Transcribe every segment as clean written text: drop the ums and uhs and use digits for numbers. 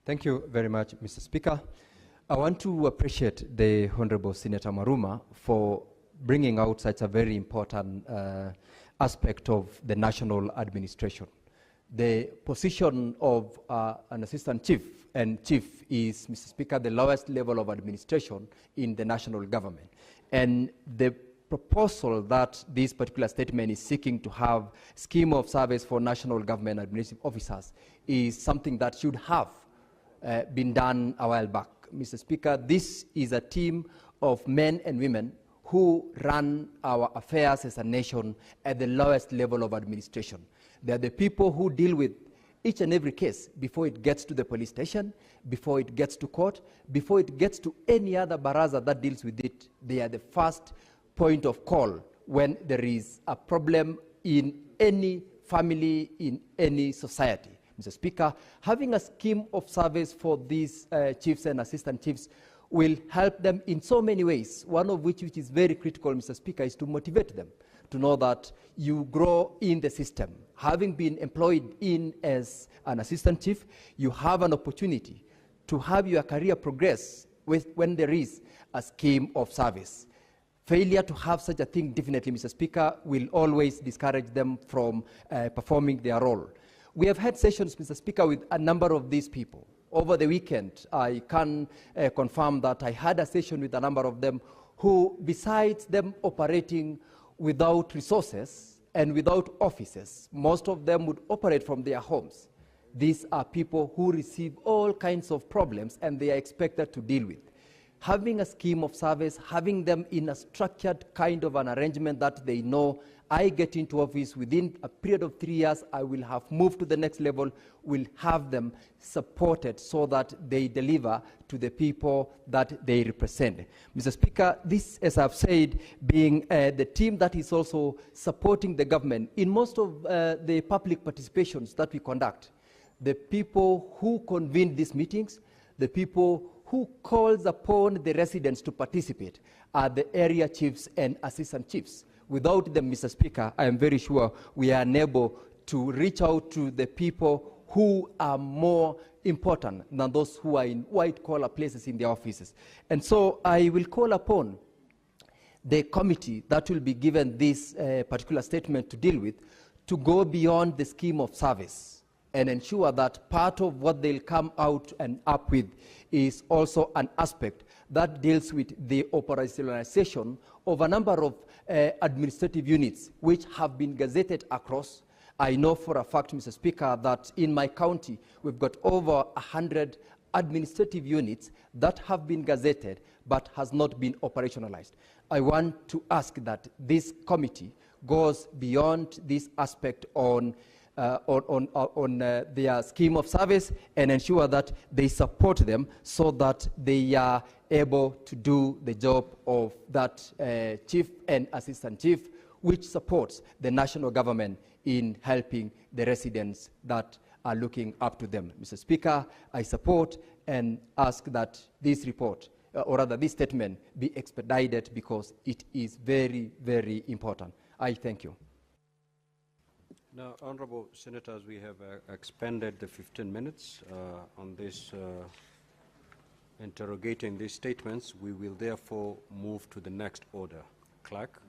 Thank you very much, Mr. Speaker. I want to appreciate the Honorable Senator Maruma for bringing out such a very important aspect of the national administration. The position of an assistant chief and chief is, Mr. Speaker, the lowest level of administration in the national government. And the proposal that this particular statement is seeking to have scheme of service for national government administrative officers is something that should have been done a while back. Mr. Speaker, this is a team of men and women who run our affairs as a nation at the lowest level of administration. They are the people who deal with each and every case before it gets to the police station, before it gets to court, before it gets to any other baraza that deals with it. They are the first point of call when there is a problem in any family, in any society. Mr. Speaker, having a scheme of service for these chiefs and assistant chiefs will help them in so many ways, one of which is very critical, Mr. Speaker, is to motivate them to know that you grow in the system. Having been employed in as an assistant chief, you have an opportunity to have your career progress when there is a scheme of service. Failure to have such a thing, definitely, Mr. Speaker, will always discourage them from performing their role. We have had sessions, Mr. Speaker, with a number of these people. Over the weekend, I can confirm that I had a session with a number of them who, besides them operating without resources and without offices, most of them would operate from their homes. These are people who receive all kinds of problems and they are expected to deal with. Having a scheme of service, having them in a structured kind of an arrangement that they know, I get into office within a period of 3 years, I will have moved to the next level, will have them supported so that they deliver to the people that they represent. Mr. Speaker, this, as I've said, being the team that is also supporting the government in most of the public participations that we conduct, the people who convene these meetings, the people who calls upon the residents to participate are the area chiefs and assistant chiefs. Without them, Mr. Speaker, I am very sure we are unable to reach out to the people who are more important than those who are in white-collar places in their offices. And so I will call upon the committee that will be given this particular statement to deal with to go beyond the scheme of service and ensure that part of what they'll come out and up with is also an aspect that deals with the operationalization of a number of administrative units which have been gazetted across. I know for a fact, Mr. Speaker, that in my county we've got over 100 administrative units that have been gazetted but has not been operationalized. I want to ask that this committee goes beyond this aspect on their scheme of service and ensure that they support them so that they are able to do the job of that chief and assistant chief, which supports the national government in helping the residents that are looking up to them. Mr. Speaker, I support and ask that this report, or rather this statement, be expedited because it is very, very important. I thank you. Now, Honourable Senators, we have expended the 15 minutes on this interrogating these statements. We will therefore move to the next order. Clerk.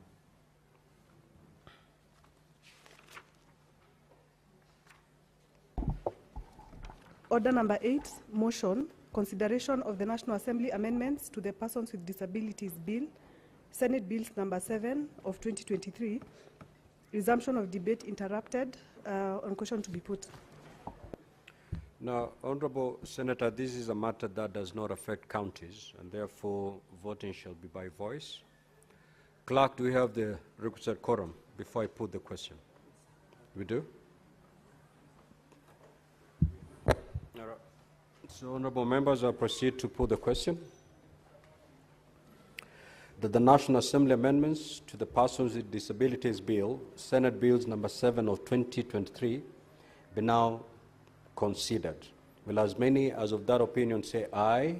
Order number 8, motion, consideration of the National Assembly amendments to the Persons with Disabilities Bill, Senate Bills number 7 of 2023. Resumption of debate interrupted. On question to be put. Now, Honourable Senator, this is a matter that does not affect counties, and therefore voting shall be by voice. Clerk, do we have the requisite quorum before I put the question? We do? All right. So, Honourable members, I proceed to put the question. That the National Assembly amendments to the Persons with Disabilities Bill, Senate Bills number 7 of 2023, be now considered. Will as many as of that opinion say aye?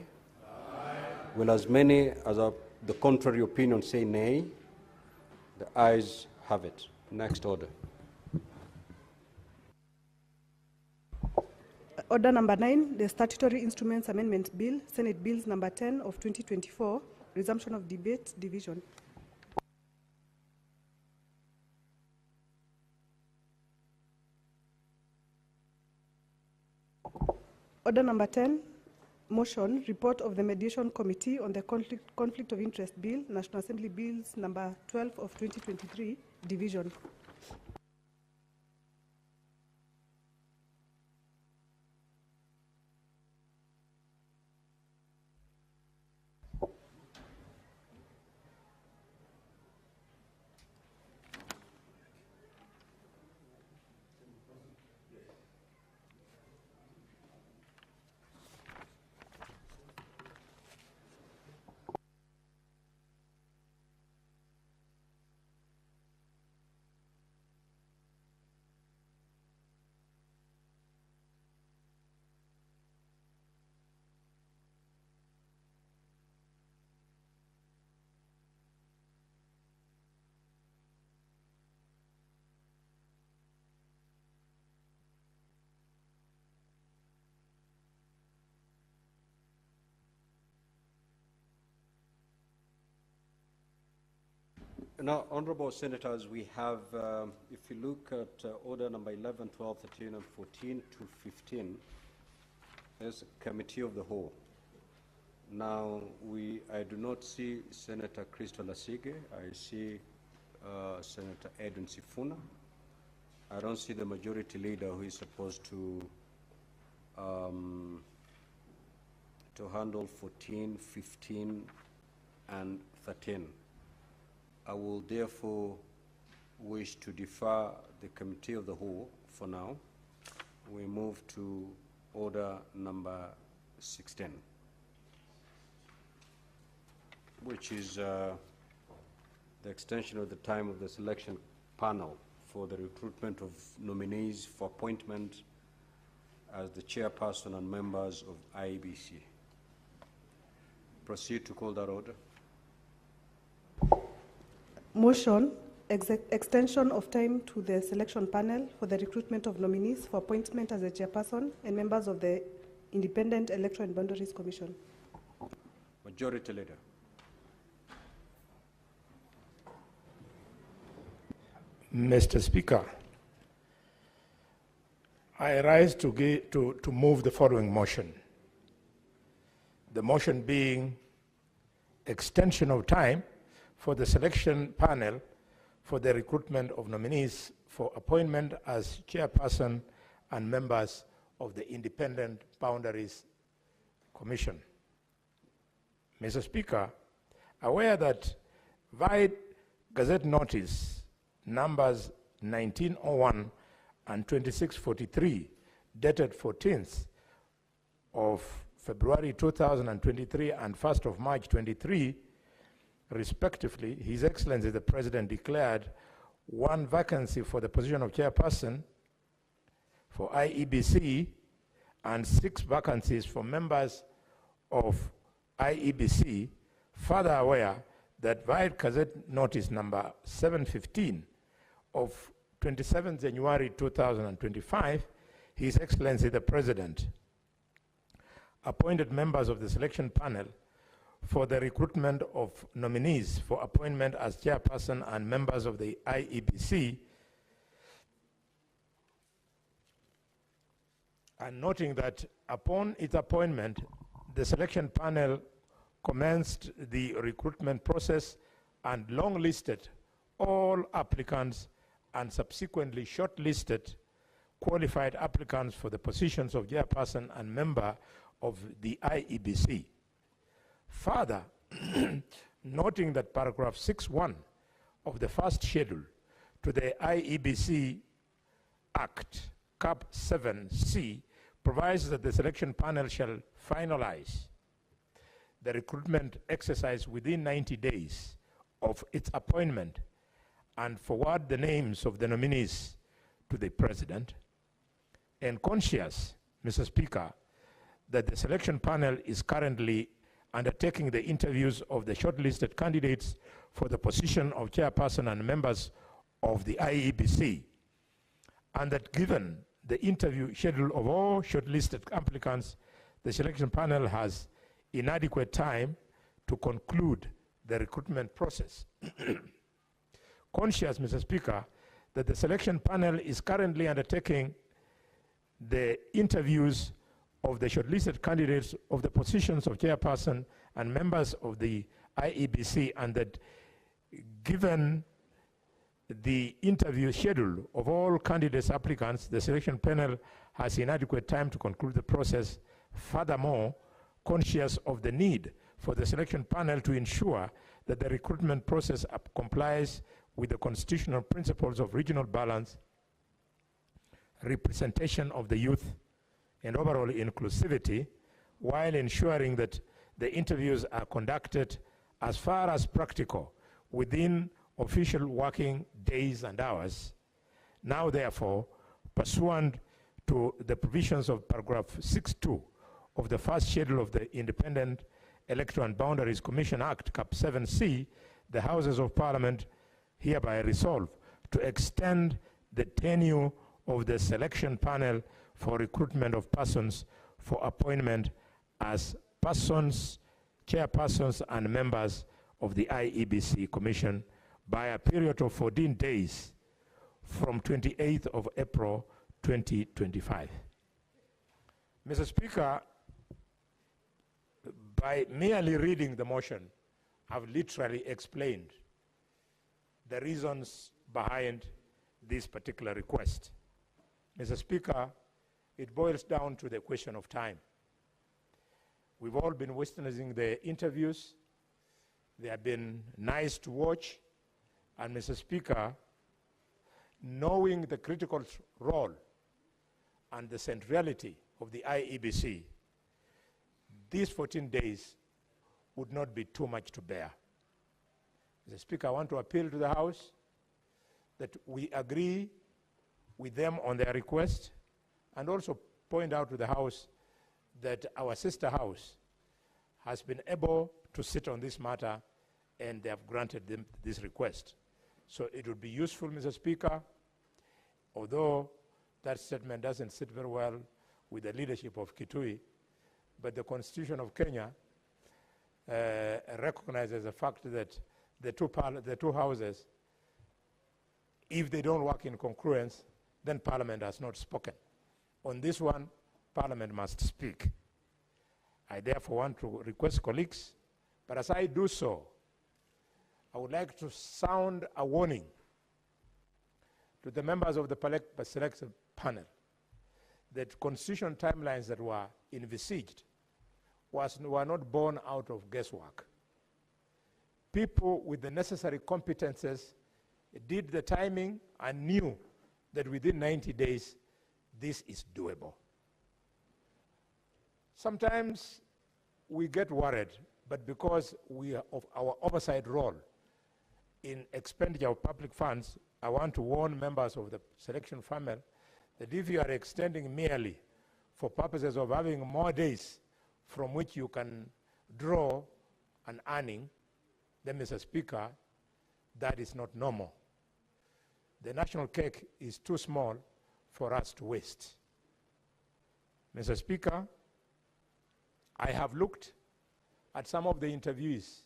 Aye. Will as many as of the contrary opinion say nay? The ayes have it. Next order. Order number 9, the Statutory Instruments Amendment Bill, Senate Bills number 10 of 2024, resumption of debate, division. Order number 10, motion, report of the Mediation Committee on the Conflict of Interest Bill, National Assembly Bills number 12 of 2023, division. Now, honorable senators, we have, if you look at order number 11, 12, 13, and 14 to 15, there's a committee of the whole. Now, I do not see Senator Crystal Asige. I see Senator Edwin Sifuna. I don't see the majority leader who is supposed to handle 14, 15, and 13. I will therefore wish to defer the committee of the whole for now. We move to order number 16, which is the extension of the time of the selection panel for the recruitment of nominees for appointment as the chairperson and members of IEBC. Proceed to call that order. Motion, extension of time to the selection panel for the recruitment of nominees for appointment as a chairperson and members of the Independent Electoral and Boundaries Commission. Majority Leader. Mr. Speaker, I rise to move the following motion. The motion being extension of time for the selection panel for the recruitment of nominees for appointment as chairperson and members of the Independent Boundaries Commission. Mr. Speaker, aware that via Gazette Notice numbers 1901 and 2643, dated 14th of February 2023 and 1st of March 23, respectively, His Excellency the President declared one vacancy for the position of chairperson for IEBC and 6 vacancies for members of IEBC, further aware that via Gazette Notice number 715 of 27 January 2025, His Excellency the President appointed members of the selection panel for the recruitment of nominees for appointment as chairperson and members of the IEBC, and noting that upon its appointment, the selection panel commenced the recruitment process and long-listed all applicants and subsequently shortlisted qualified applicants for the positions of chairperson and member of the IEBC. Further, noting that paragraph 6.1 of the first schedule to the IEBC Act, Cap 7C, provides that the selection panel shall finalize the recruitment exercise within 90 days of its appointment and forward the names of the nominees to the President. And conscious, Mr. Speaker, that the selection panel is currently undertaking the interviews of the shortlisted candidates for the position of chairperson and members of the IEBC, and that given the interview schedule of all shortlisted applicants, the selection panel has inadequate time to conclude the recruitment process. Conscious, Mr. Speaker, that the selection panel is currently undertaking the interviews of the shortlisted candidates of the positions of chairperson and members of the IEBC, and that given the interview schedule of all candidates applicants, the selection panel has inadequate time to conclude the process. Furthermore, conscious of the need for the selection panel to ensure that the recruitment process complies with the constitutional principles of regional balance, representation of the youth, and overall inclusivity, while ensuring that the interviews are conducted as far as practical within official working days and hours. Now, therefore, pursuant to the provisions of paragraph 6.2 of the first schedule of the Independent Electoral and Boundaries Commission Act, Cap 7C, the Houses of Parliament hereby resolve to extend the tenure of the selection panel for recruitment of persons for appointment as persons, chairpersons, and members of the IEBC Commission by a period of 14 days from 28th of April 2025. Mr. Speaker, by merely reading the motion, I've literally explained the reasons behind this particular request. Mr. Speaker, it boils down to the question of time. We've all been witnessing the interviews. They have been nice to watch. And Mr. Speaker, knowing the critical role and the centrality of the IEBC, these 14 days would not be too much to bear. Mr. Speaker, I want to appeal to the House that we agree with them on their request, and also point out to the House that our sister House has been able to sit on this matter, and they have granted them this request. So it would be useful, Mr. Speaker, although that statement doesn't sit very well with the leadership of Kitui, but the Constitution of Kenya recognizes the fact that the two houses, if they don't work in congruence, then Parliament has not spoken. On this one, Parliament must speak. I therefore want to request colleagues, but as I do so, I would like to sound a warning to the members of the selection panel that constitutional timelines that were envisaged were not born out of guesswork. People with the necessary competences did the timing and knew that within 90 days, this is doable. Sometimes we get worried, but because we are of our oversight role in expenditure of public funds, I want to warn members of the selection panel that if you are extending merely for purposes of having more days from which you can draw an earning, then, Mr. Speaker, that is not normal. The national cake is too small for us to waste. Mr. Speaker, I have looked at some of the interviewees.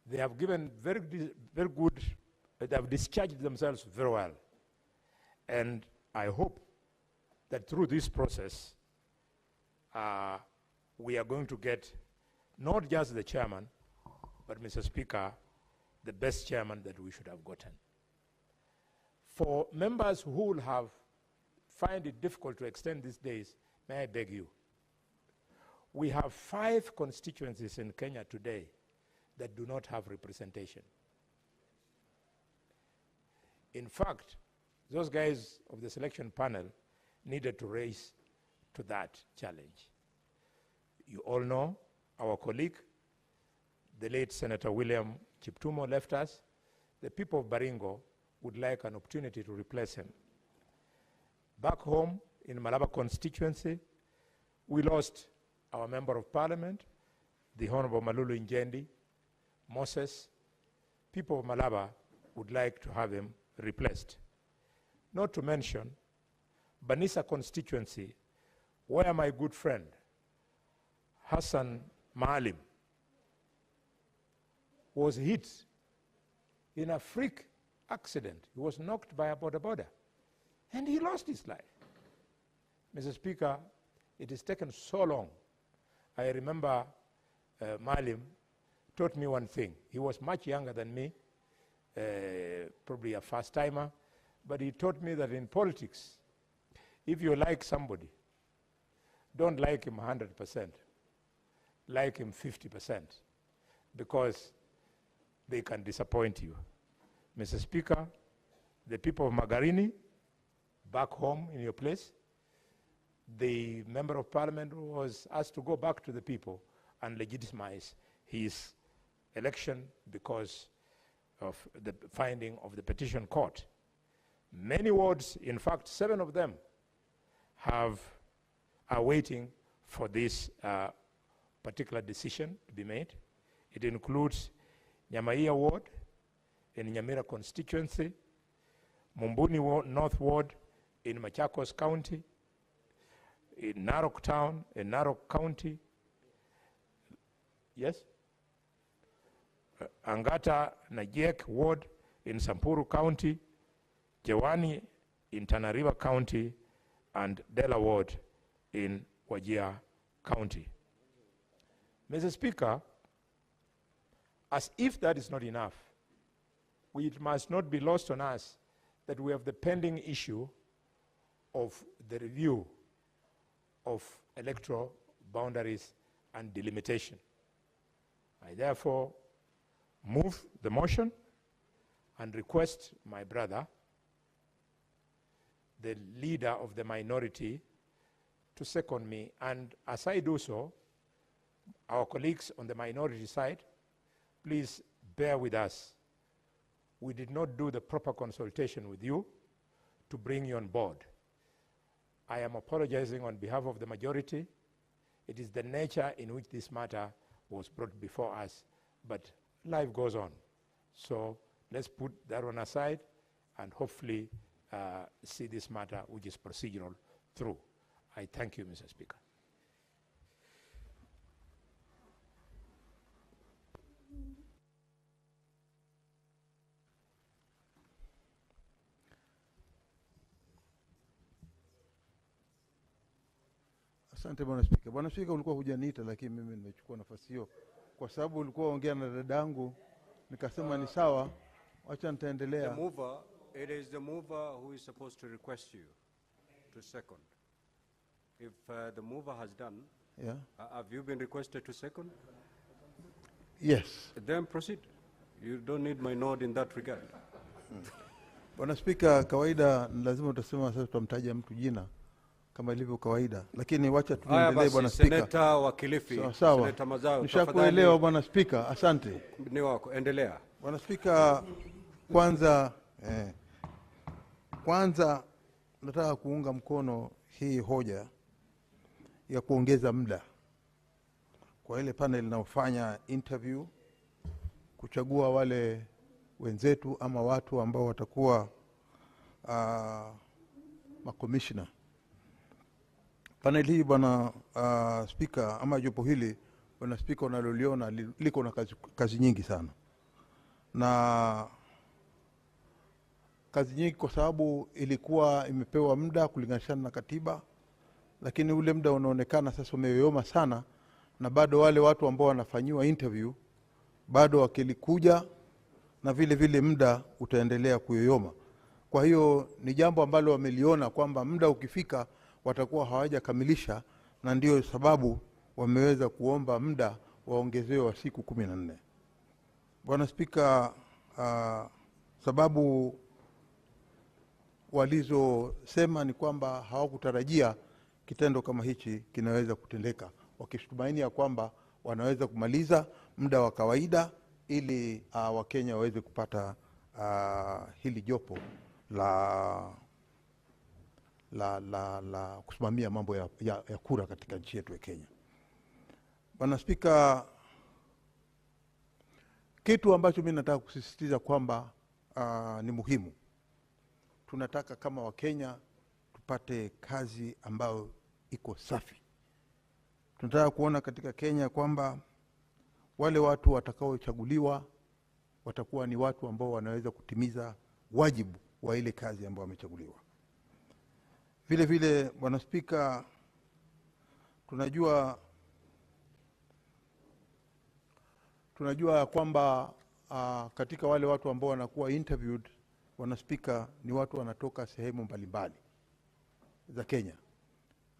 They have given very good, they have discharged themselves very well. And I hope that through this process, we are going to get not just the chairman, but, Mr. Speaker, the best chairman that we should have gotten. For members who will find it difficult to extend these days, may I beg you, we have 5 constituencies in Kenya today that do not have representation. In fact, those guys of the selection panel needed to raise to that challenge. You all know our colleague, the late Senator William Chiptumo, left us. The people of Baringo would like an opportunity to replace him. Back home in Malaba constituency, we lost our Member of Parliament, the Honorable Malulu Njendi, Moses. People of Malaba would like to have him replaced. Not to mention Banisa constituency, where my good friend Hassan Maalim was hit in a freak accident. He was knocked by a border and he lost his life. Mr. Speaker, it has taken so long. I remember Maalim taught me one thing. He was much younger than me, probably a first-timer, but he taught me that in politics, if you like somebody, don't like him 100%, like him 50%, because they can disappoint you. Mr. Speaker, the people of Magarini, back home in your place, the Member of Parliament was asked to go back to the people and legitimize his election because of the finding of the petition court. Many wards, in fact 7 of them, are waiting for this particular decision to be made. It includes Nyamaiya ward in Nyamira constituency, Mumbuni North ward in Machakos County, in Narok town, in Narok County, yes? Angata Najek ward in Samburu County, Jewani in Tana River County, and Dela ward in Wajir County. Mr. Speaker, as if that is not enough, it must not be lost on us that we have the pending issue of the review of electoral boundaries and delimitation. I therefore move the motion and request my brother, the leader of the minority, to second me. And as I do so, our colleagues on the minority side, please bear with us. We did not do the proper consultation with you to bring you on board. I am apologizing on behalf of the majority. It is the nature in which this matter was brought before us, but life goes on. So let's put that one aside and hopefully see this matter, which is procedural, through. I thank you, Mr. Speaker. Asante Bwana Spika. Bwana Spika, ulikuwa hujaniita lakini mimi nimechukua nafasi hiyo kwa sababu ulikuwa ongea na dadangu, nikasema ni sawa, acha nitaendelea. The mover, it is the mover who is supposed to request you to second. If the mover has done, Yeah. Have you been requested to second? Yes. Then proceed. You don't need my nod in that regard. Bwana Spika, kawaida lazima utasema sasa tutamtaja mtu jina kama ilivyo kawaida, lakini wacha tuendelee Bwana Spika. Seneta wa Kilifi, sawa. Seneta Mazao, nishakuelewa Bwana Spika, asante. Ni wako, endelea. Bwana Spika, kwanza nataka kuunga mkono hii hoja ya kuongeza muda kwa ile panel inaofanya interview, kuchagua wale wenzetu ama watu ambao watakuwa makomishna. Panel hii Bwana Spika, ama jopo hili Bwana Spika unaloliona liko na kazi nyingi sana, na kazi nyingi kwa sababu ilikuwa imepewa muda kulinganishana na katiba, lakini ule muda unaonekana sasa umeyoyoma sana, na bado wale watu ambao wanafanyiwa interview bado wakilikuja, na vile vile muda utaendelea kuyoyoma. Kwa hiyo ni jambo ambalo wameliona kwamba muda ukifika watakuwa hawajakamilisha, na ndio sababu wameweza kuomba muda waongezewe wa siku 14. Bwana Spika, sababu walizosema ni kwamba hawakutarajia kitendo kama hichi kinaweza kutendeka, wakitumaini ya kwamba wanaweza kumaliza muda wa kawaida ili Wakenya waweze kupata hili jopo la kusimamia mambo ya kura katika nchi yetu ya Kenya. Bwana Spika, kitu ambacho mimi nataka kusisitiza kwamba ni muhimu, tunataka kama Wakenya tupate kazi ambayo iko safi. Tunataka kuona katika Kenya kwamba wale watu watakaochaguliwa watakuwa ni watu ambao wanaweza kutimiza wajibu wa ile kazi ambao wamechaguliwa. Vile vile, Bwana Spika, tunajua kwamba katika wale watu ambao wanakuwa interviewed, Bwana Spika, ni watu wanatoka sehemu mbalimbali za Kenya.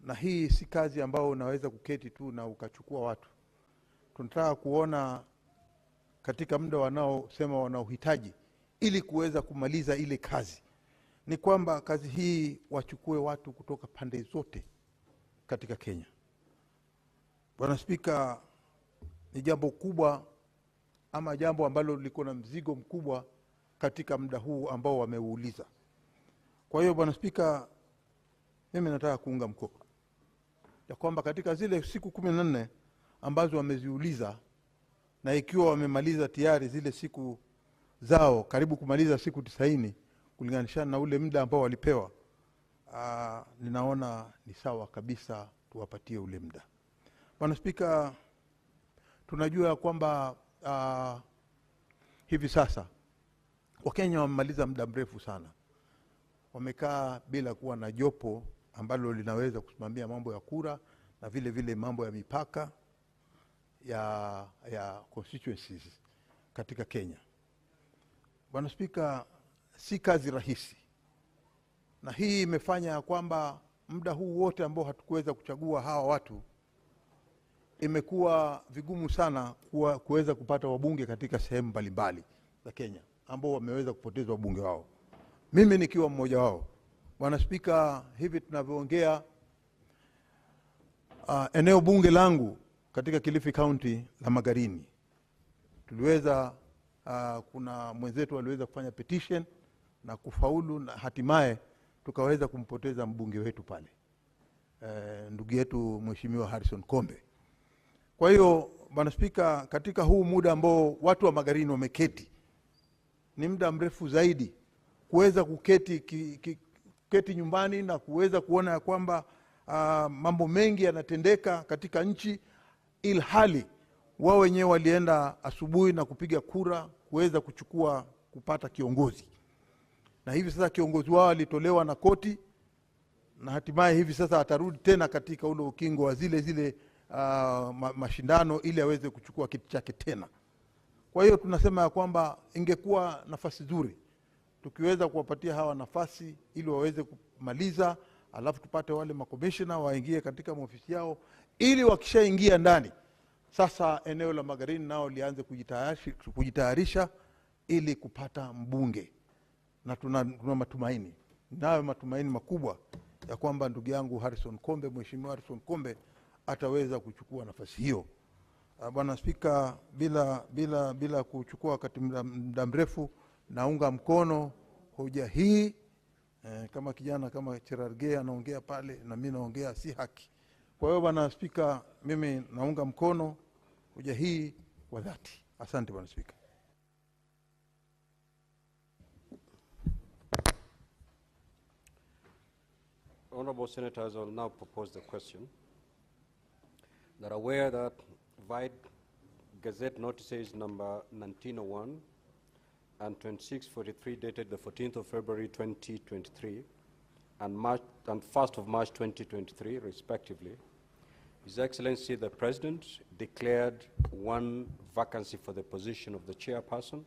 Na hii si kazi ambao unaweza kuketi tu na ukachukua watu. Tunataka kuona katika muda wanaosema wanaohitaji ili kuweza kumaliza ile kazi, ni kwamba kazi hii wachukue watu kutoka pande zote katika Kenya. Bwana Spika, ni jambo kubwa ama jambo ambalo liko na mzigo mkubwa katika muda huu ambao wameuuliza. Kwa hiyo Bwana Spika, mimi nataka kuunga mkono ya kwamba katika zile siku 14 ambazo wameziuliza, na ikiwa wamemaliza tayari zile siku zao, karibu kumaliza siku 90 kulinganishana na ule muda ambao walipewa, ninaona ni sawa kabisa tuwapatie ule muda. Bwana Spika, tunajua kwamba hivi sasa Wakenya wamemaliza muda mrefu sana. Wamekaa bila kuwa na jopo ambalo linaweza kusimamia mambo ya kura na vile vile mambo ya mipaka ya constituencies katika Kenya. Bwana Spika, si kazi rahisi. Na hii imefanya kwamba muda huu wote ambao hatukuweza kuchagua hawa watu, imekuwa vigumu sana kuweza kupata wabunge katika sehemu mbalimbali za Kenya ambao wameweza kupoteza wabunge wao, mimi nikiwa mmoja wao. Bwana Spika, hivi tunavyoongea, eneo bunge langu katika Kilifi County la Magarini, tuliweza kuna mwenzetu aliweza kufanya petition na kufaulu, na hatimaye tukaweza kumpoteza mbunge wetu pale, ndugu yetu Mheshimiwa Harrison Kombe. Kwa hiyo Bwana Spika, katika huu muda ambao watu wa Magarini wameketi, ni muda mrefu zaidi kuweza kuketi nyumbani na kuweza kuona ya kwamba mambo mengi yanatendeka katika nchi, ilhali wao wenyewe walienda asubuhi na kupiga kura kuweza kupata kiongozi. Na hivi sasa kiongozi wao alitolewa na koti, na hatimaye hivi sasa atarudi tena katika ule ukingo wa zile mashindano ili aweze kuchukua kiti chake tena. Kwa hiyo tunasema ya kwamba ingekuwa nafasi nzuri tukiweza kuwapatia hawa nafasi ili waweze kumaliza, alafu tupate wale makomishona waingie katika ofisi yao, ili wakishaingia ndani sasa eneo la Magarini nao lianze kujitayarisha ili kupata mbunge. Na tuna matumaini, nayo matumaini makubwa ya kwamba ndugu yangu Harrison Kombe, Mheshimiwa Harrison Kombe, ataweza kuchukua nafasi hiyo. Bwana Spika, bila kuchukua wakati muda mrefu, naunga mkono hoja hii. Kama kijana kama Cherargei anaongea pale na mimi naongea, si haki. Kwa hiyo Bwana Spika, mimi naunga mkono hoja hii kwa dhati. Asante Bwana Spika. Honorable Senators, I will now propose the question. That are aware that via Gazette notices number 1901 and 2643 dated the 14th of February 2023 and 1st of March 2023 respectively, His Excellency the President declared one vacancy for the position of the chairperson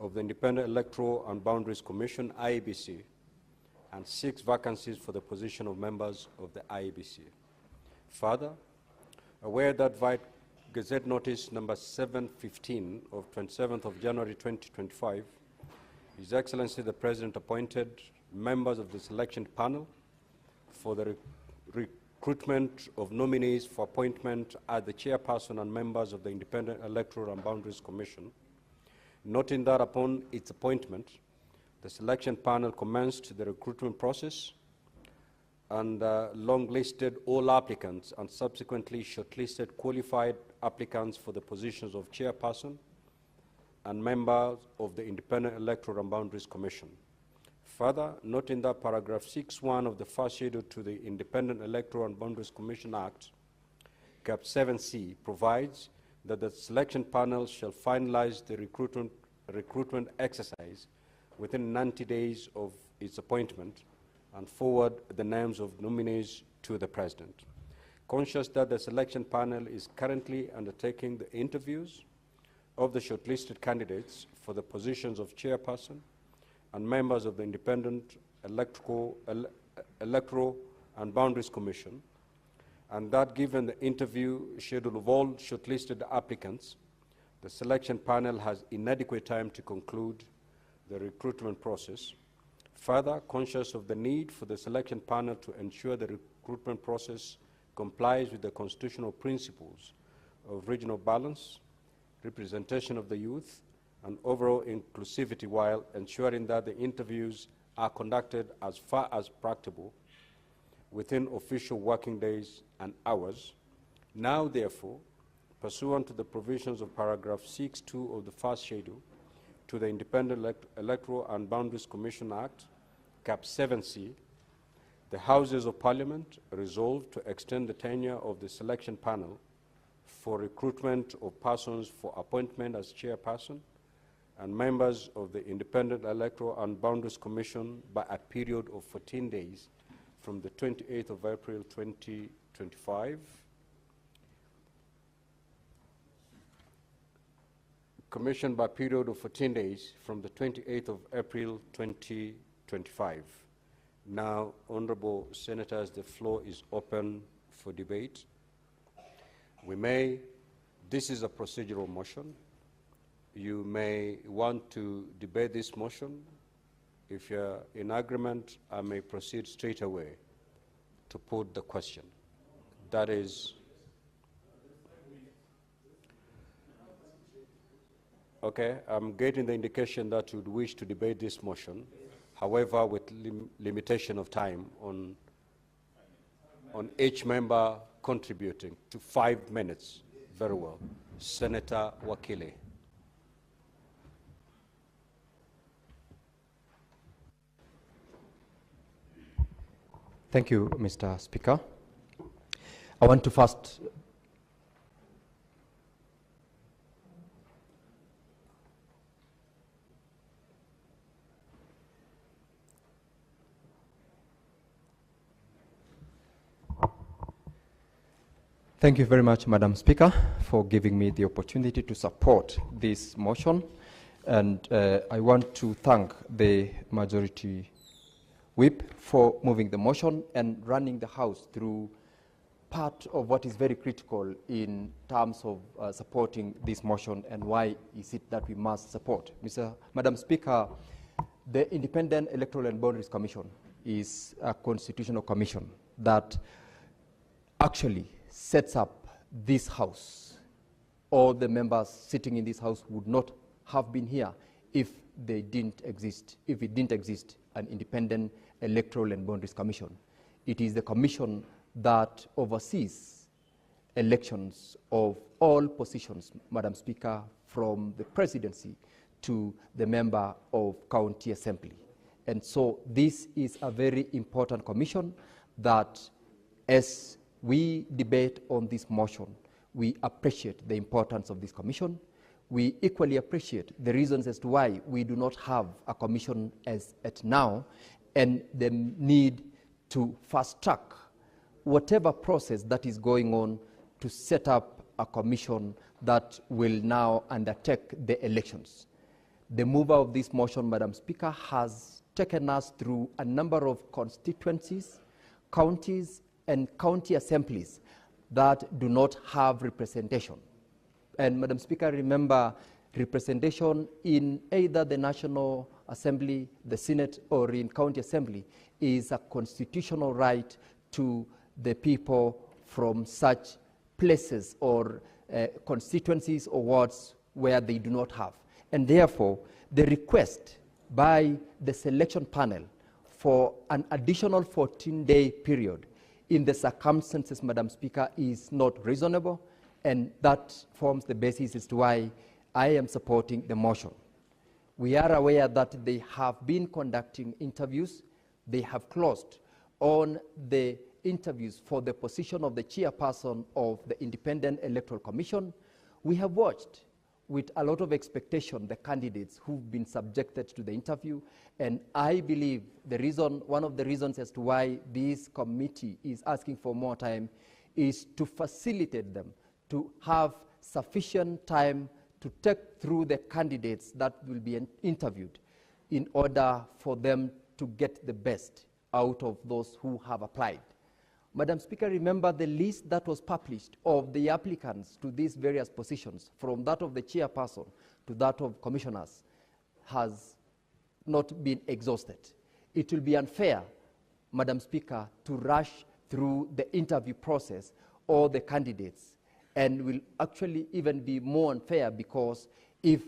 of the Independent Electoral and Boundaries Commission, IEBC, and 6 vacancies for the position of members of the IEBC. Further, aware that via Gazette Notice number 715 of 27th of January 2025, His Excellency the President appointed members of the selection panel for the recruitment of nominees for appointment as the chairperson and members of the Independent Electoral and Boundaries Commission, noting that upon its appointment, the selection panel commenced the recruitment process and long-listed all applicants and subsequently shortlisted qualified applicants for the positions of chairperson and members of the Independent Electoral and Boundaries Commission. Further, noting that paragraph 6.1 of the first schedule to the Independent Electoral and Boundaries Commission Act, Cap 7C, provides that the selection panel shall finalize the recruitment exercise within 90 days of its appointment and forward the names of nominees to the President. Conscious that the selection panel is currently undertaking the interviews of the shortlisted candidates for the positions of chairperson and members of the Independent Electoral and Boundaries Commission, and that given the interview schedule of all shortlisted applicants, the selection panel has inadequate time to conclude the recruitment process. Further, conscious of the need for the selection panel to ensure the recruitment process complies with the constitutional principles of regional balance, representation of the youth, and overall inclusivity, while ensuring that the interviews are conducted as far as practicable within official working days and hours. Now, therefore, pursuant to the provisions of paragraph 6.2 of the first schedule to the Independent Electoral and Boundaries Commission Act, Cap 7C, the Houses of Parliament resolved to extend the tenure of the selection panel for recruitment of persons for appointment as chairperson and members of the Independent Electoral and Boundaries Commission by a period of 14 days from the 28th of April 2025. Commission by period of 14 days from the 28th of April 2025. Now, Honorable Senators, the floor is open for debate. This is a procedural motion. You may want to debate this motion. If you're in agreement, I may proceed straight away to put the question. That is, okay, I'm getting the indication that you'd wish to debate this motion, however, with limitation of time on each member contributing to 5 minutes. Very well. Senator Wakili. Thank you, Mr. Speaker. I want to first Thank you very much, Madam Speaker, for giving me the opportunity to support this motion. And I want to thank the Majority Whip for moving the motion and running the House through part of what is very critical in terms of supporting this motion and why is it that we must support. Madam Speaker, the Independent Electoral and Boundaries Commission is a constitutional commission that actually sets up this House. All the members sitting in this House would not have been here if they didn't exist, if it didn't exist an Independent Electoral and Boundaries Commission. It is the commission that oversees elections of all positions, Madam Speaker, from the presidency to the member of county assembly. And so this is a very important commission that, as we debate on this motion, we appreciate the importance of this commission. We equally appreciate the reasons as to why we do not have a commission as at now, and the need to fast track whatever process that is going on to set up a commission that will now undertake the elections. The mover of this motion, Madam Speaker, has taken us through a number of constituencies, counties, and county assemblies that do not have representation. And Madam Speaker, remember, representation in either the National Assembly, the Senate, or in county assembly is a constitutional right to the people from such places or constituencies or wards where they do not have. And therefore, the request by the selection panel for an additional 14-day period in the circumstances, Madam Speaker, is not reasonable, and that forms the basis as to why I am supporting the motion. We are aware that they have been conducting interviews. They have closed on the interviews for the position of the chairperson of the Independent Electoral Commission. We have watched with a lot of expectation the candidates who've been subjected to the interview, and I believe one of the reasons as to why this committee is asking for more time is to facilitate them to have sufficient time to take through the candidates that will be interviewed in order for them to get the best out of those who have applied. Madam Speaker, remember the list that was published of the applicants to these various positions, from that of the chairperson to that of commissioners, has not been exhausted. It will be unfair, Madam Speaker, to rush through the interview process or the candidates, and will actually even be more unfair, because if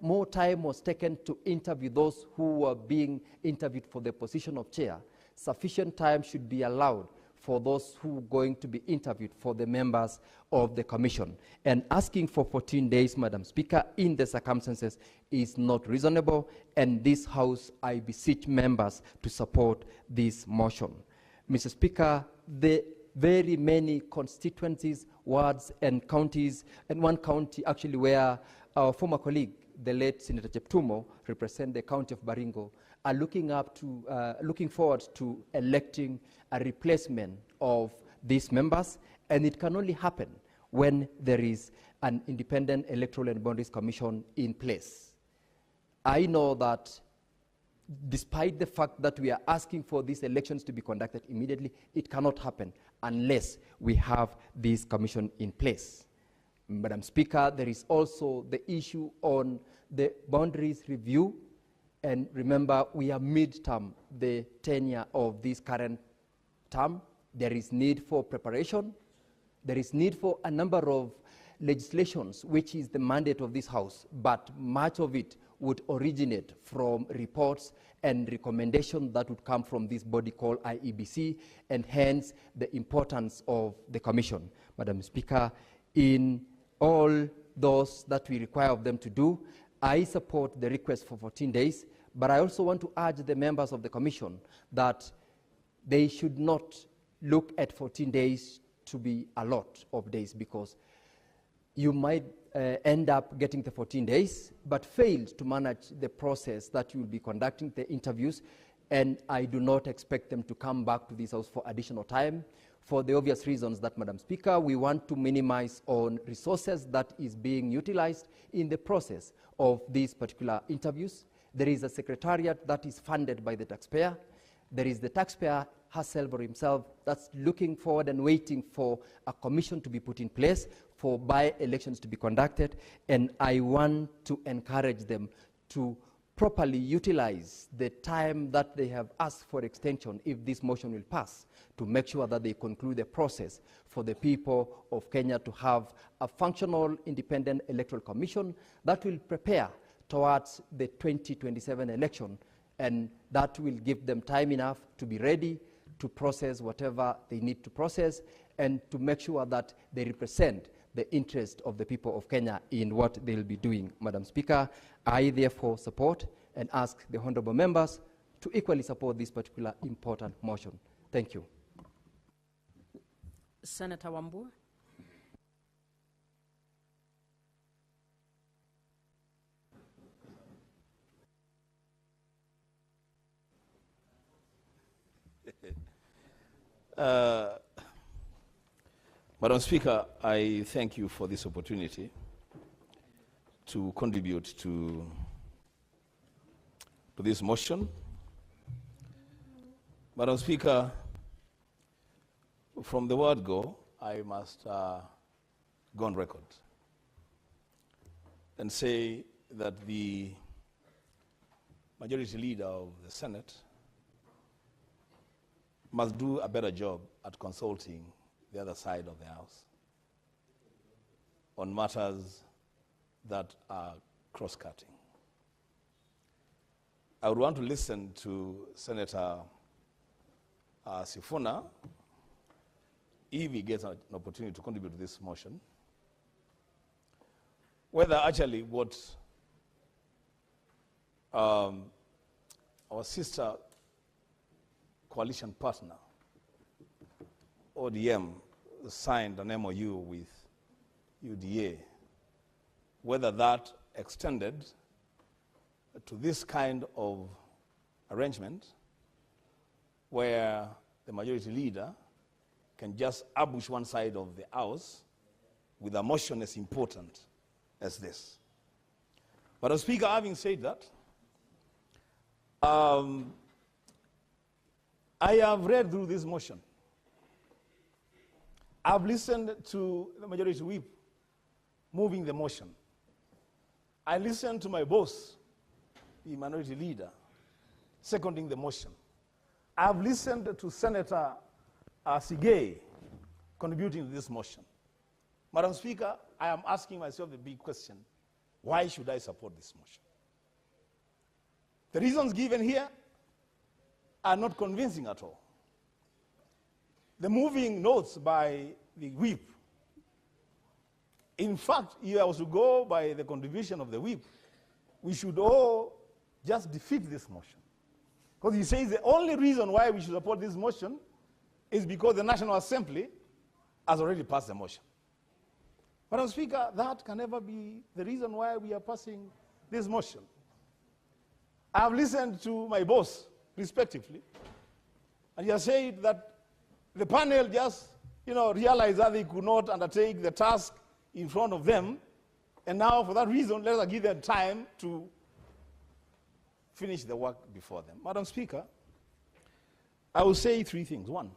more time was taken to interview those who were being interviewed for the position of chair, sufficient time should be allowed for those who are going to be interviewed for the members of the commission. And asking for 14 days, Madam Speaker, in the circumstances is not reasonable, and this House, I beseech members to support this motion. Mr. Speaker, the very many constituencies, wards, and counties, and one county actually where our former colleague, the late Senator Cheptumo, represent the county of Baringo, are looking forward to electing a replacement of these members, and it can only happen when there is an Independent Electoral and Boundaries Commission in place. I know that despite the fact that we are asking for these elections to be conducted immediately, it cannot happen unless we have this commission in place. Madam Speaker, there is also the issue on the boundaries review, and remember, we are mid-term, the tenure of this current term. There is need for preparation. There is need for a number of legislations, which is the mandate of this House, but much of it would originate from reports and recommendations that would come from this body called IEBC, and hence the importance of the Commission. Madam Speaker, in all those that we require of them to do, I support the request for 14 days, but I also want to urge the members of the Commission that they should not look at 14 days to be a lot of days, because you might end up getting the 14 days, but failed to manage the process that you will be conducting the interviews, and I do not expect them to come back to this House for additional time, for the obvious reasons that, Madam Speaker, we want to minimize on resources that is being utilized in the process of these particular interviews. There is a secretariat that is funded by the taxpayer. There is the taxpayer herself or himself that's looking forward and waiting for a commission to be put in place, for by-elections to be conducted, and I want to encourage them to properly utilize the time that they have asked for extension, if this motion will pass, to make sure that they conclude the process for the people of Kenya to have a functional Independent Electoral Commission that will prepare towards the 2027 election, and that will give them time enough to be ready to process whatever they need to process, and to make sure that they represent the interest of the people of Kenya in what they'll be doing. Madam Speaker, I therefore support and ask the honorable members to equally support this particular important motion. Thank you. Senator Wambua. Madam Speaker, I thank you for this opportunity to contribute to this motion. Madam Speaker, from the word go, I must go on record and say that the majority leader of the Senate must do a better job at consulting the other side of the House on matters that are cross-cutting. I would want to listen to Senator Sifuna, if he gets an opportunity to contribute to this motion, whether actually what our sister coalition partner, ODM, signed an MOU with UDA, whether that extended to this kind of arrangement where the majority leader can just ambush one side of the house with a motion as important as this. But, Speaker, having said that, I have read through this motion. I've listened to the majority whip moving the motion. I listened to my boss, the minority leader, seconding the motion. I've listened to Senator Sigay contributing to this motion. Madam Speaker, I am asking myself the big question, why should I support this motion? The reasons given here are not convincing at all. The moving notes by the whip, in fact, if I was to go by the contribution of the whip, we should all just defeat this motion. Because he says the only reason why we should support this motion is because the National Assembly has already passed the motion. Madam Speaker, that can never be the reason why we are passing this motion. I have listened to my boss, respectively, and he has said that the panel just, realized that they could not undertake the task in front of them, and now for that reason, let us give them time to finish the work before them. Madam Speaker, I will say three things. One,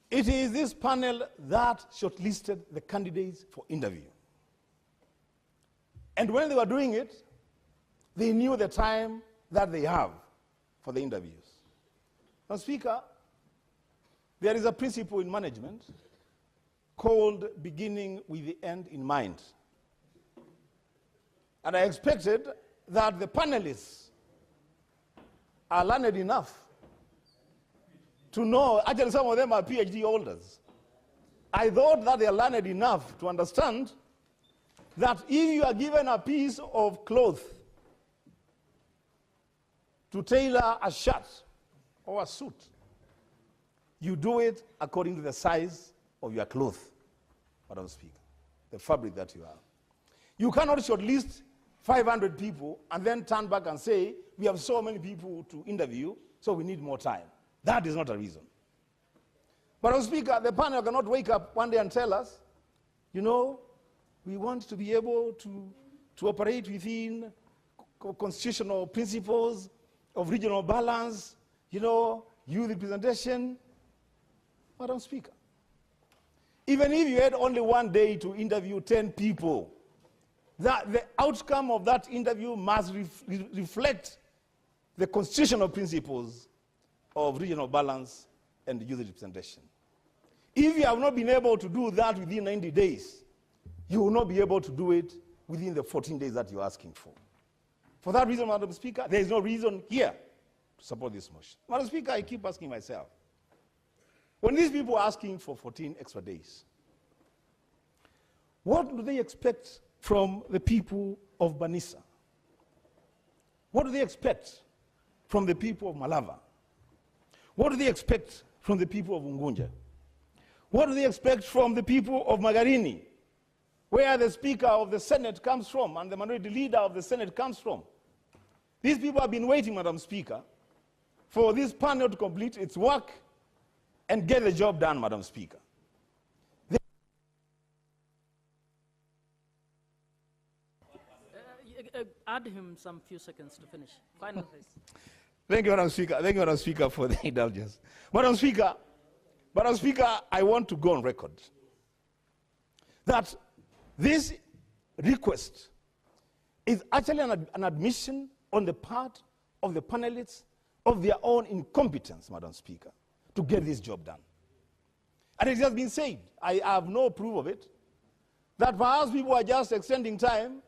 it is this panel that shortlisted the candidates for interview. And when they were doing it, they knew the time that they have for the interviews. Now, Speaker, there is a principle in management called beginning with the end in mind. And I expected that the panelists are learned enough to know, actually some of them are PhD holders. I thought that they are learned enough to understand that if you are given a piece of cloth to tailor a shirt or a suit, you do it according to the size of your cloth, Madam Speaker, the fabric that you have. You cannot shortlist 500 people and then turn back and say, we have so many people to interview, so we need more time. That is not a reason. Madam Speaker, the panel cannot wake up one day and tell us, we want to be able to operate within constitutional principles of regional balance, youth representation. Madam Speaker, even if you had only one day to interview 10 people, that the outcome of that interview must reflect the constitutional principles of regional balance and youth representation. If you have not been able to do that within 90 days, you will not be able to do it within the 14 days that you're asking for. For that reason, Madam Speaker, there is no reason here to support this motion. Madam Speaker, I keep asking myself, when these people are asking for 14 extra days, what do they expect from the people of Banisa? What do they expect from the people of Malava? What do they expect from the people of Ungunja? What do they expect from the people of Magarini, where the Speaker of the Senate comes from and the minority leader of the Senate comes from? These people have been waiting, Madam Speaker, for this panel to complete its work and get the job done, Madam Speaker. Add him some few seconds to finish. Final please. Thank you, Madam Speaker. Thank you, Madam Speaker, for the indulgence. Madam Speaker, I want to go on record that this request is actually an admission on the part of the panelists of their own incompetence, Madam Speaker, to get this job done. And it has been said, I have no proof of it, that perhaps people are just extending time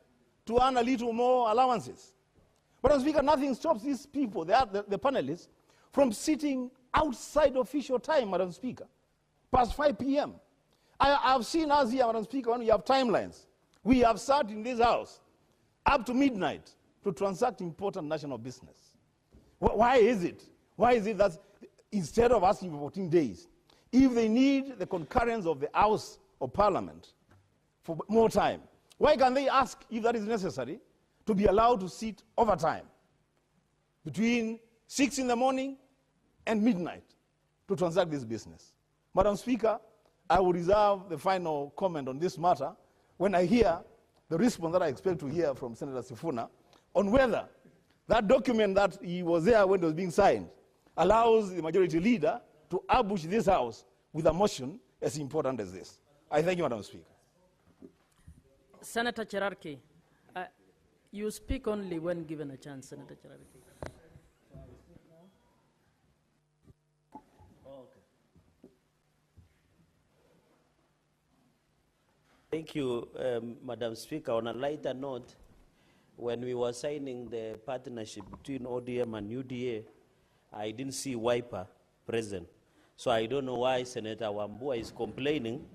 to earn a little more allowances. Madam Speaker, nothing stops these people, the panelists, from sitting outside official time, Madam Speaker, past 5 p.m. I've seen us here, Madam Speaker, when we have timelines. We have sat in this house up to midnight to transact important national business. Why is it? Why is it that instead of asking for 14 days, if they need the concurrence of the House of Parliament for more time, why can they ask, if that is necessary, to be allowed to sit overtime between 6 in the morning and midnight to transact this business? Madam Speaker, I will reserve the final comment on this matter when I hear the response that I expect to hear from Senator Sifuna on whether that document that he was there when it was being signed allows the majority leader to ambush this House with a motion as important as this. I thank you, Madam Speaker. Senator Cherarki, you speak only when given a chance, Senator Cherarki. Thank you, Madam Speaker. On a lighter note, when we were signing the partnership between ODM and UDA, I didn't see Wiper present. So I don't know why Senator Wambua is complaining.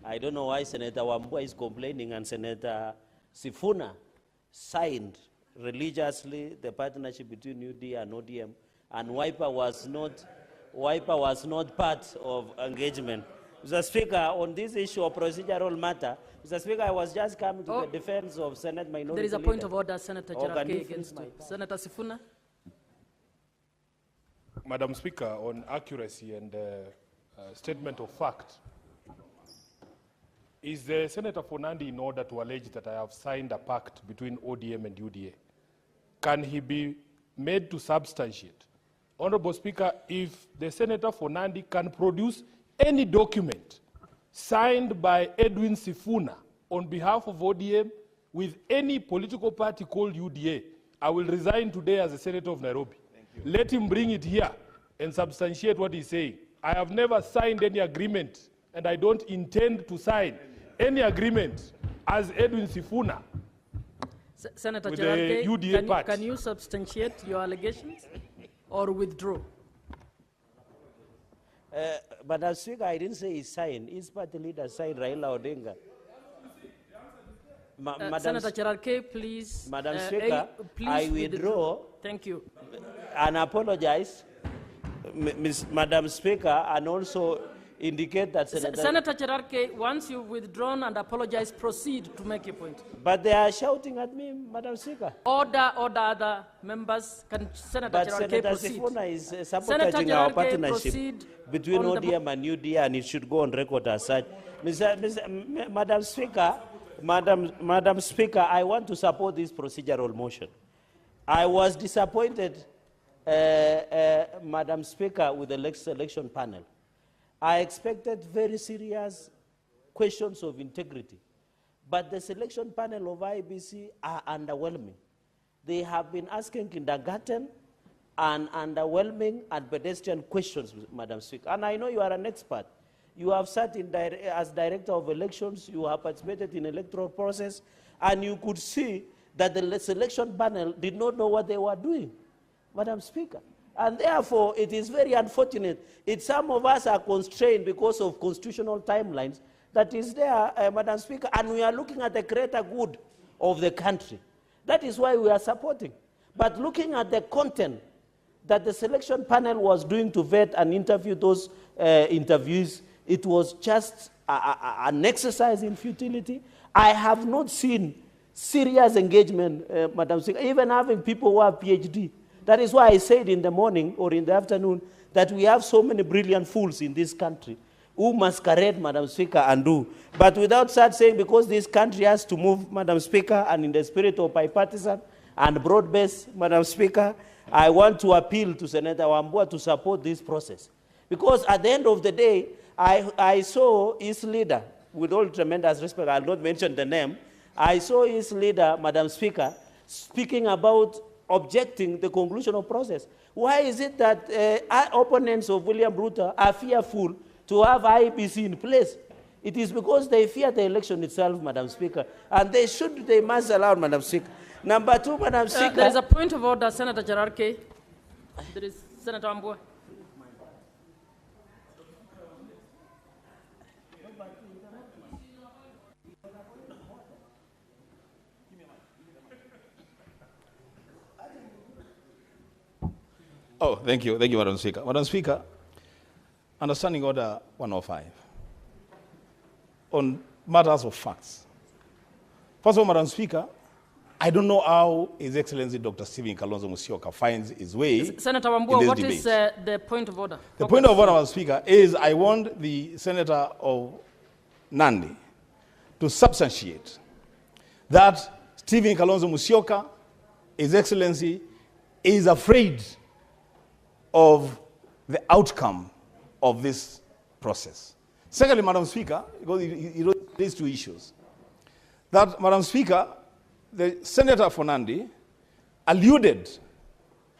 I don't know why Senator Wambua is complaining and Senator Sifuna signed religiously the partnership between UDA and ODM, and Wiper was not part of engagement. Mr. Speaker, on this issue of procedural matter, Mr. Speaker, I was just coming to the defense of Senate Minority There is a Leader. point of order, Senator Cherarki, against Senator Sifuna. Madam Speaker, on accuracy and statement of fact, is the Senator Fonandi in order to allege that I have signed a pact between ODM and UDA? Can he be made to substantiate? Honorable Speaker, if the Senator Fonandi can produce any document signed by Edwin Sifuna on behalf of ODM with any political party called UDA, I will resign today as a Senator of Nairobi. Let him bring it here and substantiate what he's saying. I have never signed any agreement, and I don't intend to sign any agreement as Edwin Sifuna Senator with Cherarki, the UDA party. can you substantiate your allegations or withdraw? Madam Speaker, I didn't say he signed. His party leader signed, Raila Odinga. Senator Cherarki, please. Madam Speaker, please I withdraw. Thank you. And apologize, Madam Speaker, and also indicate that Senator Cherarki, once you've withdrawn and apologize, proceed to make your point. But they are shouting at me, Madam Speaker. Order other members. Can Senator Cherarki Senator proceed? Sifuna is sabotaging our partnership between ODM and UDA, and it should go on record as such. Madam Speaker, I want to support this procedural motion. I was disappointed, Madam Speaker, with the selection panel. I expected very serious questions of integrity, but the selection panel of IEBC are underwhelming. They have been asking kindergarten and underwhelming and pedestrian questions, Madam Speaker. And I know you are an expert. You have sat in as Director of Elections, you have participated in electoral process, and you could see that the selection panel did not know what they were doing, Madam Speaker. And therefore, it is very unfortunate. Some of us are constrained because of constitutional timelines that is there, Madam Speaker, and we are looking at the greater good of the country. That is why we are supporting. But looking at the content that the selection panel was doing to vet and interview those interviewees, it was just an exercise in futility. I have not seen serious engagement, Madam Speaker, even having people who have PhD. That is why I said in the morning or in the afternoon that we have so many brilliant fools in this country who masquerade, Madam Speaker, and do. But without start saying, because this country has to move, Madam Speaker, and in the spirit of bipartisan and broad-based, Madam Speaker, I want to appeal to Senator Wambua to support this process. Because at the end of the day, I saw his leader, with all tremendous respect, I'll not mention the name, I saw his leader, Madam Speaker, speaking about objecting the conclusion of process. Why is it that opponents of William Ruto are fearful to have IEBC in place? It is because they fear the election itself, Madam Speaker, and they must allow, Madam Speaker. Number two, Madam Speaker. There is a point of order, Senator Cherarki. There is Senator Wambua. Oh, thank you, Madam Speaker. Madam Speaker, understanding Order 105 on matters of facts. First of all, Madam Speaker, I don't know how His Excellency Dr. Stephen Kalonzo Musyoka finds his way. Senator Wambua, in this what debate. is the point of order? The point of order, Madam Speaker, is I want the Senator of Nandi to substantiate that Stephen Kalonzo Musyoka, His Excellency, is afraid of the outcome of this process. Secondly, Madam Speaker, because you raised two issues, that, Madam Speaker, the Senator for Nandi alluded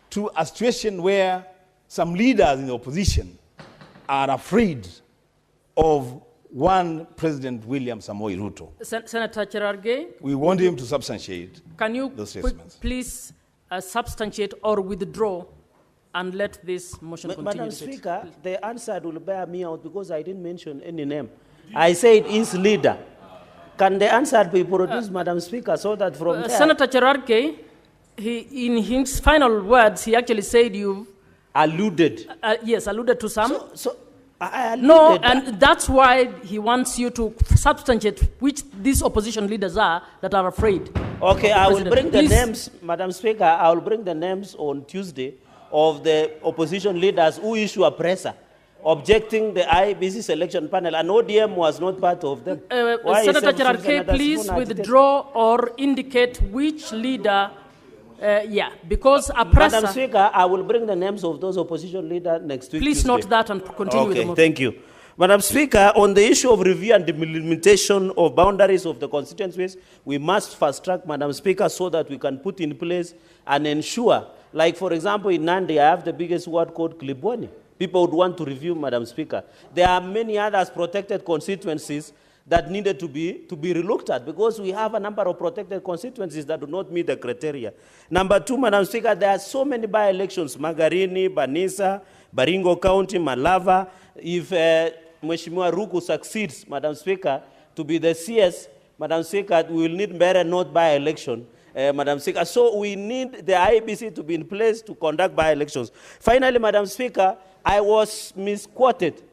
to a situation where some leaders in the opposition are afraid of one President William Samoei Ruto. Senator Cherargei, We want him to substantiate can you those statements. please substantiate or withdraw and let this motion continue? Madam debate? Speaker, the answer will bear me out because I didn't mention any name. I said his leader. Can the answer be produced, Madam Speaker, so that from there... Senator Cherargei, in his final words, he actually said you... Alluded. Yes, alluded to some. So I alluded. No, and that's why he wants you to substantiate which these opposition leaders are that are afraid. Okay, I will President, bring the please. names, Madam Speaker, I will bring the names on Tuesday of the opposition leaders who issue a presser objecting the IEBC selection panel, and ODM was not part of them. Why is Senator Senator Cherargei, please Sifuna withdraw or indicate which leader, because a presser... Madam Speaker, I will bring the names of those opposition leaders next week. Please Tuesday. note that and continue with the Okay, motion. thank you. Madam Speaker, on the issue of review and delimitation of boundaries of the constituencies, we must fast track, Madam Speaker, so that we can put in place and ensure, like for example in Nandi, I have the biggest ward called Klibwani. People would want to review, Madam Speaker. There are many others protected constituencies that needed to be relooked at because we have a number of protected constituencies that do not meet the criteria. Number two, Madam Speaker, there are so many by-elections, Magarini, Banisa, Baringo County, Malava. If Mheshimiwa Ruku succeeds, Madam Speaker, to be the CS, Madam Speaker, we will need better not by-election. Madam Speaker, so we need the IEBC to be in place to conduct by-elections. Finally, Madam Speaker, I was misquoted.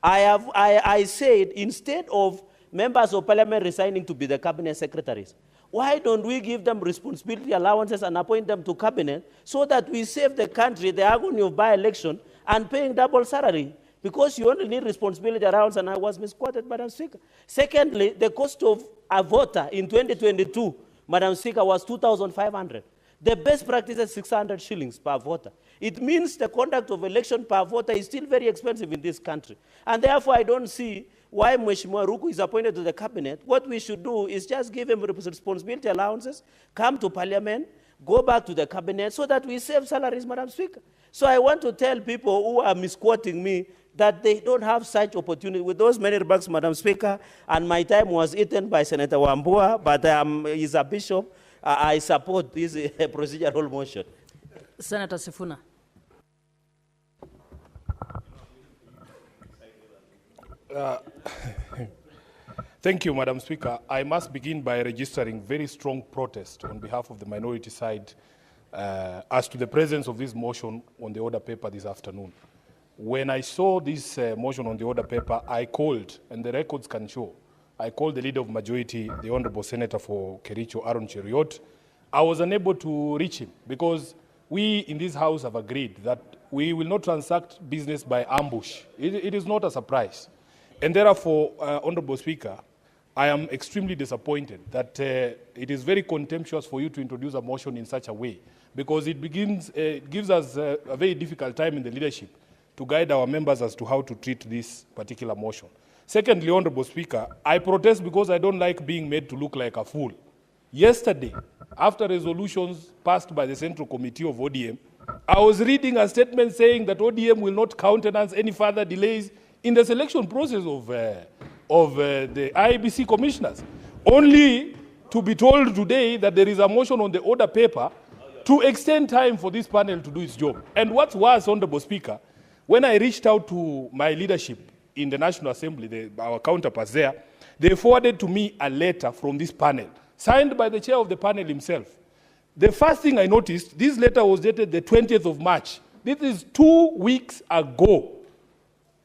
I said instead of members of parliament resigning to be the cabinet secretaries, why don't we give them responsibility allowances and appoint them to cabinet so that we save the country the agony of by-election and paying double salary? Because you only need responsibility allowance, and I was misquoted, Madam Speaker. Secondly, the cost of a voter in 2022, Madam Speaker, was 2,500. The best practice is 600 shillings per voter. It means the conduct of election per voter is still very expensive in this country. And therefore, I don't see why Mheshimiwa Ruku is appointed to the cabinet. What we should do is just give him responsibility allowances, come to parliament, go back to the cabinet so that we save salaries, Madam Speaker. So I want to tell people who are misquoting me that they don't have such opportunity. With those many remarks, Madam Speaker, and my time was eaten by Senator Wambua, but he's a bishop. I support this procedural motion. Senator Sifuna. Thank you, Madam Speaker. I must begin by registering very strong protest on behalf of the minority side as to the presence of this motion on the order paper this afternoon. When I saw this motion on the order paper, I called, and the records can show, I called the leader of majority, the Honorable Senator for Kericho, Aaron Cheriot. I was unable to reach him because we in this House have agreed that we will not transact business by ambush. It is not a surprise. And therefore, Honorable Speaker, I am extremely disappointed that it is very contemptuous for you to introduce a motion in such a way because it gives us a very difficult time in the leadership to guide our members as to how to treat this particular motion. Secondly, Honorable Speaker, I protest because I don't like being made to look like a fool. Yesterday, after resolutions passed by the Central Committee of ODM, I was reading a statement saying that ODM will not countenance any further delays in the selection process of the IEBC commissioners, only to be told today that there is a motion on the order paper to extend time for this panel to do its job. And what's worse, Honorable Speaker, when I reached out to my leadership in the National Assembly, our counterparts there, they forwarded to me a letter from this panel, signed by the chair of the panel himself. The first thing I noticed, this letter was dated the 20th of March, This is 2 weeks ago.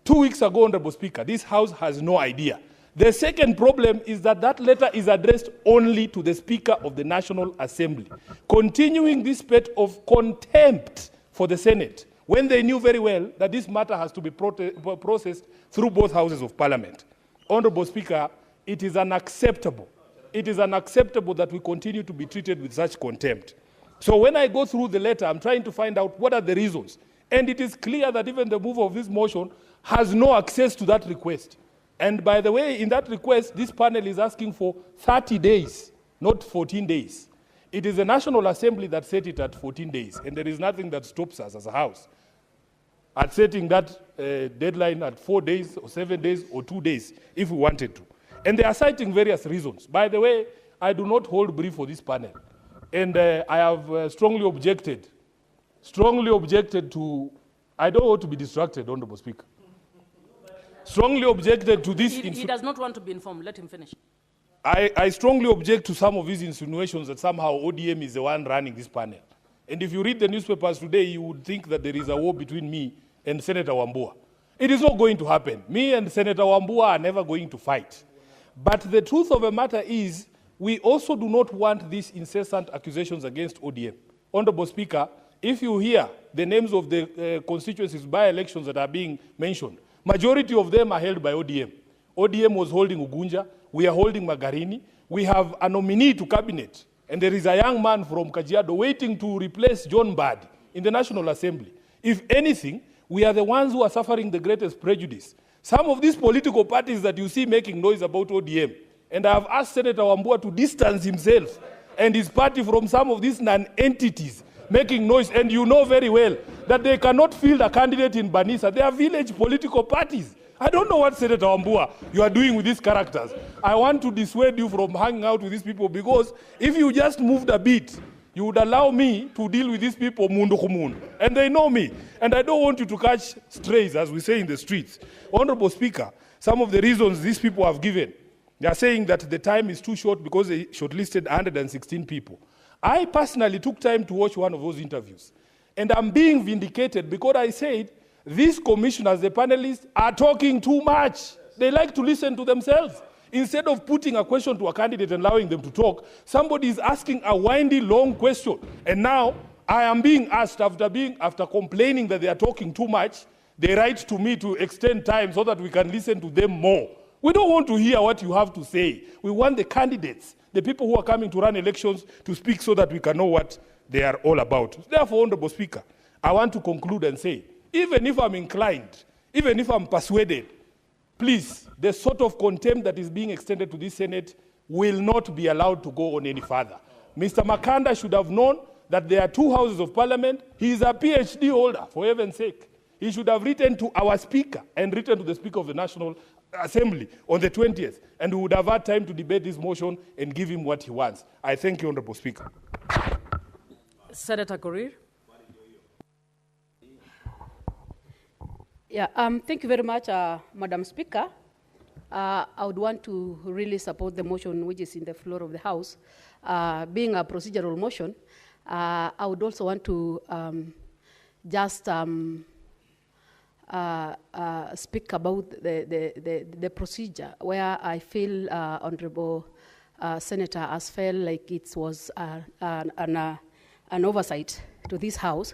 2 weeks ago, Honorable Speaker. This House has no idea. The second problem is that that letter is addressed only to the Speaker of the National Assembly, continuing this spate of contempt for the Senate, when they knew very well that this matter has to be processed through both houses of Parliament. Honorable Speaker, it is unacceptable. It is unacceptable that we continue to be treated with such contempt. So when I go through the letter, I'm trying to find out what are the reasons. And it is clear that even the mover of this motion has no access to that request. And by the way, in that request, this panel is asking for 30 days, not 14 days. It is the National Assembly that set it at 14 days, and there is nothing that stops us as a House at setting that deadline at 4 days or 7 days or 2 days if we wanted to. And they are citing various reasons. By the way, I do not hold brief for this panel. And I have strongly objected to, I don't want to be distracted, Honorable Speaker. Strongly objected to this. He does not want to be informed. Let him finish. I strongly object to some of these insinuations that somehow ODM is the one running this panel. And if you read the newspapers today, you would think that there is a war between me and Senator Wambua. It is not going to happen. Me and Senator Wambua are never going to fight. But the truth of the matter is, we also do not want these incessant accusations against ODM. Honorable Speaker, if you hear the names of the constituencies by elections that are being mentioned, majority of them are held by ODM. ODM was holding Ugunja, we are holding Magarini, we have a nominee to cabinet, and there is a young man from Kajiado waiting to replace John Badi in the National Assembly. If anything, we are the ones who are suffering the greatest prejudice. Some of these political parties that you see making noise about ODM, and I have asked Senator Wambua to distance himself and his party from some of these non-entities making noise, and you know very well that they cannot field a candidate in Banisa. They are village political parties. I don't know what, Senator Wambua, you are doing with these characters. I want to dissuade you from hanging out with these people, because if you just moved a bit, you would allow me to deal with these people mundu kumundu. And they know me. And I don't want you to catch strays, as we say in the streets. Honorable Speaker, some of the reasons these people have given, they are saying that the time is too short because they shortlisted 116 people. I personally took time to watch one of those interviews. And I'm being vindicated because I said, these commissioners, the panelists, are talking too much. They like to listen to themselves. Instead of putting a question to a candidate and allowing them to talk, somebody is asking a windy, long question. And now I am being asked, after complaining that they are talking too much, they write to me to extend time so that we can listen to them more. We don't want to hear what you have to say. We want the candidates, the people who are coming to run elections, to speak so that we can know what they are all about. Therefore, Honorable Speaker, I want to conclude and say, even if I'm inclined, even if I'm persuaded, please, the sort of contempt that is being extended to this Senate will not be allowed to go on any further. Mr. Makanda should have known that there are 2 houses of Parliament. He is a PhD holder, for heaven's sake. He should have written to our Speaker and written to the Speaker of the National Assembly on the 20th, and we would have had time to debate this motion and give him what he wants. I thank you, Honorable Speaker. Senator Korir. Yeah, thank you very much, Madam Speaker. I would want to really support the motion which is in the floor of the House. Being a procedural motion, I would also want to just speak about the procedure, where I feel Honorable Senator has felt like it was an oversight to this House.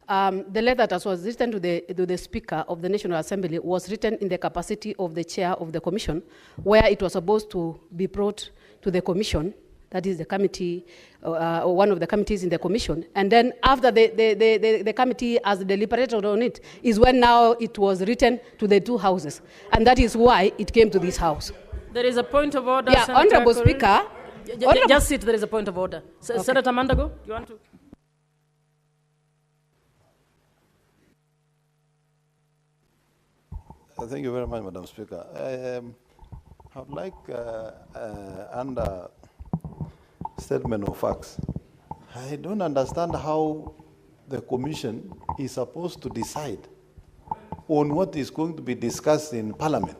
The letter that was written to the Speaker of the National Assembly was written in the capacity of the chair of the commission, where it was supposed to be brought to the commission, that is the committee, or one of the committees in the commission. And then after the committee has deliberated on it, is when now it was written to the 2 houses. And that is why it came to this House. There is a point of order, yeah, Senator Honorable Korir. Speaker. Just sit, there is a point of order. Okay. Senator Mandago, you want to? Thank you very much, Madam Speaker. I would like, under statement of facts, I don't understand how the Commission is supposed to decide on what is going to be discussed in Parliament.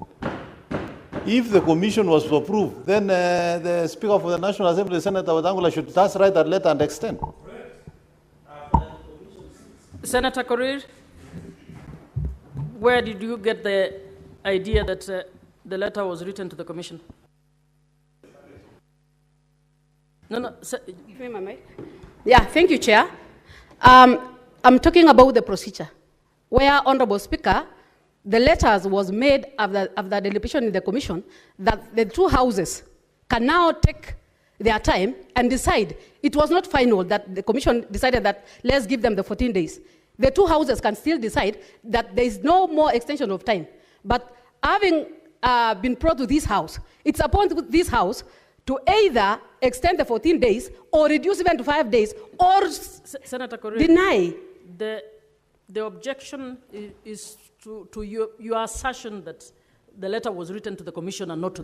If the Commission was to approve, then the Speaker of the National Assembly, Senator Wetangula, should just write that letter and extend. Senator Korir, where did you get the idea that the letter was written to the Commission? No. Give me my mic. Yeah, thank you, Chair. I'm talking about the procedure, where, Honorable Speaker, the letters was made after deliberation in the Commission that the two houses can now take their time and decide. It was not final that the Commission decided that let's give them the 14 days. The two houses can still decide that there is no more extension of time. But having been brought to this house, it's upon this house to either extend the 14 days or reduce even to 5 days or Senator Korir, deny. The objection is to your assertion that the letter was written to the Commission and not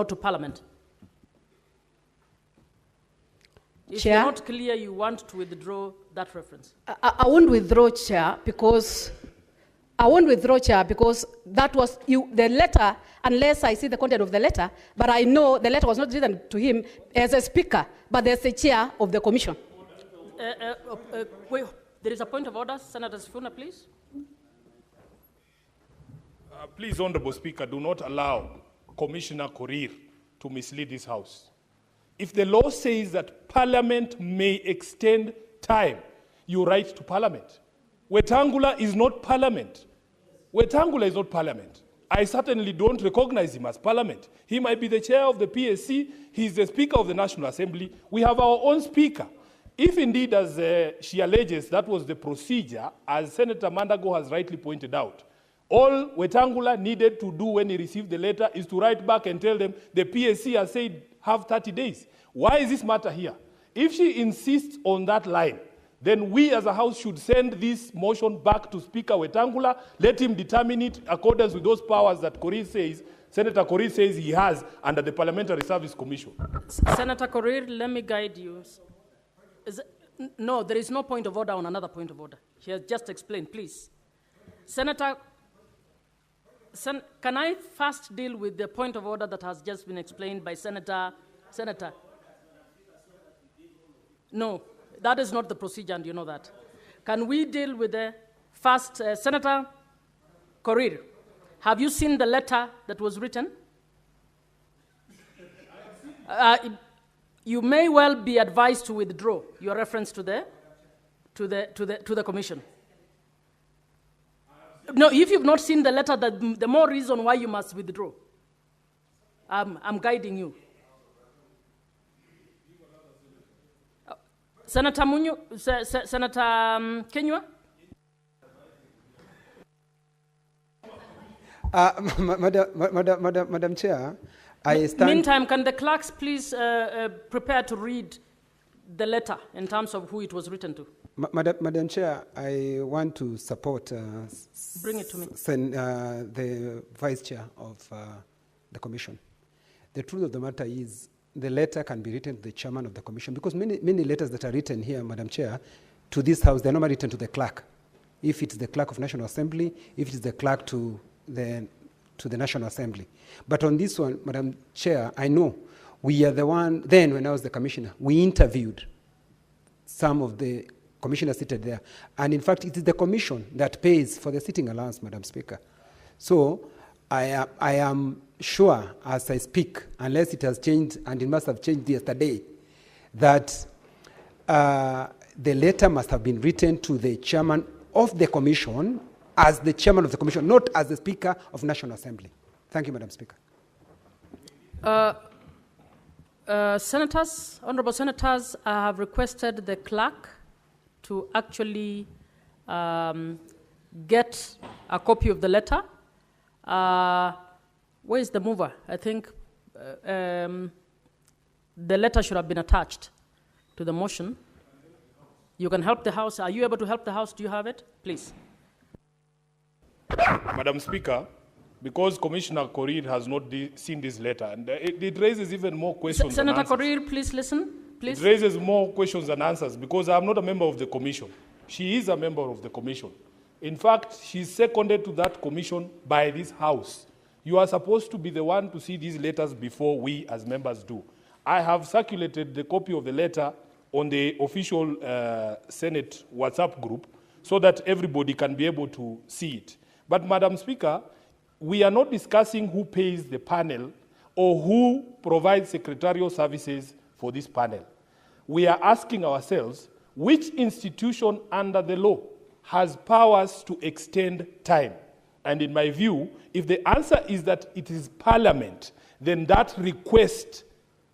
to Parliament. If Chair? you're not clear, you want to withdraw that reference. I won't withdraw, Chair, because that was the letter, unless I see the content of the letter, but I know the letter was not written to him as a speaker, but as the chair of the Commission. Wait, there is a point of order. Senator Sifuna, please. Please, Honorable Speaker, do not allow Commissioner Korir to mislead this House. If the law says that Parliament may extend time, you write to Parliament. Wetangula is not Parliament. Wetangula is not Parliament. I certainly don't recognize him as Parliament. He might be the chair of the PSC. He's the Speaker of the National Assembly. We have our own Speaker. If indeed, as she alleges, that was the procedure, as Senator Mandago has rightly pointed out, all Wetangula needed to do when he received the letter is to write back and tell them the PSC has said have 30 days. Why is this matter here? If she insists on that line, then we as a House should send this motion back to Speaker Wetangula, let him determine it in accordance with those powers that Senator Korir says he has under the Parliamentary Service Commission. Senator Korir, let me guide you. No, there is no point of order on another point of order. She has just explained, please. Senator, can I first deal with the point of order that has just been explained by Senator? No, that is not the procedure, and you know that. Can we deal with the first, Senator Korir, have you seen the letter that was written? You may well be advised to withdraw your reference to the Commission. No, if you've not seen the letter, the more reason why you must withdraw. I'm guiding you. Senator Munyu, Senator Kenywa? Madam Chair, I stand... Meantime, can the clerks please prepare to read the letter in terms of who it was written to? Madam Chair, I want to support Bring it to me. The Vice Chair of the Commission. The truth of the matter is the letter can be written to the Chairman of the Commission, because many letters that are written here, Madam Chair, to this House, they're normally written to the clerk. If it's the clerk of National Assembly, if it's the clerk to the National Assembly. But on this one, Madam Chair, I know we are the one, then when I was the commissioner, we interviewed some of the commissioners seated there. And in fact, it is the commission that pays for the sitting allowance, Madam Speaker. So I am sure as I speak, unless it has changed, and it must have changed yesterday, that the letter must have been written to the chairman of the commission as the chairman of the commission, not as the Speaker of National Assembly. Thank you, Madam Speaker. Senators, honorable senators, I have requested the clerk to actually get a copy of the letter. Where is the mover? I think the letter should have been attached to the motion. You can help the House. Are you able to help the House? Do you have it? Please. Madam Speaker, because Commissioner Korir has not seen this letter, and it raises even more questions. Senator Korir, please listen. Please. It raises more questions than answers, because I'm not a member of the commission. She is a member of the commission. In fact, she's seconded to that commission by this House. You are supposed to be the one to see these letters before we as members do. I have circulated the copy of the letter on the official Senate WhatsApp group so that everybody can be able to see it. But Madam Speaker, we are not discussing who pays the panel or who provides secretarial services for this panel. We are asking ourselves, which institution under the law has powers to extend time? And in my view, if the answer is that it is Parliament, then that request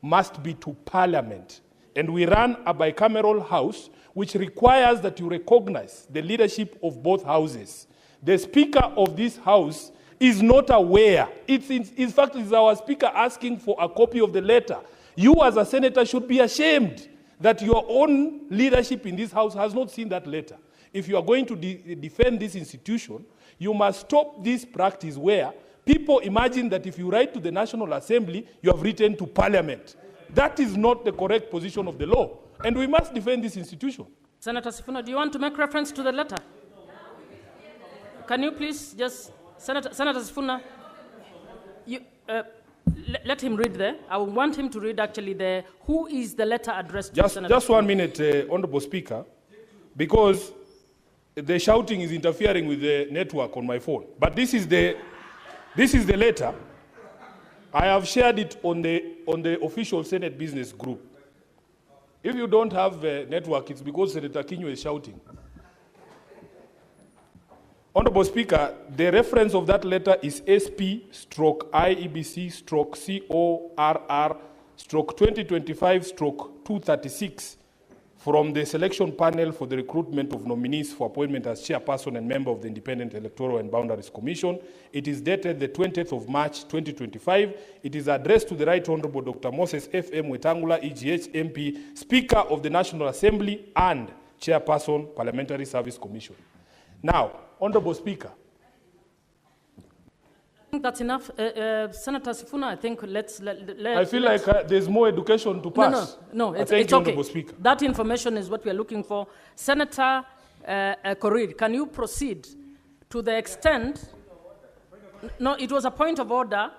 must be to Parliament. And we run a bicameral house which requires that you recognize the leadership of both houses. The Speaker of this house is not aware. In fact, it's our Speaker asking for a copy of the letter. You as a senator should be ashamed that your own leadership in this house has not seen that letter. If you are going to defend this institution, you must stop this practice where people imagine that if you write to the National Assembly, you have written to Parliament. That is not the correct position of the law, and we must defend this institution. Senator Sifuna, do you want to make reference to the letter? Can you please just, Senator Sifuna, let him read there. I want him to read actually who is the letter addressed to Senator Just 1 minute, Honorable Speaker, because the shouting is interfering with the network on my phone. But this is the letter. I have shared it on the official Senate business group. If you don't have a network, it's because Senator Kinyo is shouting. Honorable Speaker, the reference of that letter is SP/IEBC/CORR/2025/236 from the selection panel for the recruitment of nominees for appointment as chairperson and member of the Independent Electoral and Boundaries Commission. It is dated the 20th of March, 2025. It is addressed to the Right Honorable Dr. Moses F.M. Wetangula, EGH MP, Speaker of the National Assembly and Chairperson, Parliamentary Service Commission. Now, Honorable Speaker. I think that's enough. Senator Sifuna, I think I feel like there's more education to pass. No, it's Thank you, okay. Honorable Speaker. That information is what we are looking for. Senator Korir, can you proceed to the extent? No, it was a point of order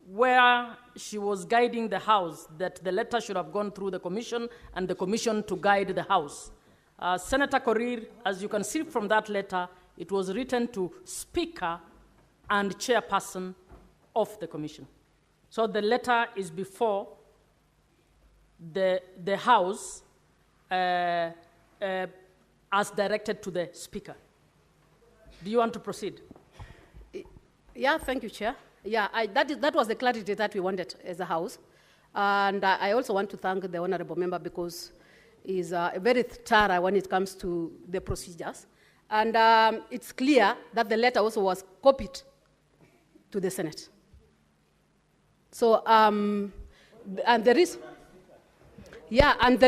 where she was guiding the House that the letter should have gone through the Commission and the Commission to guide the House. Senator Korir, as you can see from that letter, it was written to Speaker and Chairperson of the Commission. So the letter is before the House as directed to the Speaker. Do you want to proceed? Yeah, thank you, Chair. Yeah, that was the clarity that we wanted as a House. And I also want to thank the Honorable Member because he's very thorough when it comes to the procedures. And it's clear that the letter also was copied to the Senate. So, and the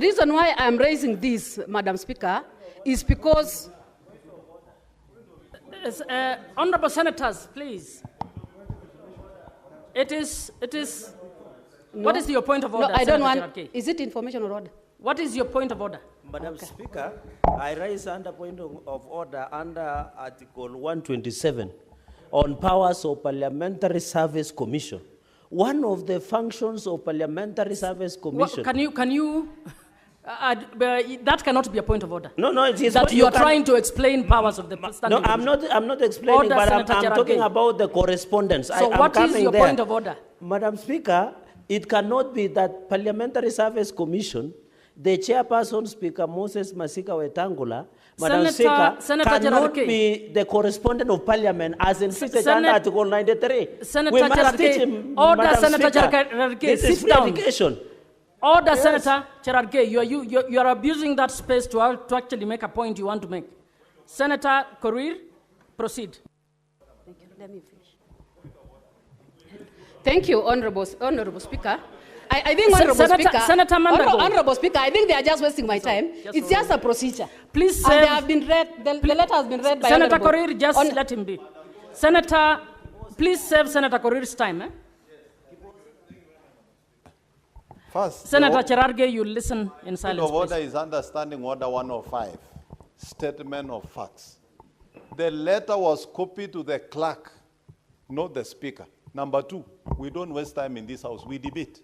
reason why I'm raising this, Madam Speaker, is because... Honorable Senators, please. It is... No, what is your point of order, no, I don't Senator want... Cherargei? Is it information or order? What is your point of order? Madam Speaker, I raise under point of order under Article 127 on powers of Parliamentary Service Commission. One of the functions of Parliamentary Service Commission... Can you that cannot be a point of order. No, it is that you are trying to explain powers of the standing. No, I'm not explaining, order, but I'm Cherargei. talking about the correspondence. So what is your point of order? Madam Speaker, it cannot be that Parliamentary Service Commission, the chairperson, Speaker Moses Masika Wetangula, Madam Speaker, cannot be the correspondent of Parliament as inflicted under Article 93. Senator we must teach him, order, Madam Senator Speaker, Cherargei, this is free education. Order, yes. Senator Cherargei, you are abusing that space to actually make a point you want to make. Senator Korir, proceed. Thank you. Let me finish. Thank you, Honorable Speaker. I think Senator Mandago. Honorable Speaker, I think they are just wasting my time. It's just a procedure. Please and they have been read. The letter has been read by Senator Korir. Just let him be. Senator, please save Senator Korir's time. First, Senator Cherargei, you listen in silence. The order is understanding Order 105, statement of facts. The letter was copied to the clerk, not the Speaker. Number two, we don't waste time in this house. We debate.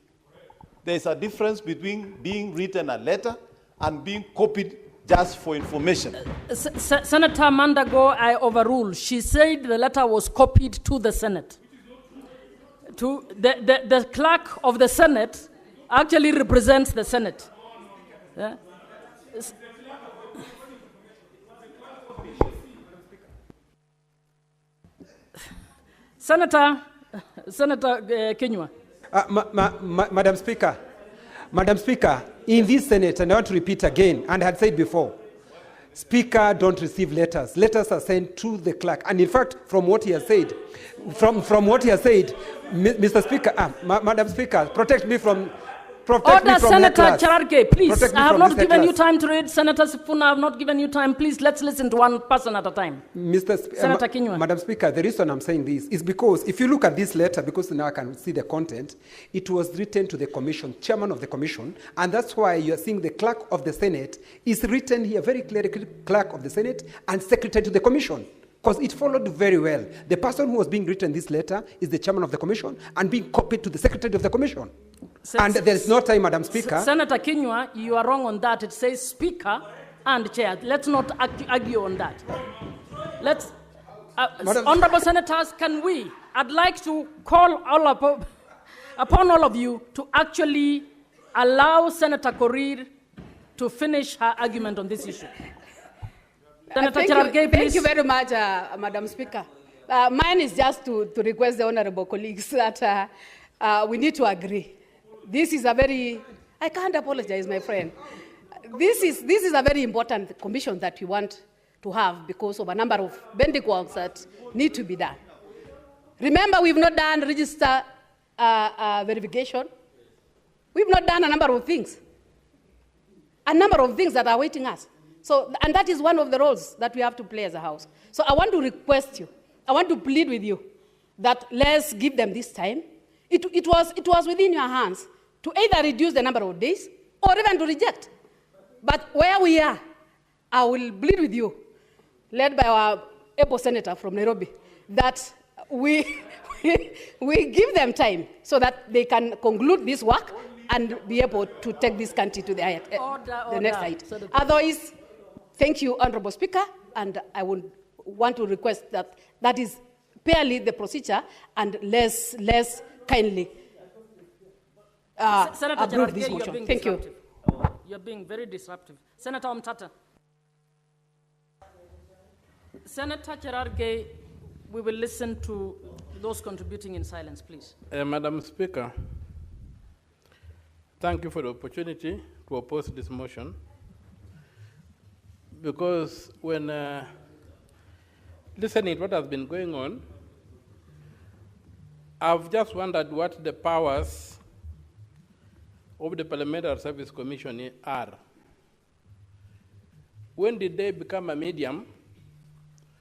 There's a difference between being written a letter and being copied just for information. Senator Mandago, I overrule. She said the letter was copied to the Senate. To the clerk of the Senate actually represents the Senate. Yeah? Senator Kinyua. Madam Speaker, in this Senate, and I want to repeat again, and I had said before, Speaker don't receive letters. Letters are sent to the clerk. And in fact, from what he has said, Mr. Speaker, Madam Speaker, protect me from Senator Cherargei, please. I have not given you time to read. Senator Sifuna, I have not given you time. Please, let's listen to one person at a time. Senator Kinyua. Madam Speaker, the reason I'm saying this is because if you look at this letter, because now I can see the content, it was written to the Commission, Chairman of the Commission, and that's why you are seeing the Clerk of the Senate is written here very clearly, Clerk of the Senate and Secretary to the Commission. Because it followed very well. The person who was being written this letter is the Chairman of the Commission and being copied to the Secretary of the Commission. And there is no time, Madam Speaker. Senator Kinyua, you are wrong on that. It says Speaker and Chair. Let's not argue on that. Let's, Honorable Senators, I'd like to call upon all of you to actually allow Senator Korir to finish her argument on this issue. Thank you very much, Madam Speaker. Mine is just to request the honorable colleagues that we need to agree. This is a very, I can't apologize, my friend. This is a very important commission that we want to have because of a number of bending works that need to be done. Remember, we've not done register verification. We've not done a number of things that are waiting us. So, and that is one of the roles that we have to play as a House. So I want to request you, I want to plead with you that let's give them this time. It was within your hands to either reduce the number of days or even to reject. But where we are, I will plead with you, led by our able senator from Nairobi, that we give them time so that they can conclude this work and be able to take this country to the next height. Otherwise, thank you, Honorable Speaker, and I would want to request that is fairly the procedure and less kindly approve this motion. Thank you. You're being very disruptive. Senator Omtata. Senator Cherargei, we will listen to those contributing in silence, please. Madam Speaker, thank you for the opportunity to oppose this motion. Because when listening to what has been going on, I've just wondered what the powers of the Parliamentary Service Commission are. When did they become a medium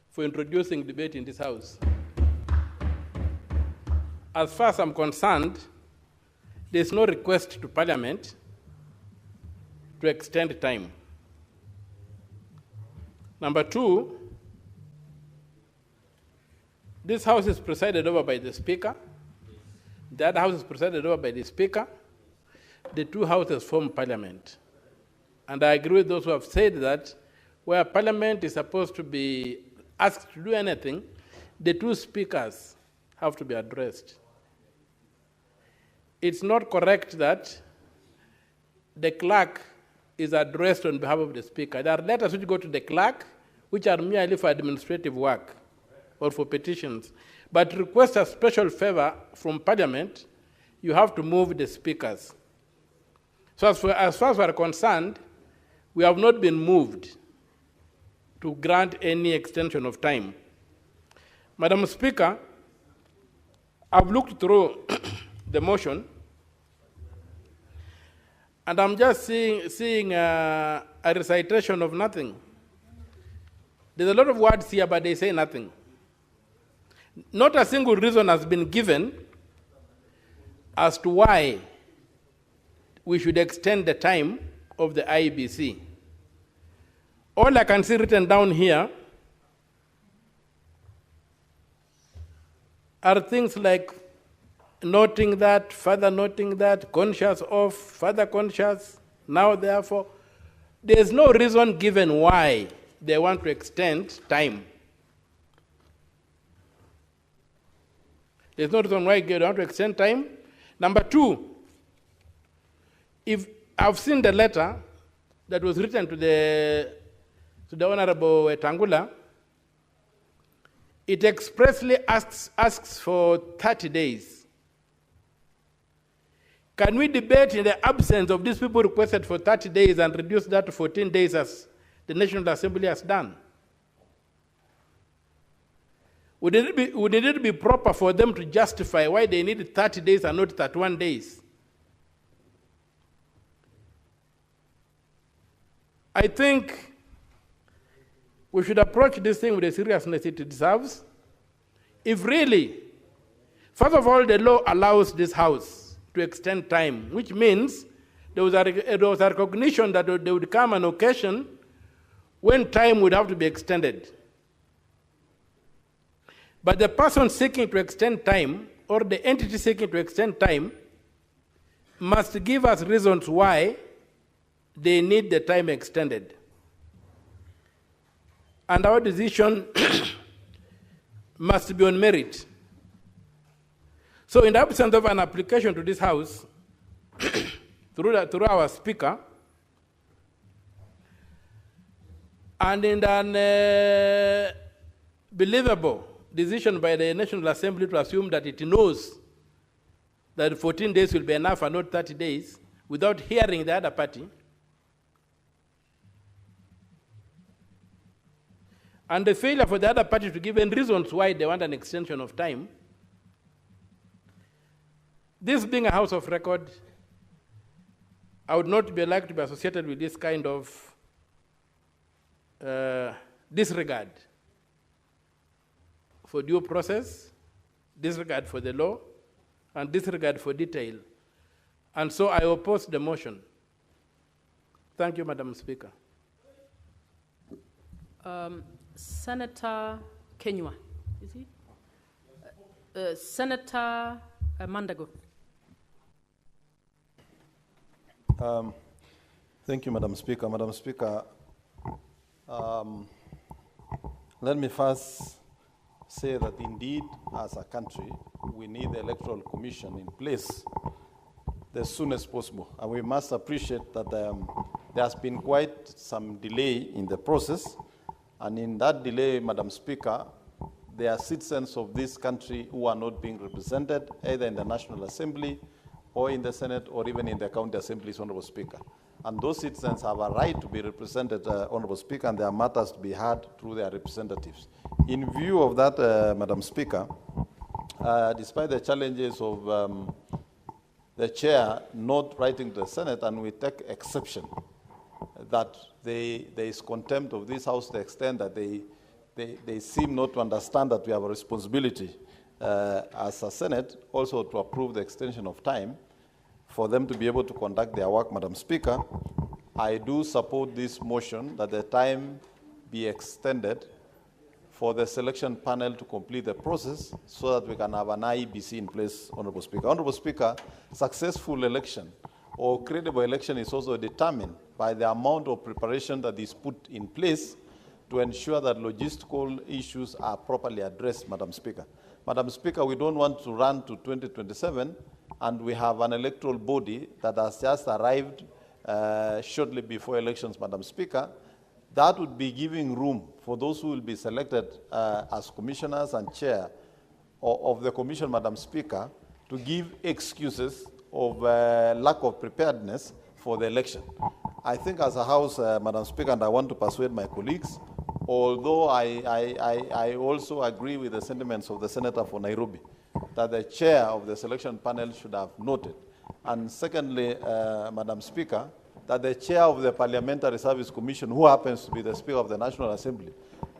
for introducing debate in this House? As far as I'm concerned, there's no request to Parliament to extend time. Number two, this House is presided over by the Speaker. The other House is presided over by the Speaker. The two houses form Parliament. And I agree with those who have said that where Parliament is supposed to be asked to do anything, the two speakers have to be addressed. It's not correct that the clerk is addressed on behalf of the Speaker. There are letters which go to the clerk, which are merely for administrative work or for petitions. But to request a special favor from Parliament, you have to move the speakers. So as far as we are concerned, we have not been moved to grant any extension of time. Madam Speaker, I've looked through the motion, and I'm just seeing a recitation of nothing. There's a lot of words here, but they say nothing. Not a single reason has been given as to why we should extend the time of the IEBC. All I can see written down here are things like noting that, further noting that, conscious of, further conscious, now therefore. There's no reason given why they want to extend time. There's no reason why they want to extend time. Number two, if I've seen the letter that was written to the Honorable Tangula, it expressly asks for 30 days. Can we debate in the absence of these people requested for 30 days and reduce that to 14 days as the National Assembly has done? Would it be proper for them to justify why they need 30 days and not 31 days? I think we should approach this thing with the seriousness it deserves. If really, first of all, the law allows this House to extend time, which means there was a recognition that there would come an occasion when time would have to be extended. But the person seeking to extend time, or the entity seeking to extend time, must give us reasons why they need the time extended. And our decision must be on merit. So in the absence of an application to this House, through our Speaker, and in an believable decision by the National Assembly to assume that it knows that 14 days will be enough and not 30 days, without hearing the other party, and the failure for the other party to give any reasons why they want an extension of time, this being a House of record, I would not be like to be associated with this kind of disregard for due process, disregard for the law, and disregard for detail. And so I oppose the motion. Thank you, Madam Speaker. Senator Kenywa, is he? Senator Mandago. Thank you, Madam Speaker. Madam Speaker, let me first say that indeed, as a country, we need the Electoral Commission in place the soonest possible. And we must appreciate that there has been quite some delay in the process. And in that delay, Madam Speaker, there are citizens of this country who are not being represented either in the National Assembly or in the Senate or even in the county assemblies, Honorable Speaker. And those citizens have a right to be represented, Honorable Speaker, and their matters to be heard through their representatives. In view of that, Madam Speaker, despite the challenges of the chair not writing to the Senate, and we take exception that there is contempt of this House to the extent that they seem not to understand that we have a responsibility as a Senate also to approve the extension of time for them to be able to conduct their work, Madam Speaker. I do support this motion that the time be extended for the selection panel to complete the process so that we can have an IEBC in place, Honorable Speaker. Honorable Speaker, successful election or credible election is also determined by the amount of preparation that is put in place to ensure that logistical issues are properly addressed, Madam Speaker. Madam Speaker, we don't want to run to 2027 and we have an electoral body that has just arrived shortly before elections, Madam Speaker. That would be giving room for those who will be selected as commissioners and chair of the commission, Madam Speaker, to give excuses of lack of preparedness for the election. I think as a House, Madam Speaker, and I want to persuade my colleagues, although I also agree with the sentiments of the Senator for Nairobi, that the chair of the selection panel should have noted. And secondly, Madam Speaker, that the chair of the Parliamentary Service Commission, who happens to be the Speaker of the National Assembly,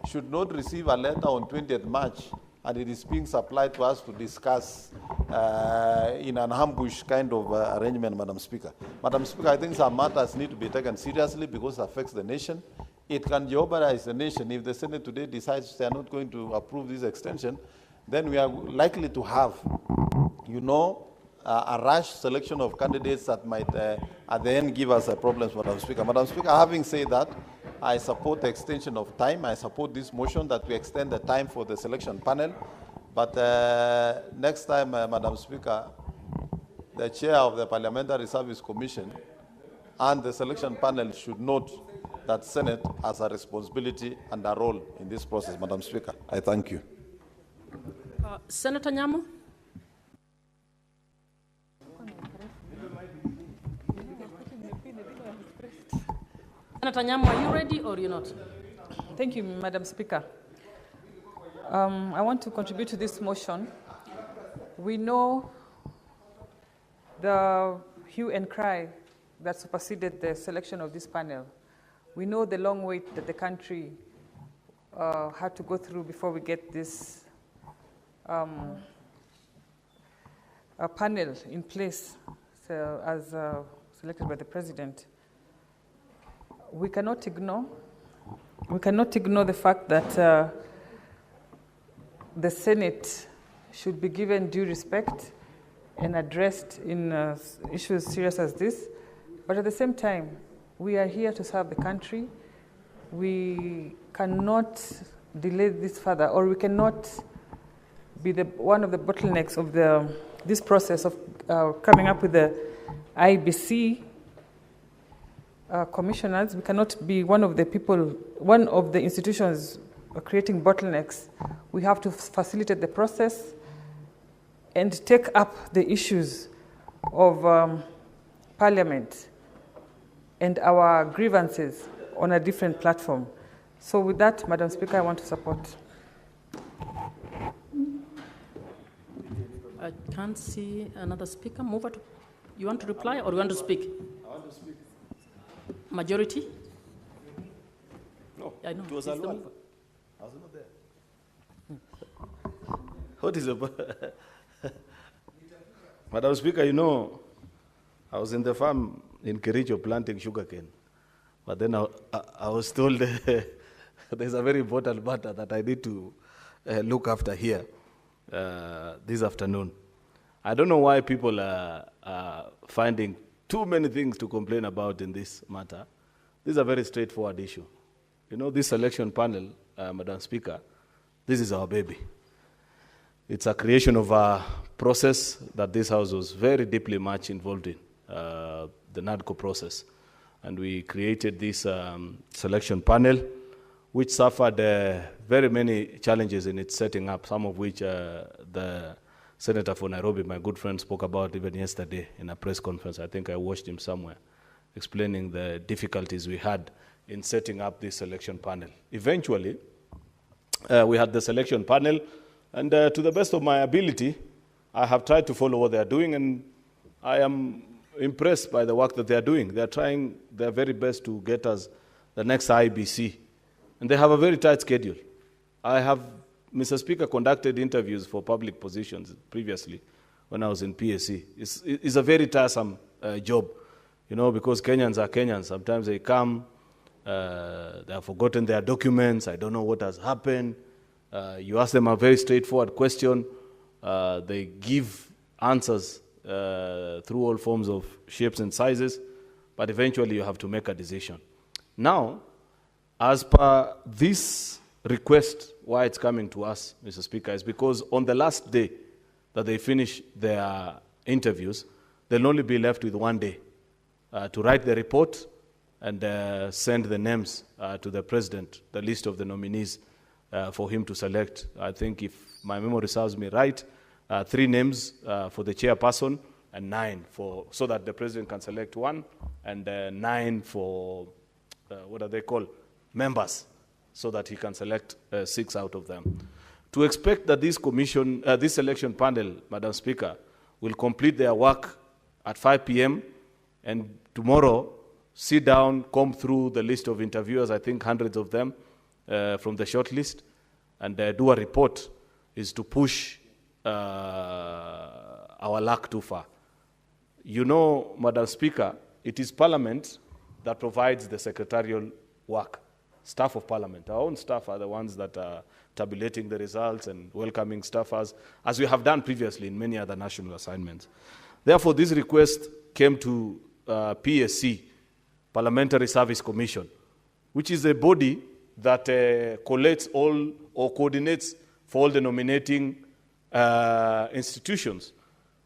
should not receive a letter on 20th March, and it is being supplied to us to discuss in an ambush kind of arrangement, Madam Speaker. Madam Speaker, I think some matters need to be taken seriously because it affects the nation. It can jeopardize the nation. If the Senate today decides they are not going to approve this extension, then we are likely to have, a rash selection of candidates that might, at the end, give us problems, Madam Speaker. Madam Speaker, having said that, I support the extension of time. I support this motion that we extend the time for the selection panel. But next time, Madam Speaker, the chair of the Parliamentary Service Commission and the selection panel should note that Senate has a responsibility and a role in this process. Madam Speaker, I thank you. Senator Nyamu. Senator Nyamu, are you ready or you're not? Thank you, Madam Speaker. I want to contribute to this motion. We know the hue and cry that superseded the selection of this panel. We know the long wait that the country had to go through before we get this panel in place as selected by the President. We cannot ignore the fact that the Senate should be given due respect and addressed in issues serious as this. But at the same time, we are here to serve the country. We cannot delay this further, or we cannot be one of the bottlenecks of this process of coming up with the IEBC commissioners. We cannot be one of the institutions creating bottlenecks. We have to facilitate the process and take up the issues of Parliament and our grievances on a different platform. So with that, Madam Speaker, I want to support. I can't see another speaker. Move it. You want to reply or you want to speak? I want to speak. Majority? No, I know. it was It's Alwan. the- I was not there. What is about? Madam Speaker, you know, I was in the farm in Kericho planting sugarcane. But then I was told there's a very important matter that I need to look after here this afternoon. I don't know why people are finding too many things to complain about in this matter. This is a very straightforward issue. You know, this selection panel, Madam Speaker, this is our baby. It's a creation of a process that this House was very deeply much involved in, the NADCO process. And we created this selection panel, which suffered very many challenges in its setting up, some of which the Senator for Nairobi, my good friend, spoke about even yesterday in a press conference. I think I watched him somewhere, explaining the difficulties we had in setting up this selection panel. Eventually, we had the selection panel, and to the best of my ability, I have tried to follow what they are doing, and I am impressed by the work that they are doing. They are trying their very best to get us the next IEBC, and they have a very tight schedule. I have, Mr. Speaker, conducted interviews for public positions previously when I was in PSC. It's a very tiresome job, you know, because Kenyans are Kenyans. Sometimes they come, they have forgotten their documents, I don't know what has happened. You ask them a very straightforward question, they give answers through all forms of shapes and sizes, but eventually you have to make a decision. Now, as per this request, why it's coming to us, Mr. Speaker, is because on the last day that they finish their interviews, they'll only be left with 1 day to write the report and send the names to the President, the list of the nominees for him to select. I think if my memory serves me right, 3 names for the chairperson and 9 so that the President can select 1, and 9 for, what are they called, members, so that he can select 6 out of them. To expect that this commission, this selection panel, Madam Speaker, will complete their work at 5 p.m. and tomorrow sit down, comb through the list of interviewers, I think hundreds of them from the short list, and do a report is to push our luck too far. You know, Madam Speaker, it is Parliament that provides the secretarial work. Staff of Parliament, our own staff are the ones that are tabulating the results and welcoming staffers, as we have done previously in many other national assignments. Therefore, this request came to PSC, Parliamentary Service Commission, which is a body that collates all or coordinates for all the nominating institutions.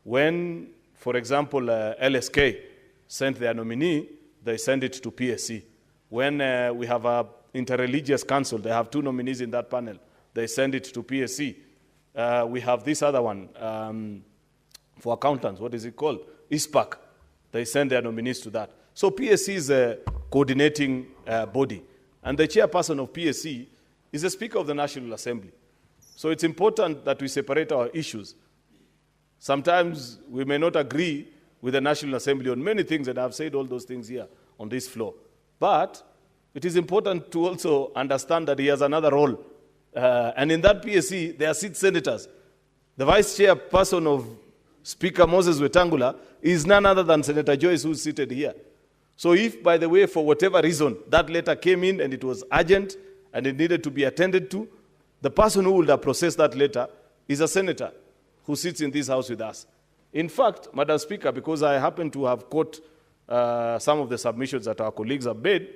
When, for example, LSK sent their nominee, they send it to PSC. When we have a interreligious council, they have 2 nominees in that panel, they send it to PSC. We have this other one for accountants, what is it called? ISPAC. They send their nominees to that. So PSC is a coordinating body. And the chairperson of PSC is the Speaker of the National Assembly. So it's important that we separate our issues. Sometimes we may not agree with the National Assembly on many things, and I've said all those things here on this floor. But it is important to also understand that he has another role. And in that PSC, there are 6 senators. The vice chairperson of Speaker Moses Wetangula is none other than Senator Joyce, who's seated here. So if, by the way, for whatever reason, that letter came in and it was urgent and it needed to be attended to, the person who would have processed that letter is a senator who sits in this house with us. In fact, Madam Speaker, because I happen to have caught some of the submissions that our colleagues have made,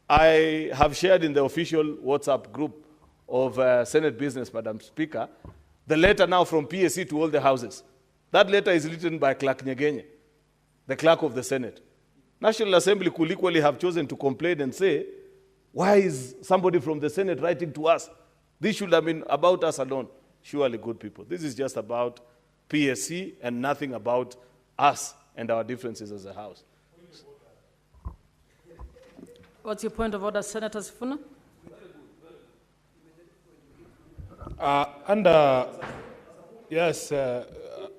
I have shared in the official WhatsApp group of Senate Business, Madam Speaker, the letter now from PSC to all the houses. That letter is written by Clerk Nyegenye, the clerk of the Senate. National Assembly could equally have chosen to complain and say, why is somebody from the Senate writing to us? This should have been about us alone. Surely, good people. This is just about PSC and nothing about us and our differences as a House. What's your point of order, Senator Sifuna? Yes,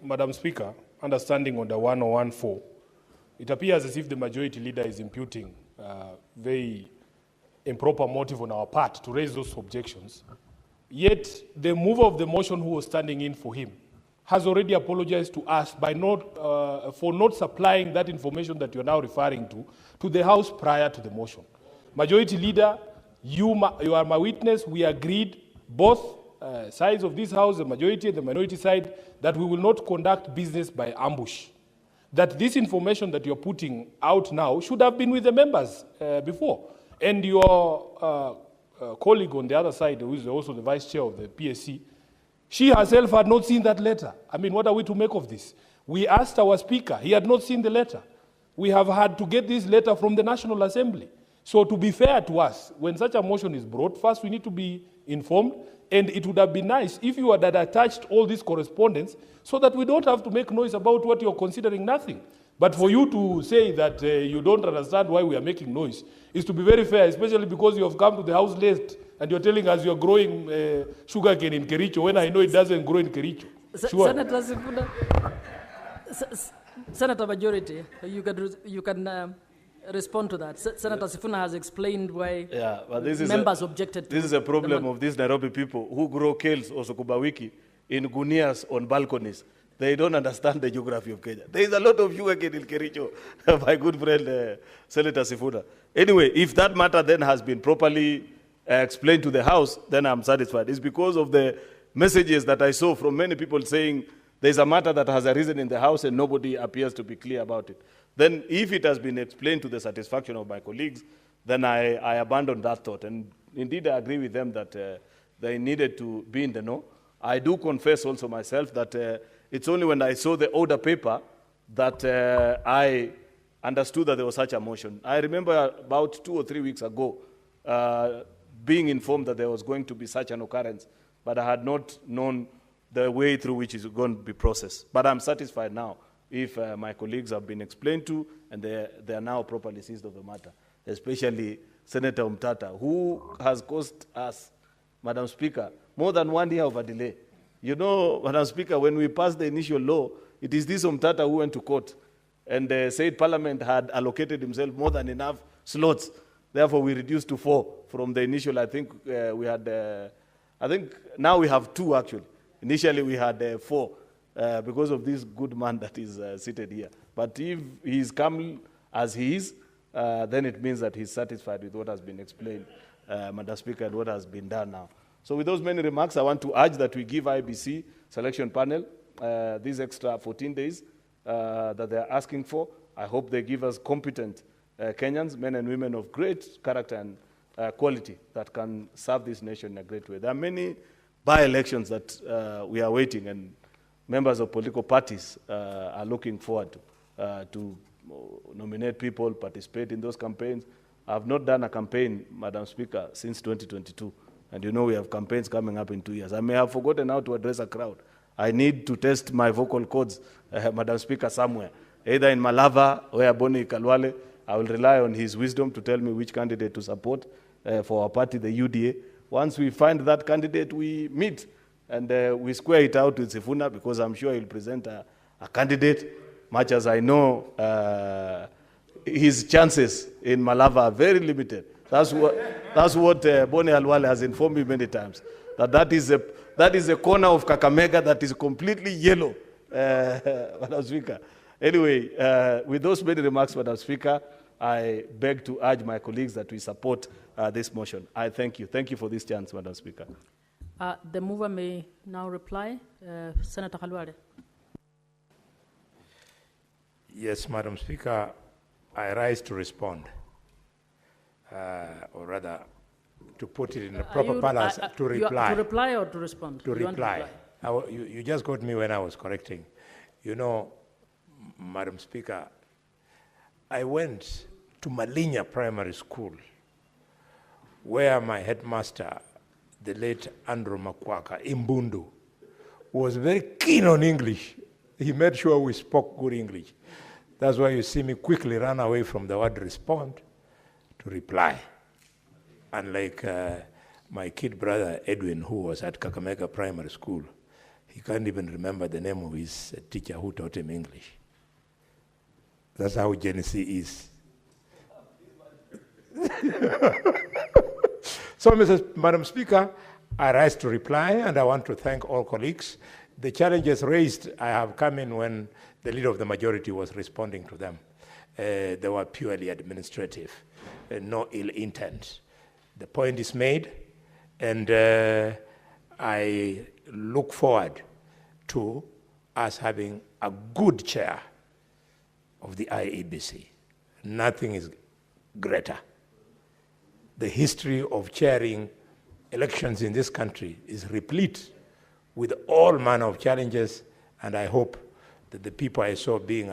Madam Speaker, understanding on the 1014, it appears as if the majority leader is imputing very improper motive on our part to raise those objections. Yet, the mover of the motion who was standing in for him has already apologized to us by for not supplying that information that you're now referring to the House prior to the motion. Majority Leader, you are my witness. We agreed, both sides of this House, the majority and the minority side, that we will not conduct business by ambush. That this information that you're putting out now should have been with the members before. And your colleague on the other side, who is also the vice chair of the PSC, she herself had not seen that letter. I mean, what are we to make of this? We asked our speaker, he had not seen the letter. We have had to get this letter from the National Assembly. So to be fair to us, when such a motion is brought, first we need to be informed, and it would have been nice if you had attached all this correspondence so that we don't have to make noise about what you're considering nothing. But for you to say that you don't understand why we are making noise is to be very fair, especially because you have come to the House late and you're telling us you're growing sugarcane in Kericho when I know it doesn't grow in Kericho. Sure. Senator Sifuna, Senator Majority, you can respond to that. Senator Sifuna has explained why members objected to this is a problem of these Nairobi people who grow kales or sukuma in gunias on balconies. They don't understand the geography of Kenya. There is a lot of sugarcane in Kericho, my good friend Senator Sifuna. Anyway, if that matter then has been properly explained to the House, then I'm satisfied. It's because of the messages that I saw from many people saying there's a matter that has arisen in the House and nobody appears to be clear about it. Then if it has been explained to the satisfaction of my colleagues, then I abandon that thought. And indeed, I agree with them that they needed to be in the know. I do confess also myself that it's only when I saw the order paper that I understood that there was such a motion. I remember about 2 or 3 weeks ago being informed that there was going to be such an occurrence, but I had not known the way through which it's going to be processed. But I'm satisfied now if my colleagues have been explained to and they are now properly seized of the matter, especially Senator Umtata, who has caused us, Madam Speaker, more than 1 year of a delay. You know, Madam Speaker, when we passed the initial law, it is this Umtata who went to court and said Parliament had allocated himself more than enough slots. Therefore, we reduced to 4 from the initial. I think we had, I think now we have 2 actually. Initially, we had 4 because of this good man that is seated here. But if he's come as he is, then it means that he's satisfied with what has been explained, Madam Speaker, and what has been done now. So with those many remarks, I want to urge that we give IEBC selection panel these extra 14 days that they are asking for. I hope they give us competent Kenyans, men and women of great character and quality that can serve this nation in a great way. There are many by-elections that we are waiting, and members of political parties are looking forward to nominate people, participate in those campaigns. I have not done a campaign, Madam Speaker, since 2022. And you know we have campaigns coming up in 2 years. I may have forgotten how to address a crowd. I need to test my vocal cords, Madam Speaker, somewhere. Either in Malava or Boni Kalwale, I will rely on his wisdom to tell me which candidate to support for our party, the UDA. Once we find that candidate, we meet and we square it out with Sifuna, because I'm sure he'll present a candidate. Much as I know his chances in Malava are very limited. That's what Boni Alwale has informed me many times, that is a corner of Kakamega that is completely yellow, Madam Speaker. Anyway, with those many remarks, Madam Speaker, I beg to urge my colleagues that we support this motion. I thank you. Thank you for this chance, Madam Speaker. The mover may now reply. Senator Khalwale. Yes, Madam Speaker, I rise to respond, or rather, to put it in the proper balance, to reply. To reply or to respond? To reply. You just got me when I was correcting. You know, Madam Speaker, I went to Malinya Primary School, where my headmaster, the late Andrew Makwaka, Imbundu, was very keen on English. He made sure we spoke good English. That's why you see me quickly run away from the word respond to reply. Unlike my kid brother Edwin, who was at Kakamega Primary School, he can't even remember the name of his teacher who taught him English. That's how Gen Z is. So, Madam Speaker, I rise to reply, and I want to thank all colleagues. The challenges raised, I have come in when the leader of the majority was responding to them. They were purely administrative, no ill intent. The point is made, and I look forward to us having a good chair of the IEBC. Nothing is greater. The history of chairing elections in this country is replete with all manner of challenges, and I hope that the people I saw being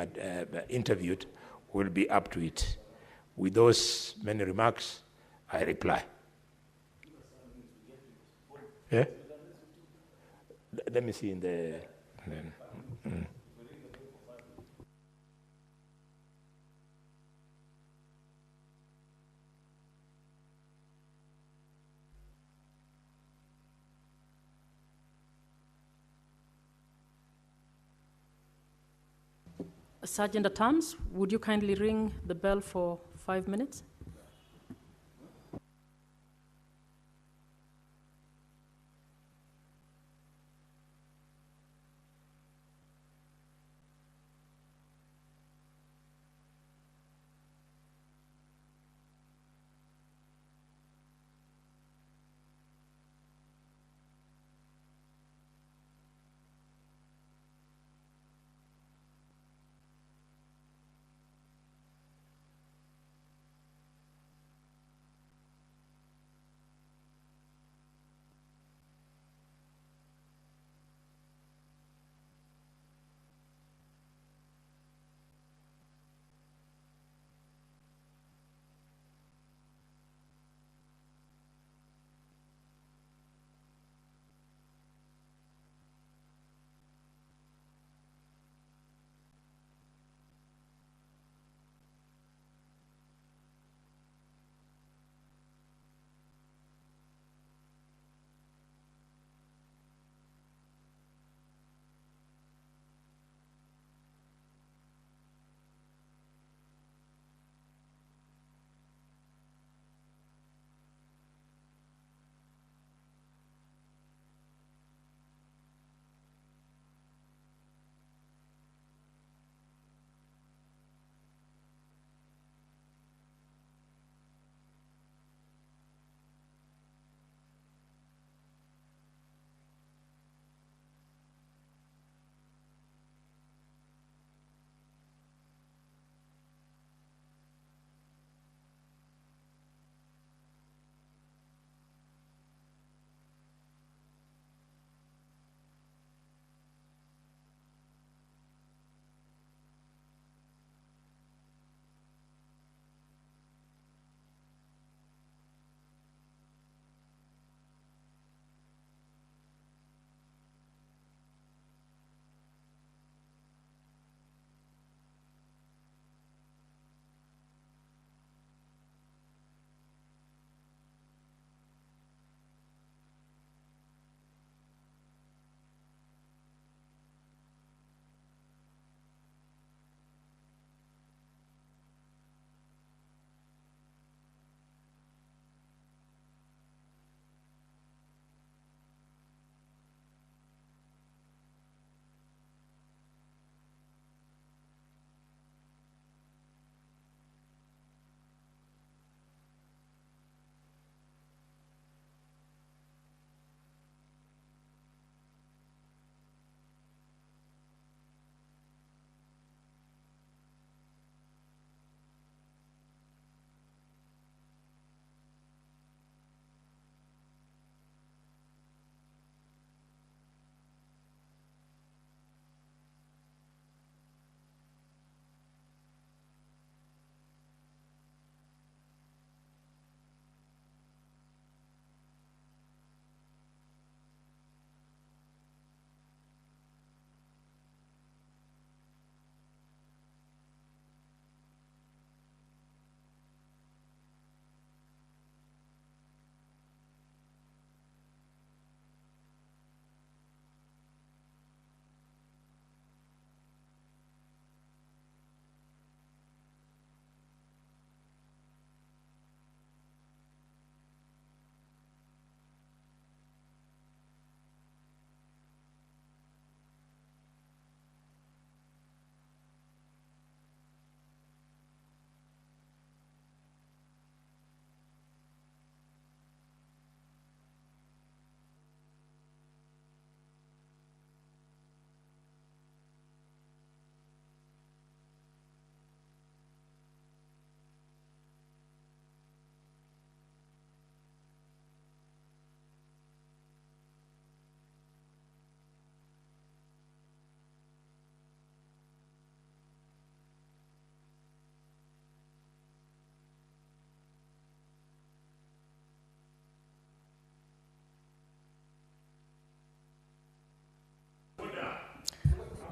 interviewed will be up to it. With those many remarks, I reply. Yeah? Let me see in the... Sergeant at Arms, would you kindly ring the bell for 5 minutes?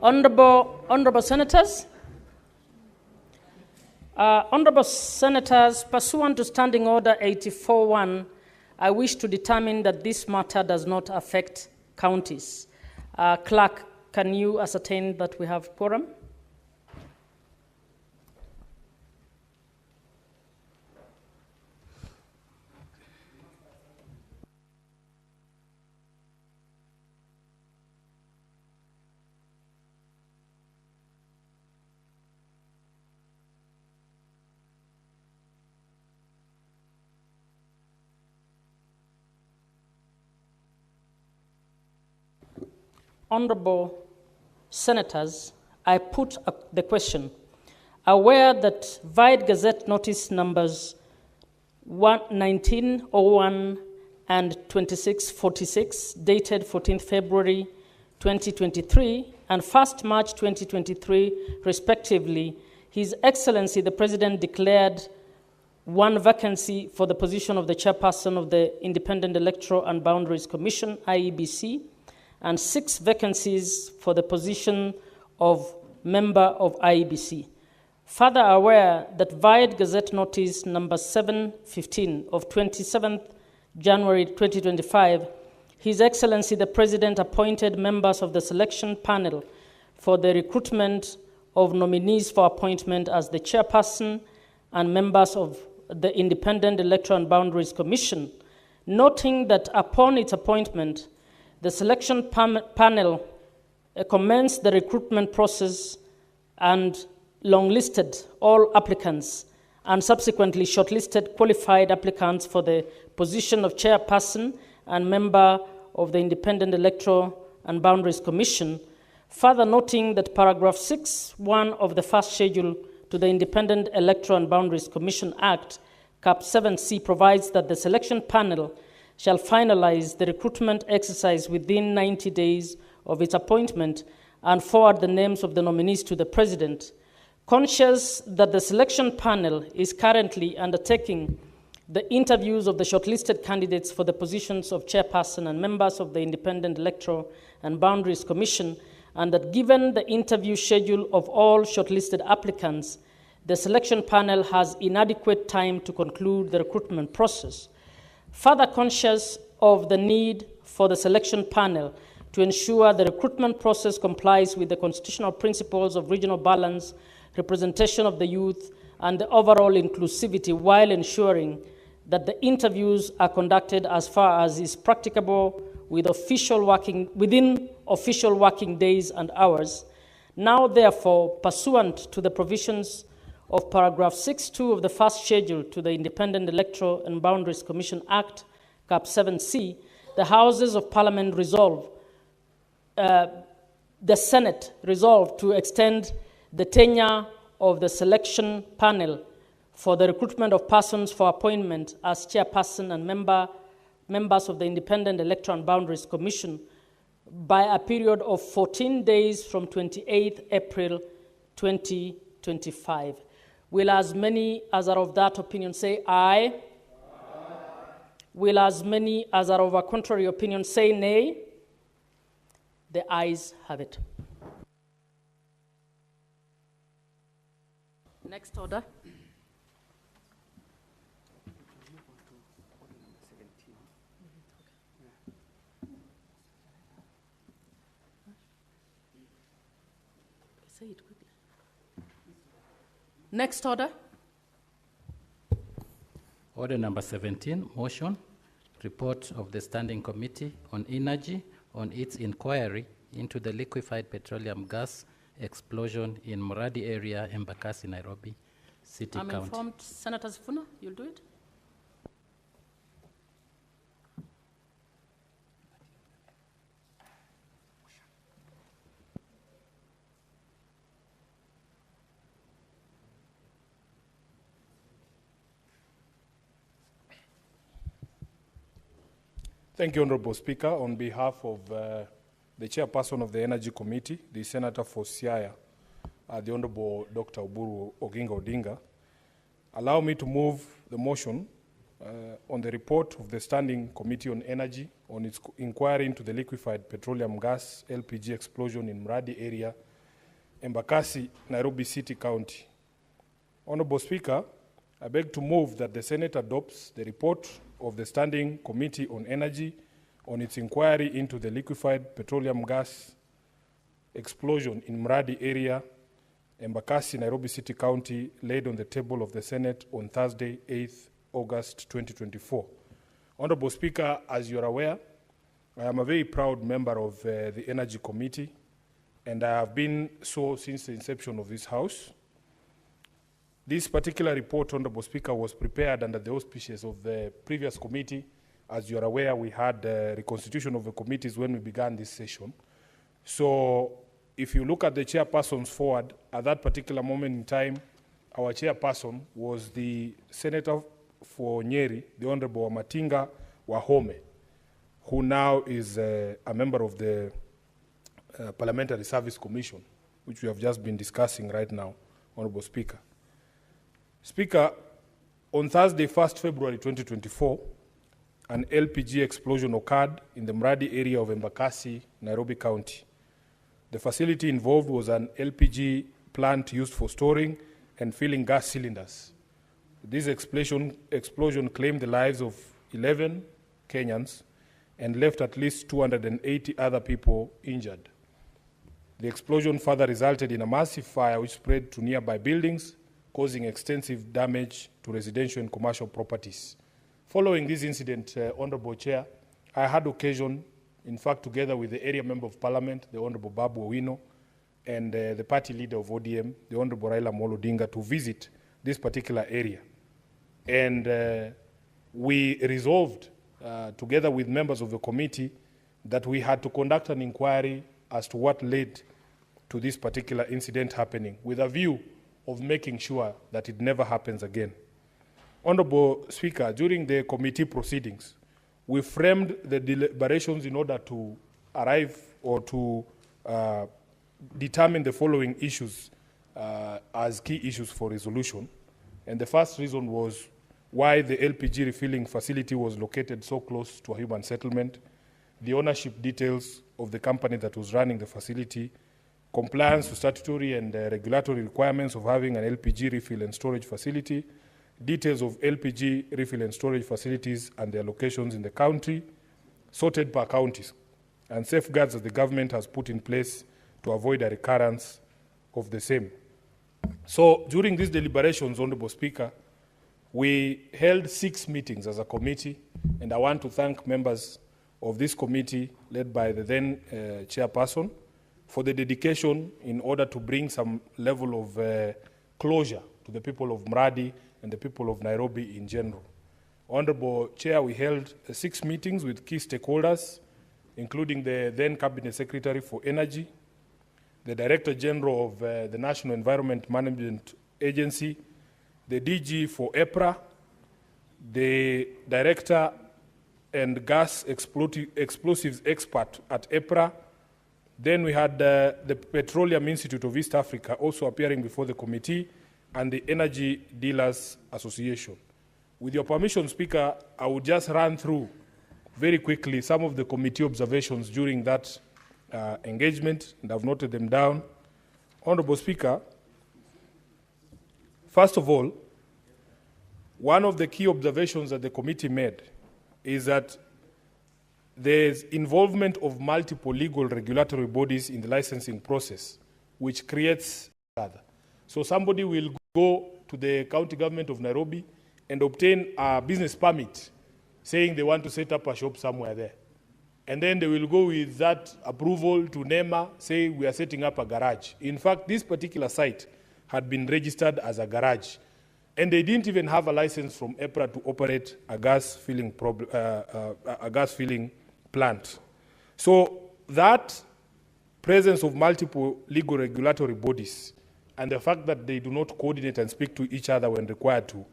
Honorable Senators, Honorable Senators, pursuant to Standing Order 84.1, I wish to determine that this matter does not affect counties. Clerk, can you ascertain that we have quorum? Honorable Senators, I put the question. Aware that Vide Gazette Notice numbers 1901 and 2646, dated 14th February 2023 and 1st March 2023, respectively, His Excellency the President declared one vacancy for the position of the chairperson of the Independent Electoral and Boundaries Commission, IEBC, and 6 vacancies for the position of member of IEBC. Further aware that Vide Gazette Notice number 715 of 27th January 2025, His Excellency the President appointed members of the selection panel for the recruitment of nominees for appointment as the chairperson and members of the Independent Electoral and Boundaries Commission, noting that upon its appointment, the selection panel commenced the recruitment process and longlisted all applicants and subsequently shortlisted qualified applicants for the position of chairperson and member of the Independent Electoral and Boundaries Commission, further noting that paragraph 6.1 of the first schedule to the Independent Electoral and Boundaries Commission Act, Cap 7C, provides that the selection panel shall finalize the recruitment exercise within 90 days of its appointment and forward the names of the nominees to the President. Conscious that the selection panel is currently undertaking the interviews of the shortlisted candidates for the positions of chairperson and members of the Independent Electoral and Boundaries Commission, and that given the interview schedule of all shortlisted applicants, the selection panel has inadequate time to conclude the recruitment process. Further conscious of the need for the selection panel to ensure the recruitment process complies with the constitutional principles of regional balance, representation of the youth, and the overall inclusivity, while ensuring that the interviews are conducted as far as is practicable within official working days and hours. Now, therefore, pursuant to the provisions of paragraph 6.2 of the first schedule to the Independent Electoral and Boundaries Commission Act, Cap 7C, the Houses of Parliament resolve, the Senate resolved to extend the tenure of the selection panel for the recruitment of persons for appointment as chairperson and members of the Independent Electoral and Boundaries Commission by a period of 14 days from 28th April 2025. Will as many as are of that opinion say aye? Aye. Will as many as are of a contrary opinion say nay? The ayes have it. Next order. Say it quickly. Next order. Order number 17, motion, report of the Standing Committee on Energy on its inquiry into the liquefied petroleum gas explosion in Muradi area, Embakasi, Nairobi City County. I'm informed, Senator Sifuna, you'll do it? Thank you, Honorable Speaker. On behalf of the Chairperson of the Energy Committee, the Senator for Siaya, the Honorable Dr. Oburu Oginga Odinga, allow me to move the motion on the report of the Standing Committee on Energy on its inquiry into the liquefied petroleum gas LPG explosion in Muradi area, Embakasi, Nairobi City County. Honorable Speaker, I beg to move that the Senate adopts the report of the Standing Committee on Energy on its inquiry into the liquefied petroleum gas explosion in Mradi area, Embakasi, Nairobi City County, laid on the table of the Senate on Thursday, 8th August 2024. Honorable Speaker, as you are aware, I am a very proud member of the Energy Committee, and I have been so since the inception of this House. This particular report, Honorable Speaker, was prepared under the auspices of the previous committee. As you are aware, we had reconstitution of the committees when we began this session. So if you look at the chairpersons forward, at that particular moment in time, our chairperson was the Senator for Nyeri, the Honorable Matinga Wahome, who now is a member of the Parliamentary Service Commission, which we have just been discussing right now, Honorable Speaker. Speaker, on Thursday, 1st February 2024, an LPG explosion occurred in the Mradi area of Embakasi, Nairobi County. The facility involved was an LPG plant used for storing and filling gas cylinders. This explosion claimed the lives of 11 Kenyans and left at least 280 other people injured. The explosion further resulted in a massive fire which spread to nearby buildings, causing extensive damage to residential and commercial properties. Following this incident, Honorable Chair, I had occasion, in fact, together with the area member of Parliament, the Honorable Babu Owino, and the party leader of ODM, the Honorable Raila Amolo Odinga, to visit this particular area. And we resolved, together with members of the committee, that we had to conduct an inquiry as to what led to this particular incident happening, with a view of making sure that it never happens again. Honorable Speaker, during the committee proceedings, we framed the deliberations in order to arrive or to determine the following issues as key issues for resolution. And the first reason was why the LPG refilling facility was located so close to a human settlement, the ownership details of the company that was running the facility, compliance to statutory and regulatory requirements of having an LPG refill and storage facility, details of LPG refill and storage facilities and their locations in the country, sorted per counties, and safeguards that the government has put in place to avoid a recurrence of the same. So during these deliberations, Honorable Speaker, we held 6 meetings as a committee, and I want to thank members of this committee, led by the then chairperson, for the dedication in order to bring some level of closure to the people of Mradi and the people of Nairobi in general. Honorable Chair, we held 6 meetings with key stakeholders, including the then Cabinet Secretary for Energy, the Director General of the National Environment Management Agency, the DG for EPRA, the Director and Gas Explosives Expert at EPRA. Then we had the Petroleum Institute of East Africa also appearing before the committee, and the Energy Dealers Association. With your permission, Speaker, I would just run through very quickly some of the committee observations during that engagement, and I've noted them down. Honorable Speaker, first of all, one of the key observations that the committee made is that there's involvement of multiple legal regulatory bodies in the licensing process, which creates other. So somebody will go to the county government of Nairobi and obtain a business permit saying they want to set up a shop somewhere there. And then they will go with that approval to NEMA, say we are setting up a garage. In fact, this particular site had been registered as a garage. And they didn't even have a license from EPRA to operate a gas filling plant. So that presence of multiple legal regulatory bodies and the fact that they do not coordinate and speak to each other when required to,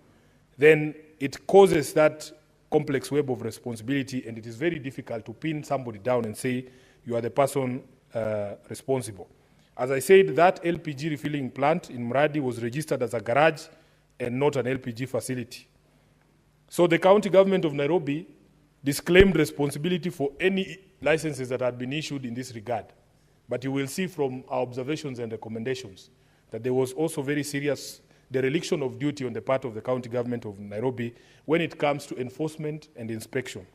then it causes that complex web of responsibility, and it is very difficult to pin somebody down and say you are the person responsible. As I said, that LPG refilling plant in Mradi was registered as a garage and not an LPG facility. So the county government of Nairobi disclaimed responsibility for any licenses that had been issued in this regard. But you will see from our observations and recommendations that there was also very serious dereliction of duty on the part of the county government of Nairobi when it comes to enforcement and inspection.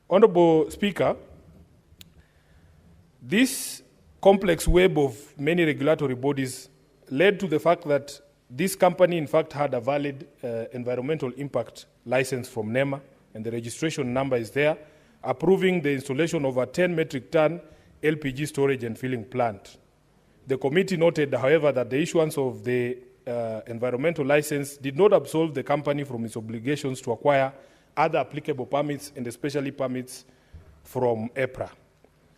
Honorable Speaker, this complex web of many regulatory bodies led to the fact that this company, in fact, had a valid environmental impact license from NEMA, and the registration number is there, approving the installation of a 10 metric ton LPG storage and filling plant. The committee noted, however, that the issuance of the environmental license did not absolve the company from its obligations to acquire other applicable permits, and especially permits from EPRA.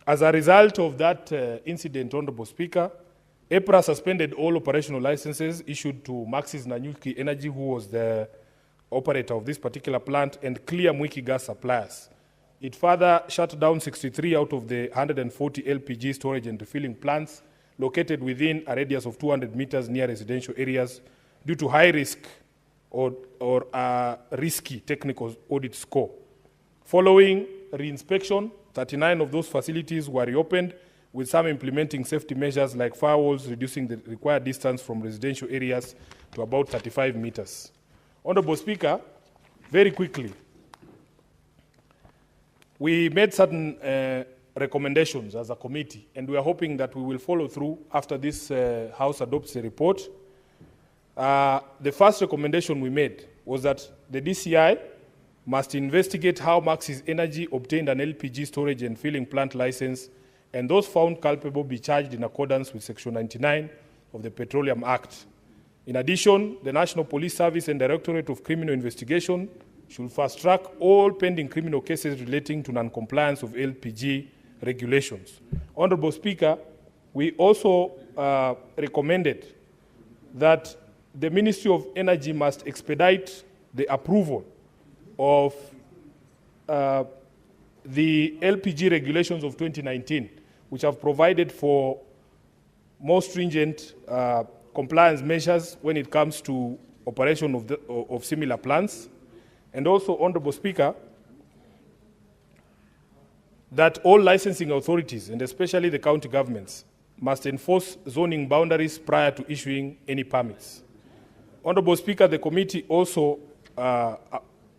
As a result of that incident, Honorable Speaker, EPRA suspended all operational licenses issued to Maxis Nanyuki Energy, who was the operator of this particular plant, and Clear Mwiki gas suppliers. It further shut down 63 out of the 140 LPG storage and refilling plants located within a radius of 200 meters near residential areas due to high risk or risky technical audit score. Following reinspection, 39 of those facilities were reopened, with some implementing safety measures like firewalls, reducing the required distance from residential areas to about 35 meters. Honorable Speaker, very quickly, we made certain recommendations as a committee, and we are hoping that we will follow through after this House adopts a report. The first recommendation we made was that the DCI must investigate how Maxis Energy obtained an LPG storage and filling plant license, and those found culpable be charged in accordance with Section 99 of the Petroleum Act. In addition, the National Police Service and Directorate of Criminal Investigation should fast-track all pending criminal cases relating to non-compliance of LPG regulations. Honorable Speaker, we also recommended that the Ministry of Energy must expedite the approval of the LPG regulations of 2019, which have provided for more stringent compliance measures when it comes to operation of similar plants. And also, Honorable Speaker, that all licensing authorities, and especially the county governments, must enforce zoning boundaries prior to issuing any permits. Honorable Speaker, the committee also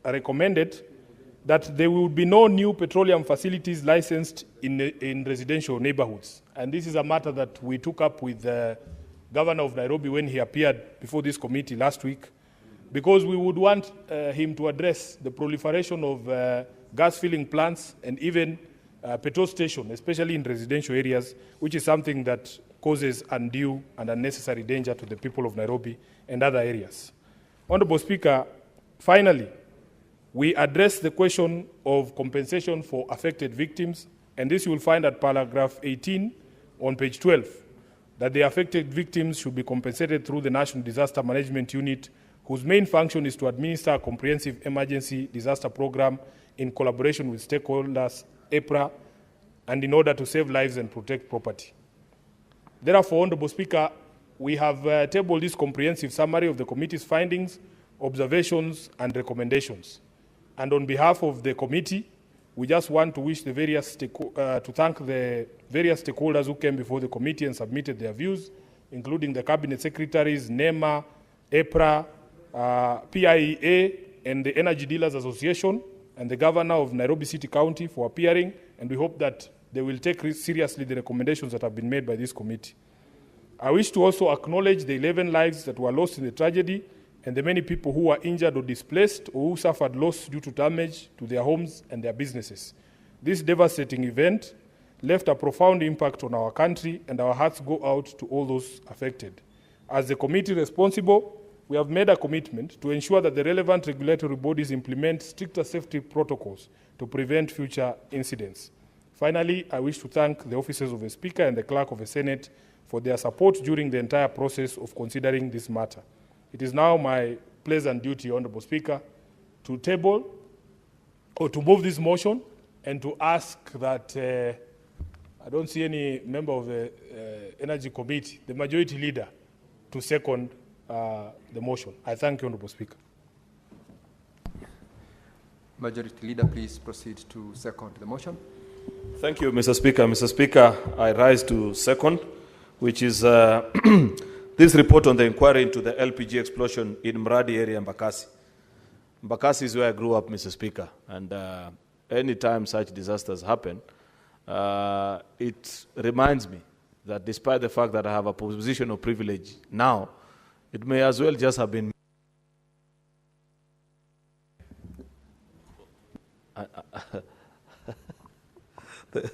recommended that there will be no new petroleum facilities licensed in residential neighborhoods. And this is a matter that we took up with the Governor of Nairobi when he appeared before this committee last week, because we would want him to address the proliferation of gas filling plants and even petrol stations, especially in residential areas, which is something that causes undue and unnecessary danger to the people of Nairobi and other areas. Honorable Speaker, finally, we address the question of compensation for affected victims, and this you will find at paragraph 18 on page 12, that the affected victims should be compensated through the National Disaster Management Unit, whose main function is to administer a comprehensive emergency disaster program in collaboration with stakeholders, EPRA, and in order to save lives and protect property. Therefore, Honorable Speaker, we have tabled this comprehensive summary of the committee's findings, observations, and recommendations. And on behalf of the committee, we just want to wish the various to thank the various stakeholders who came before the committee and submitted their views, including the cabinet secretaries, NEMA, EPRA, PIEA, and the Energy Dealers Association, and the governor of Nairobi City County for appearing, and we hope that they will take seriously the recommendations that have been made by this committee. I wish to also acknowledge the 11 lives that were lost in the tragedy and the many people who were injured or displaced or who suffered loss due to damage to their homes and their businesses. This devastating event left a profound impact on our country, and our hearts go out to all those affected. As the committee responsible, we have made a commitment to ensure that the relevant regulatory bodies implement stricter safety protocols to prevent future incidents. Finally, I wish to thank the officers of the Speaker and the Clerk of the Senate for their support during the entire process of considering this matter. It is now my pleasant duty, Honorable Speaker, to table or to move this motion and to ask that I don't see any member of the Energy Committee, the Majority Leader, to second the motion. I thank you, Honorable Speaker. Majority Leader, please proceed to second the motion. Thank you, Mr. Speaker. Mr. Speaker, I rise to second, which is this report on the inquiry into the LPG explosion in Mradi area, Mbakasi. Mbakasi is where I grew up, Mr. Speaker, and anytime such disasters happen, it reminds me that despite the fact that I have a position of privilege now, it may as well just have been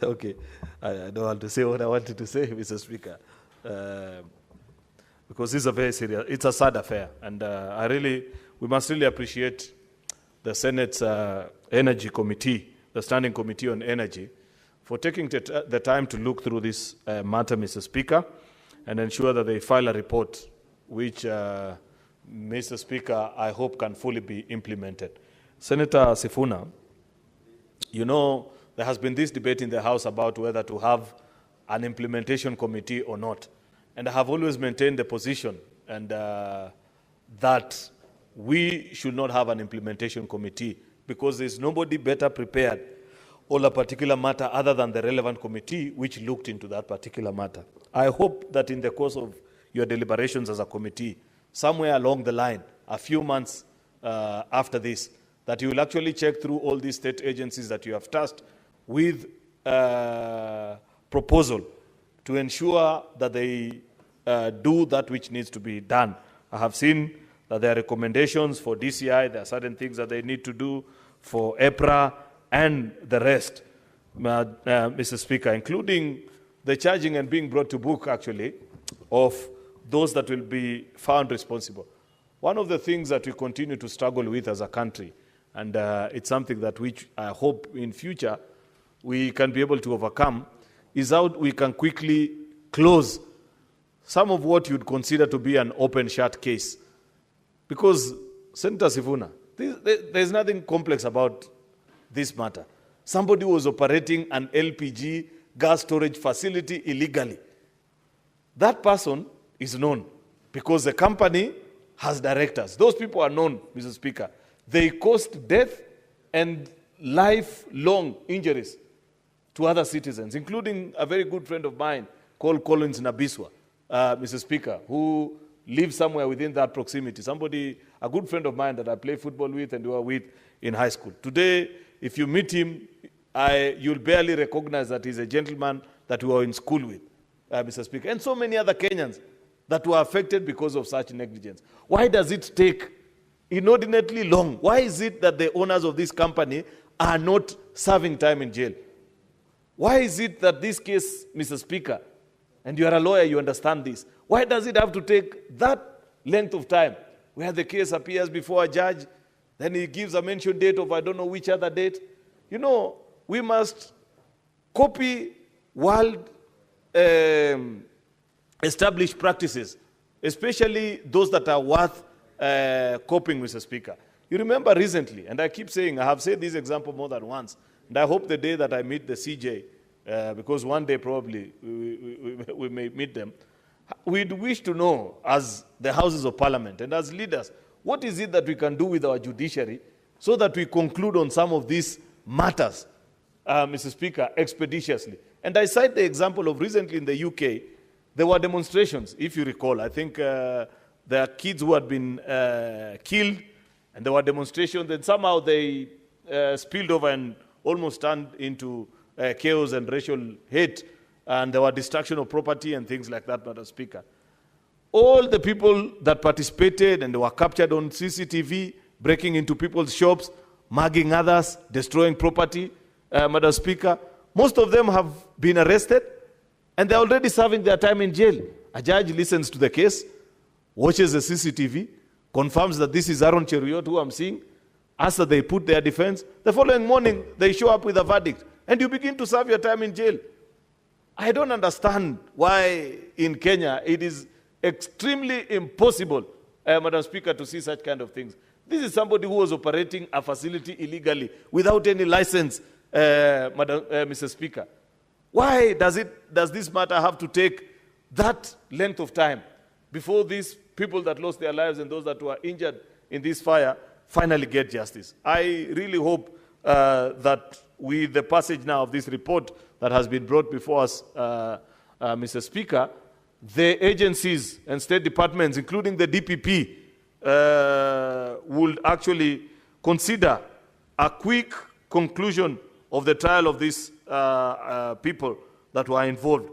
okay, I don't want to say what I wanted to say, Mr. Speaker, because it's a very serious, it's a sad affair, and we must really appreciate the Senate's Energy Committee, the Standing Committee on Energy, for taking the time to look through this matter, Mr. Speaker, and ensure that they file a report which, Mr. Speaker, I hope can fully be implemented. Senator Sifuna, you know, there has been this debate in the House about whether to have an implementation committee or not. And I have always maintained the position and that we should not have an implementation committee because there's nobody better prepared on a particular matter other than the relevant committee which looked into that particular matter. I hope that in the course of your deliberations as a committee, somewhere along the line, a few months after this, that you will actually check through all these state agencies that you have tasked with proposal to ensure that they do that which needs to be done. I have seen that there are recommendations for DCI, there are certain things that they need to do for EPRA and the rest, Mr. Speaker, including the charging and being brought to book, actually, of those that will be found responsible. One of the things that we continue to struggle with as a country, and it's something that which I hope in future we can be able to overcome, is how we can quickly close some of what you'd consider to be an open-shut case. Because, Senator Sifuna, there's nothing complex about this matter. Somebody was operating an LPG gas storage facility illegally. That person is known because the company has directors. Those people are known, Mr. Speaker. They caused death and lifelong injuries to other citizens, including a very good friend of mine called Collins Nabiswa, Mr. Speaker, who lives somewhere within that proximity. Somebody, a good friend of mine that I play football with and were with in high school. Today, if you meet him, you'll barely recognize that he's a gentleman that we were in school with, Mr. Speaker. And so many other Kenyans that were affected because of such negligence. Why does it take inordinately long? Why is it that the owners of this company are not serving time in jail? Why is it that this case, Mr. Speaker, and you are a lawyer, you understand this, why does it have to take that length of time where the case appears before a judge, then he gives a mention date of I don't know which other date? You know, we must copy world established practices, especially those that are worth copying, Mr. Speaker. You remember recently, and I keep saying, I have said this example more than once, and I hope the day that I meet the CJ, because one day probably we may meet them, we'd wish to know, as the Houses of Parliament and as leaders, what is it that we can do with our judiciary so that we conclude on some of these matters, Mr. Speaker, expeditiously. And I cite the example of recently in the UK, there were demonstrations, if you recall. I think there are kids who had been killed, and there were demonstrations, and somehow they spilled over and almost turned into chaos and racial hate, and there were destruction of property and things like that, Madam Speaker. All the people that participated and they were captured on CCTV, breaking into people's shops, mugging others, destroying property, Madam Speaker, most of them have been arrested, and they're already serving their time in jail. A judge listens to the case, watches the CCTV, confirms that this is Aaron Cheruiyot who I'm seeing. After they put their defense, the following morning they show up with a verdict, and you begin to serve your time in jail. I don't understand why in Kenya it is extremely impossible, Madam Speaker, to see such kind of things. This is somebody who was operating a facility illegally without any license, Mr. Speaker. Why does this matter have to take that length of time before these people that lost their lives and those that were injured in this fire finally get justice? I really hope that with the passage now of this report that has been brought before us, Mr. Speaker, the agencies and state departments, including the DPP, would actually consider a quick conclusion of the trial of these people that were involved.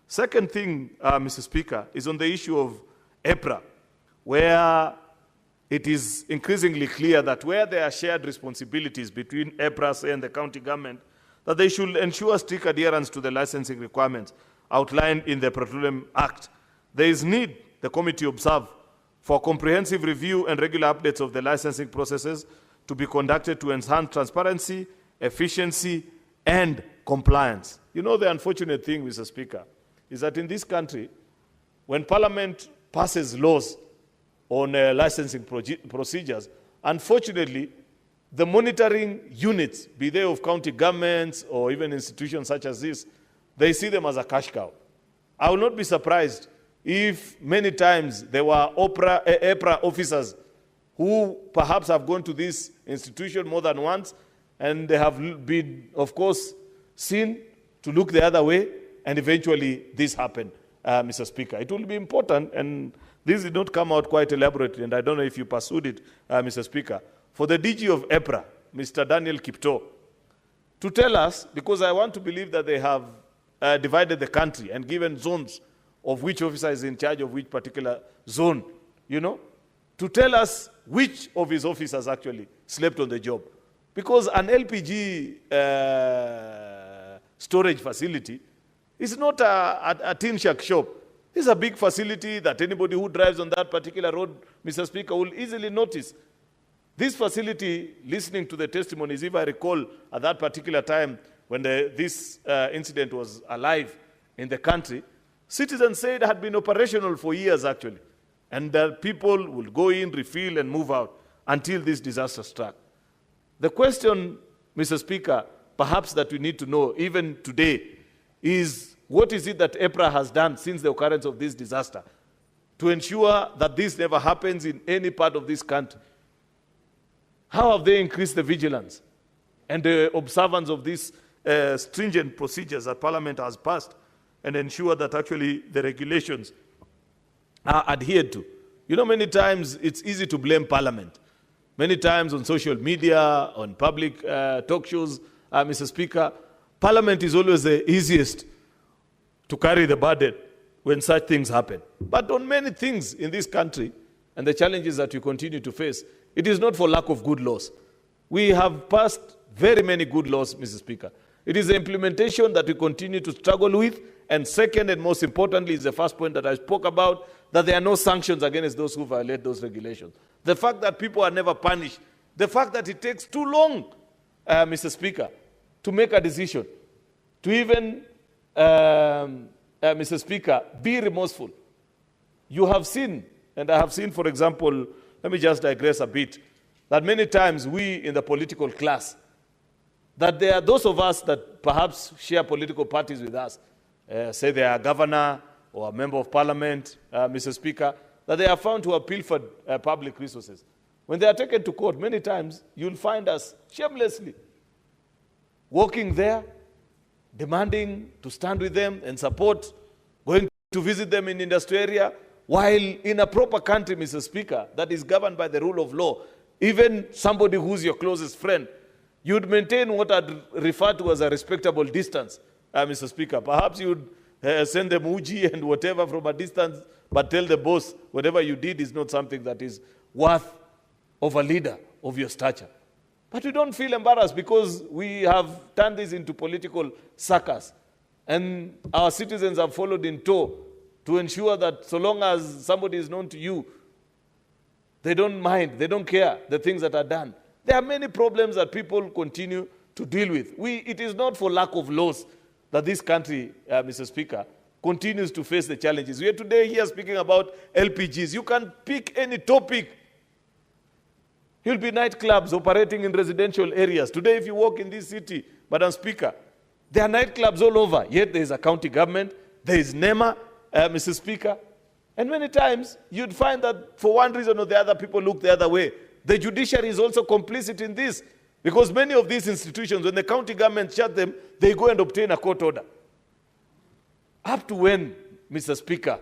Second thing, Mr. Speaker, is on the issue of EPRA, where it is increasingly clear that where there are shared responsibilities between EPRA and the county government, that they should ensure strict adherence to the licensing requirements outlined in the Petroleum Act. There is need, the committee observe, for comprehensive review and regular updates of the licensing processes to be conducted to enhance transparency, efficiency, and compliance. You know, the unfortunate thing, Mr. Speaker, is that in this country, when Parliament passes laws on licensing procedures, unfortunately, the monitoring units, be they of county governments or even institutions such as this, they see them as a cash cow. I will not be surprised if many times there were EPRA officers who perhaps have gone to this institution more than once, and they have been, of course, seen to look the other way, and eventually this happened, Mr. Speaker. It will be important, and this did not come out quite elaborately, and I don't know if you pursued it, Mr. Speaker, for the DG of EPRA, Mr. Daniel Kipto, to tell us, because I want to believe that they have divided the country and given zones of which officer is in charge of which particular zone, you know, to tell us which of his officers actually slept on the job. Because an LPG storage facility is not a tin shack shop. It's a big facility that anybody who drives on that particular road, Mr. Speaker, will easily notice. This facility, listening to the testimonies, if I recall, at that particular time when this incident was alive in the country, citizens said it had been operational for years, actually, and that people would go in, refill, and move out until this disaster struck. The question, Mr. Speaker, perhaps that we need to know, even today, is what is it that EPRA has done since the occurrence of this disaster to ensure that this never happens in any part of this country? How have they increased the vigilance and the observance of these stringent procedures that Parliament has passed and ensure that actually the regulations are adhered to? You know, many times it's easy to blame Parliament. Many times on social media, on public talk shows, Mr. Speaker, Parliament is always the easiest to carry the burden when such things happen. But on many things in this country and the challenges that we continue to face, it is not for lack of good laws. We have passed very many good laws, Mr. Speaker. It is the implementation that we continue to struggle with. And second, and most importantly, is the first point that I spoke about, that there are no sanctions against those who violate those regulations. The fact that people are never punished. The fact that it takes too long, Mr. Speaker, to make a decision, to even, Mr. Speaker, be remorseful. You have seen, and I have seen, for example, let me just digress a bit, that many times we in the political class, that there are those of us that perhaps share political parties with us, say they are a governor or a member of parliament, Mr. Speaker, that they are found to have pilfered public resources. When they are taken to court, many times you'll find us shamelessly walking there, demanding to stand with them and support, going to visit them in industry area, while in a proper country, Mr. Speaker, that is governed by the rule of law, even somebody who's your closest friend, you'd maintain what I'd refer to as a respectable distance, Mr. Speaker. Perhaps you'd send them uji and whatever from a distance, but tell the boss whatever you did is not something that is worth of a leader of your stature. But we don't feel embarrassed because we have turned this into political circus. And our citizens have followed in tow to ensure that so long as somebody is known to you, they don't mind, they don't care the things that are done. There are many problems that people continue to deal with. It is not for lack of laws that this country, Mr. Speaker, continues to face the challenges. We are today here speaking about LPGs. You can pick any topic. You'll be nightclubs operating in residential areas. Today, if you walk in this city, Madam Speaker, there are nightclubs all over. Yet there is a county government, there is NEMA, Mr. Speaker. And many times, you'd find that for one reason or the other, people look the other way. The judiciary is also complicit in this. Because many of these institutions, when the county government shut them, they go and obtain a court order. Up to when, Mr. Speaker,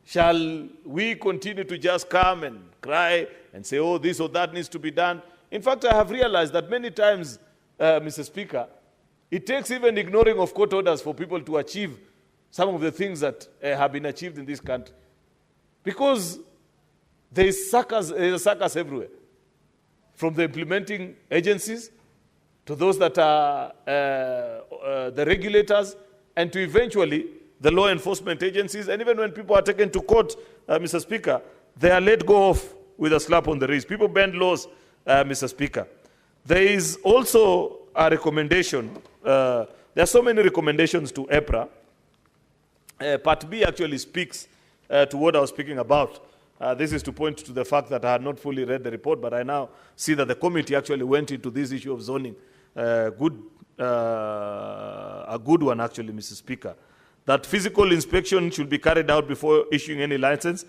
shall we continue to just come and cry and say, oh, this or that needs to be done? In fact, I have realized that many times, Mr. Speaker, it takes even ignoring of court orders for people to achieve some of the things that have been achieved in this country. Because there's a circus everywhere. From the implementing agencies to those that are the regulators, and to eventually the law enforcement agencies. And even when people are taken to court, Mr. Speaker, they are let go off with a slap on the wrist. People bend laws, Mr. Speaker. There is also a recommendation. There are so many recommendations to EPRA. Part B actually speaks to what I was speaking about. This is to point to the fact that I had not fully read the report, but I now see that the committee actually went into this issue of zoning. A good one, actually, Mr. Speaker. That physical inspection should be carried out before issuing any license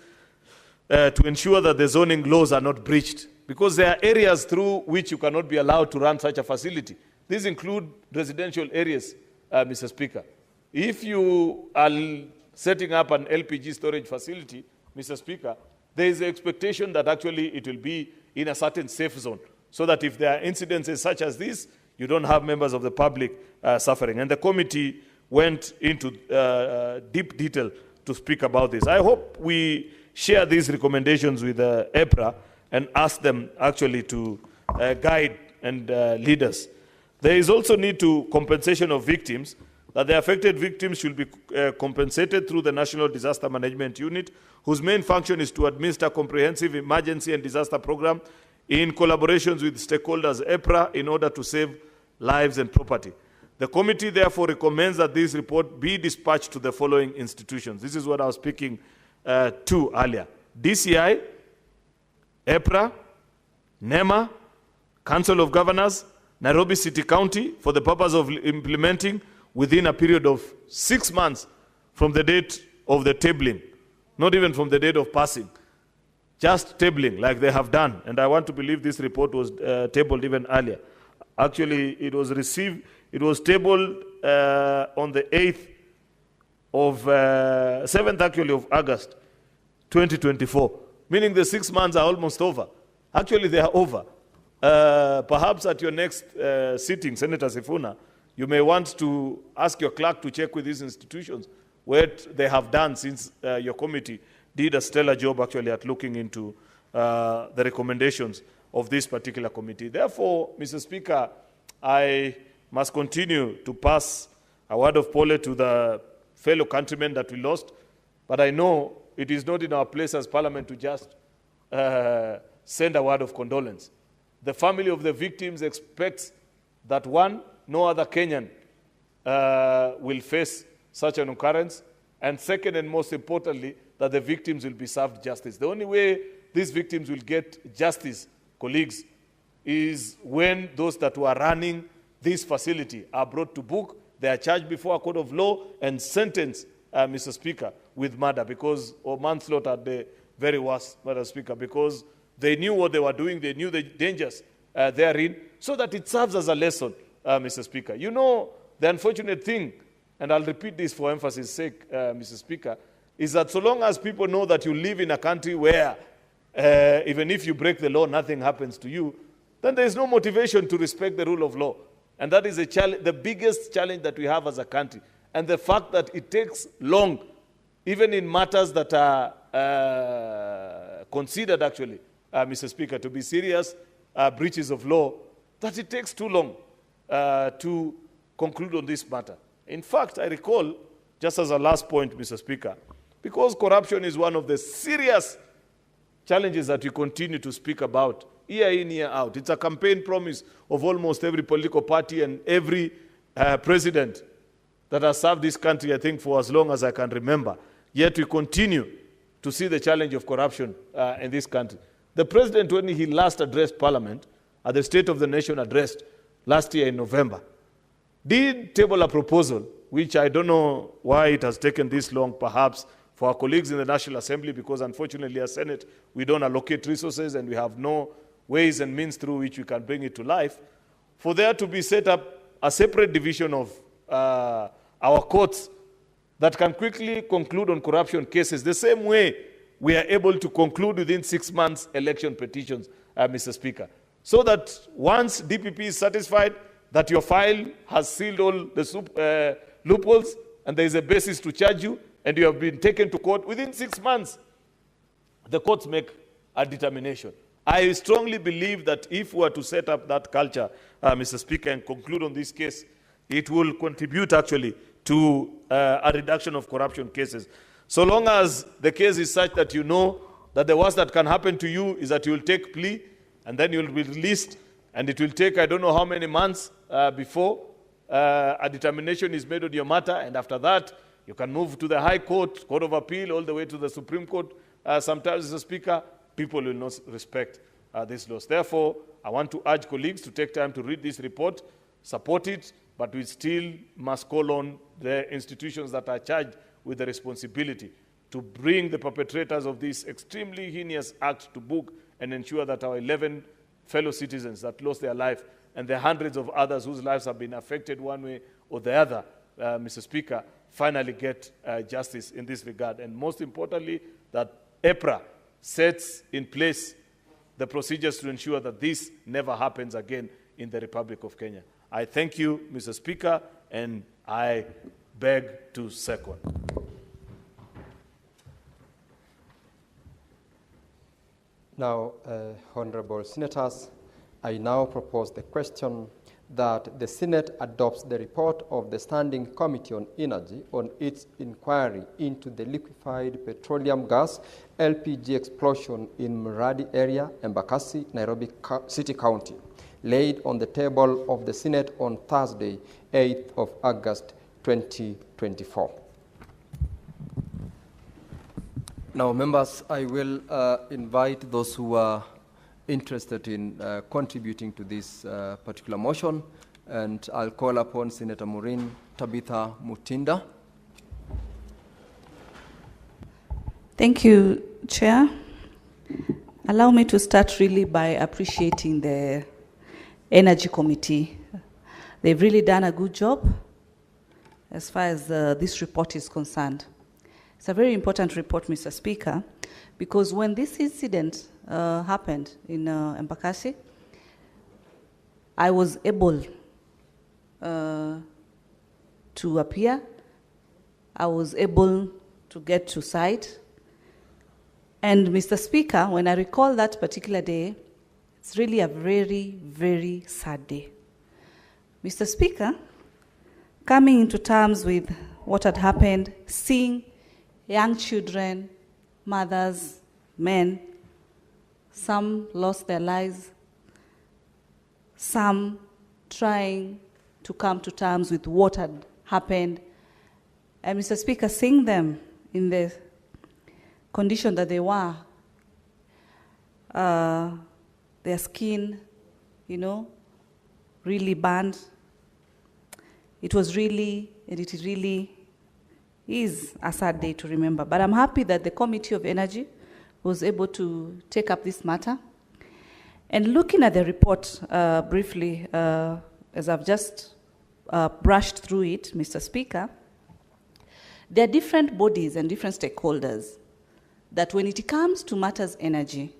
to ensure that the zoning laws are not breached. Because there are areas through which you cannot be allowed to run such a facility. These include residential areas, Mr. Speaker. If you are setting up an LPG storage facility, Mr. Speaker, there is an expectation that actually it will be in a certain safe zone, so that if there are incidences such as this, you don't have members of the public suffering. And the committee went into deep detail to speak about this. I hope we share these recommendations with EPRA and ask them actually to guide and lead us. There is also need to compensation of victims, that the affected victims should be compensated through the National Disaster Management Unit, whose main function is to administer comprehensive emergency and disaster program in collaborations with stakeholders EPRA in order to save lives and property. The committee therefore recommends that this report be dispatched to the following institutions. This is what I was speaking to earlier. DCI, EPRA, NEMA, Council of Governors, Nairobi City County, for the purpose of implementing within a period of 6 months from the date of the tabling, not even from the date of passing, just tabling like they have done. And I want to believe this report was tabled even earlier. Actually, it was received, it was tabled on the 8th of, 7th actually of August, 2024, meaning the 6 months are almost over. Actually, they are over. Perhaps at your next sitting, Senator Sifuna, you may want to ask your clerk to check with these institutions what they have done since your committee did a stellar job actually at looking into the recommendations of this particular committee. Therefore, Mr. Speaker, I must continue to pass a word of apology to the fellow countrymen that we lost, but I know it is not in our place as Parliament to just send a word of condolence. The family of the victims expects that, one, no other Kenyan will face such an occurrence, and second and most importantly, that the victims will be served justice. The only way these victims will get justice, colleagues, is when those that were running this facility are brought to book, they are charged before a court of law and sentenced, Mr. Speaker, with murder or manslaughter at the very worst, Mr. Speaker, because they knew what they were doing, they knew the dangers therein, so that it serves as a lesson, Mr. Speaker. You know, the unfortunate thing, and I'll repeat this for emphasis' sake, Mr. Speaker, is that so long as people know that you live in a country where even if you break the law, nothing happens to you, then there is no motivation to respect the rule of law. And that is the biggest challenge that we have as a country. And the fact that it takes long, even in matters that are considered actually, Mr. Speaker, to be serious breaches of law, that it takes too long to conclude on this matter. In fact, I recall, just as a last point, Mr. Speaker, because corruption is one of the serious challenges that we continue to speak about, year in, year out. It's a campaign promise of almost every political party and every president that has served this country, I think, for as long as I can remember. Yet we continue to see the challenge of corruption in this country. The president, when he last addressed Parliament, at the State of the Nation address last year in November, did table a proposal, which I don't know why it has taken this long, perhaps for our colleagues in the National Assembly, because unfortunately as Senate, we don't allocate resources and we have no ways and means through which we can bring it to life, for there to be set up a separate division of our courts that can quickly conclude on corruption cases, the same way we are able to conclude within 6 months election petitions, Mr. Speaker. So that once DPP is satisfied that your file has sealed all the loopholes and there is a basis to charge you and you have been taken to court, within 6 months, the courts make a determination. I strongly believe that if we were to set up that culture, Mr. Speaker, and conclude on this case, it will contribute actually to a reduction of corruption cases. So long as the case is such that you know that the worst that can happen to you is that you will take plea and then you will be released, and it will take I don't know how many months before a determination is made on your matter, and after that you can move to the High Court, Court of Appeal, all the way to the Supreme Court. Sometimes, Mr. Speaker, people will not respect these laws. Therefore, I want to urge colleagues to take time to read this report, support it, but we still must call on the institutions that are charged with the responsibility to bring the perpetrators of this extremely heinous act to book and ensure that our 11 fellow citizens that lost their life and the hundreds of others whose lives have been affected one way or the other, Mr. Speaker, finally get justice in this regard. And most importantly, that EPRA sets in place the procedures to ensure that this never happens again in the Republic of Kenya. I thank you, Mr. Speaker, and I beg to second. Now, honorable senators, I now propose the question that the Senate adopts the report of the Standing Committee on Energy on its inquiry into the liquefied petroleum gas LPG explosion in Muradi area, Embakasi, Nairobi City County, laid on the table of the Senate on Thursday, 8th of August, 2024. Now, members, I will invite those who are interested in contributing to this particular motion, and I'll call upon Senator Maureen Tabitha Mutinda. Thank you, Chair. Allow me to start really by appreciating the Energy Committee. They've really done a good job as far as this report is concerned. It's a very important report, Mr. Speaker, because when this incident happened in Embakasi, I was able to appear. I was able to get to site. And Mr. Speaker, when I recall that particular day, it's really a very, very sad day. Mr. Speaker, coming into terms with what had happened, seeing young children, mothers, men, some lost their lives, some trying to come to terms with what had happened. And Mr. Speaker, seeing them in the condition that they were, their skin, you know, really burned. It was really, and it really is a sad day to remember. But I'm happy that the Committee of Energy was able to take up this matter. And looking at the report briefly, as I've just brushed through it, Mr. Speaker, there are different bodies and different stakeholders that when it comes to matters energy,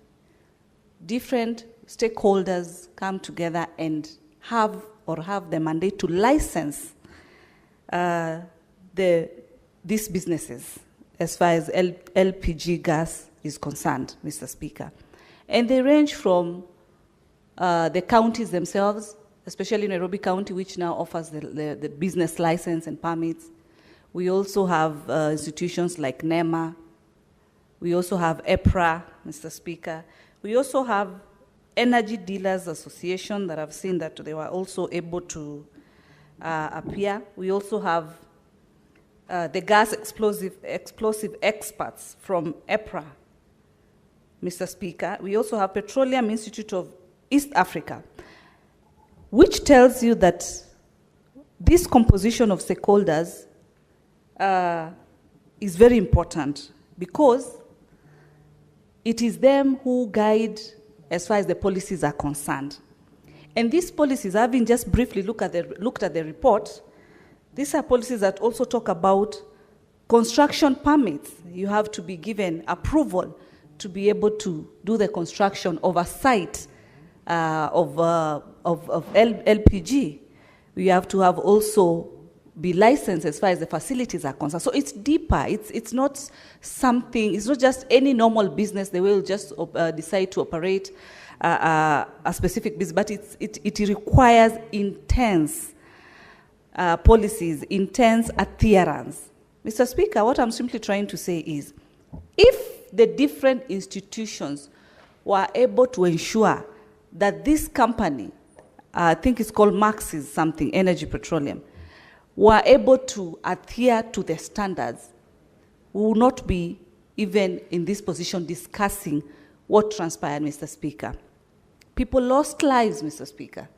different stakeholders come together and have the mandate to license these businesses as far as LPG gas is concerned, Mr. Speaker. And they range from the counties themselves, especially Nairobi County, which now offers the business license and permits. We also have institutions like NEMA. We also have EPRA, Mr. Speaker. We also have Energy Dealers Association that I've seen that they were also able to appear. We also have the gas explosive experts from EPRA, Mr. Speaker. We also have Petroleum Institute of East Africa, which tells you that this composition of stakeholders is very important because it is them who guide as far as the policies are concerned. And these policies, having just briefly looked at the report, these are policies that also talk about construction permits. You have to be given approval to be able to do the construction of a site of LPG. You have to have also be licensed as far as the facilities are concerned. So it's deeper. It's not something, it's not just any normal business. They will just decide to operate a specific business, but it requires intense policies, intense adherence. Mr. Speaker, what I'm simply trying to say is, if the different institutions were able to ensure that this company, I think it's called Maxis something, Energy Petroleum, were able to adhere to the standards, we will not be even in this position discussing what transpired, Mr. Speaker. People lost lives, Mr. Speaker.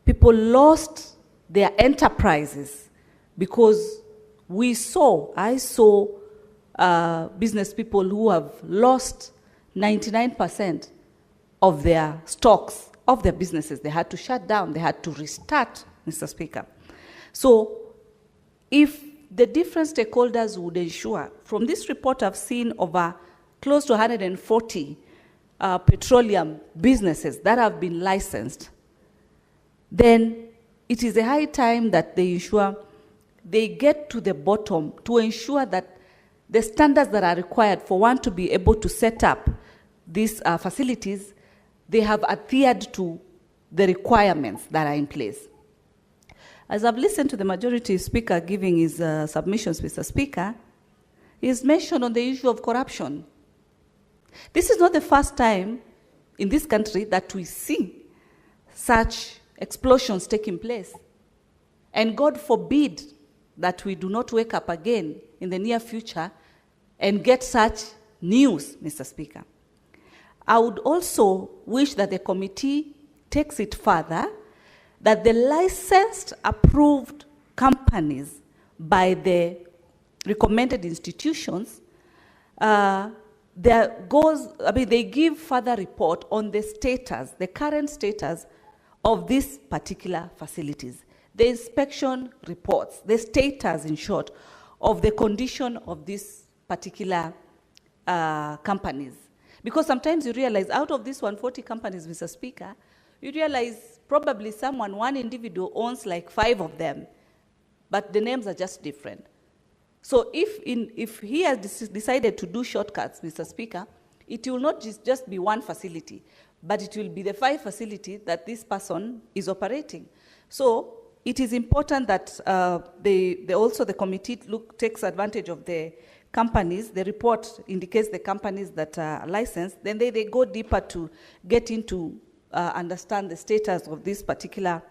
People lost their enterprises because I saw business people who have lost 99% of their stocks, of their businesses. They had to shut down, they had to restart, Mr. Speaker. So if the different stakeholders would ensure, from this report I've seen over close to 140 petroleum businesses that have been licensed, then it is a high time that they ensure they get to the bottom to ensure that the standards that are required for one to be able to set up these facilities, they have adhered to the requirements that are in place. As I've listened to the majority speaker giving his submissions, Mr. Speaker, he's mentioned on the issue of corruption. This is not the first time in this country that we see such explosions taking place. And God forbid that we do not wake up again in the near future and get such news, Mr. Speaker. I would also wish that the committee takes it further, that the licensed, approved companies by the recommended institutions, they give further report on the status, the current status of these particular facilities. The inspection reports, the status, in short, of the condition of these particular companies. Because sometimes you realize out of these 140 companies, Mr. Speaker, you realize probably one individual owns like 5 of them, but the names are just different. So if he has decided to do shortcuts, Mr. Speaker, it will not just be one facility, but it will be the 5 facilities that this person is operating. So it is important that the committee takes advantage of the companies. The report indicates the companies that are licensed. Then they go deeper to get into understand the status of these particular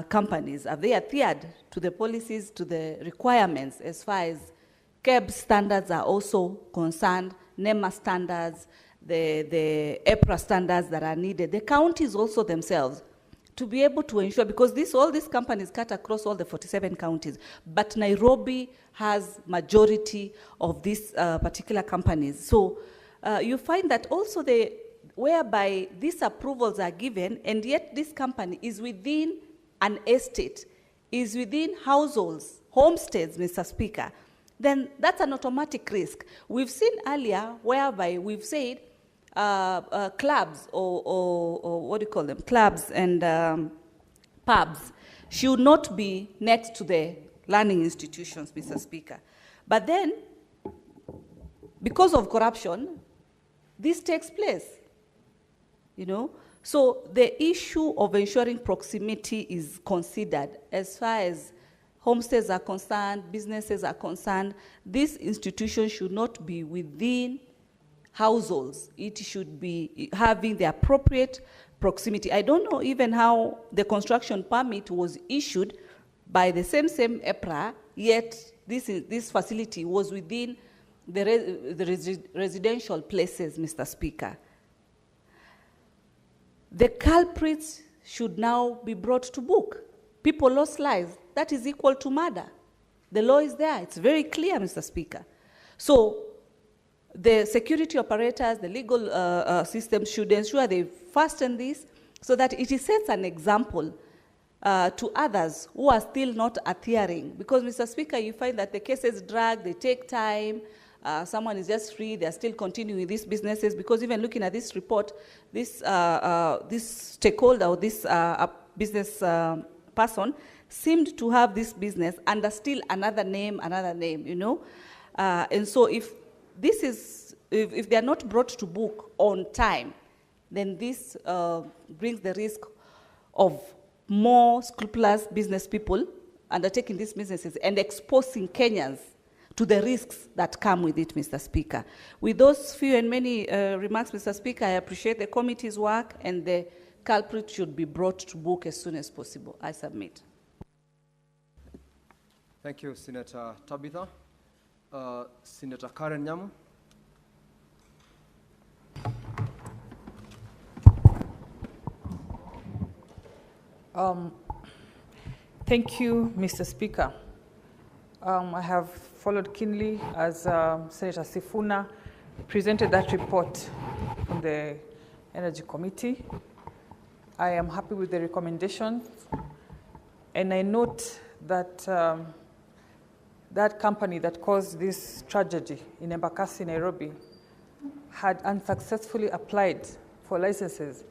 companies. Have they adhered to the policies, to the requirements as far as KEB standards are also concerned, NEMA standards, the EPRA standards that are needed. The counties also themselves to be able to ensure, because all these companies cut across all the 47 counties, but Nairobi has majority of these particular companies. So you find that also whereby these approvals are given, and yet this company is within an estate, is within households, homesteads, Mr. Speaker, then that's an automatic risk. We've seen earlier whereby we've said clubs or what do you call them, clubs and pubs should not be next to the learning institutions, Mr. Speaker. But then, because of corruption, this takes place, you know. So the issue of ensuring proximity is considered as far as homesteads are concerned, businesses are concerned. These institutions should not be within households. It should be having the appropriate proximity. I don't know even how the construction permit was issued by the same EPRA, yet this facility was within the residential places, Mr. Speaker. The culprits should now be brought to book. People lost lives. That is equal to murder. The law is there. It's very clear, Mr. Speaker. So the security operators, the legal system should ensure they fasten this so that it sets an example to others who are still not adhering. Because, Mr. Speaker, you find that the cases drag, they take time, someone is just free, they're still continuing these businesses, because even looking at this report, this stakeholder or this business person seemed to have this business under still another name, you know. And so if this is, if they are not brought to book on time, then this brings the risk of more scrupulous business people undertaking these businesses and exposing Kenyans to the risks that come with it, Mr. Speaker. With those few and many remarks, Mr. Speaker, I appreciate the committee's work, and the culprit should be brought to book as soon as possible. I submit. Thank you, Senator Tabitha. Senator Karen Nyamu. Thank you, Mr. Speaker. I have followed keenly as Senator Sifuna presented that report from the Energy Committee. I am happy with the recommendations, and I note that that company that caused this tragedy in Embakasi, Nairobi, had unsuccessfully applied for licenses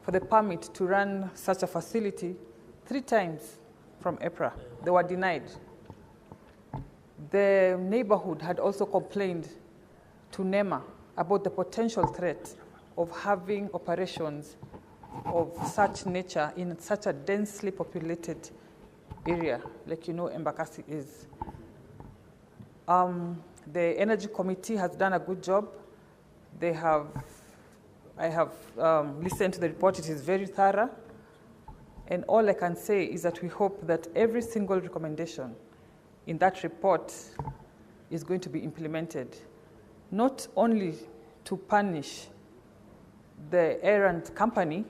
for the permit to run such a facility 3 times from April. They were denied. The neighborhood had also complained to NEMA about the potential threat of having operations of such nature in such a densely populated area, like you know Embakasi is. The Energy Committee has done a good job. I have listened to the report. It is very thorough. And all I can say is that we hope that every single recommendation in that report is going to be implemented, not only to punish the errant company,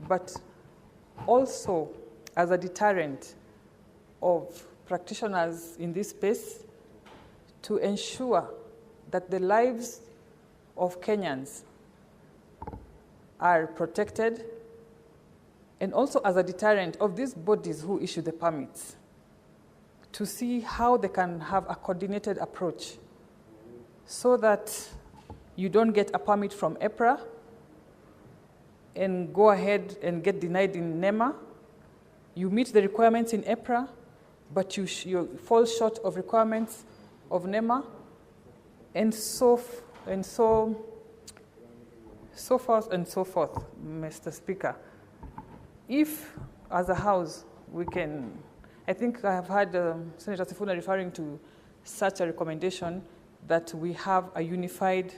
but also as a deterrent of practitioners in this space to ensure that the lives of Kenyans are protected, and also as a deterrent of these bodies who issue the permits, to see how they can have a coordinated approach so that you don't get a permit from EPRA and go ahead and get denied in NEMA. You meet the requirements in EPRA, but you fall short of requirements of NEMA, and so forth and so forth, Mr. Speaker. If, as a House, we can, I think I have heard Senator Sifuna referring to such a recommendation that we have a unified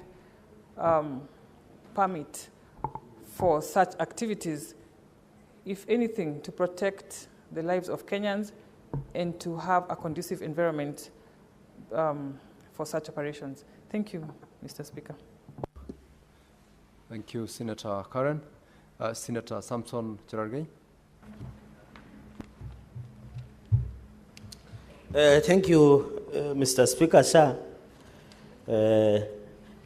permit for such activities, if anything, to protect the lives of Kenyans and to have a conducive environment for such operations. Thank you, Mr. Speaker. Thank you, Senator Karen. Senator Samson Cherargei. Thank you, Mr. Speaker, sir.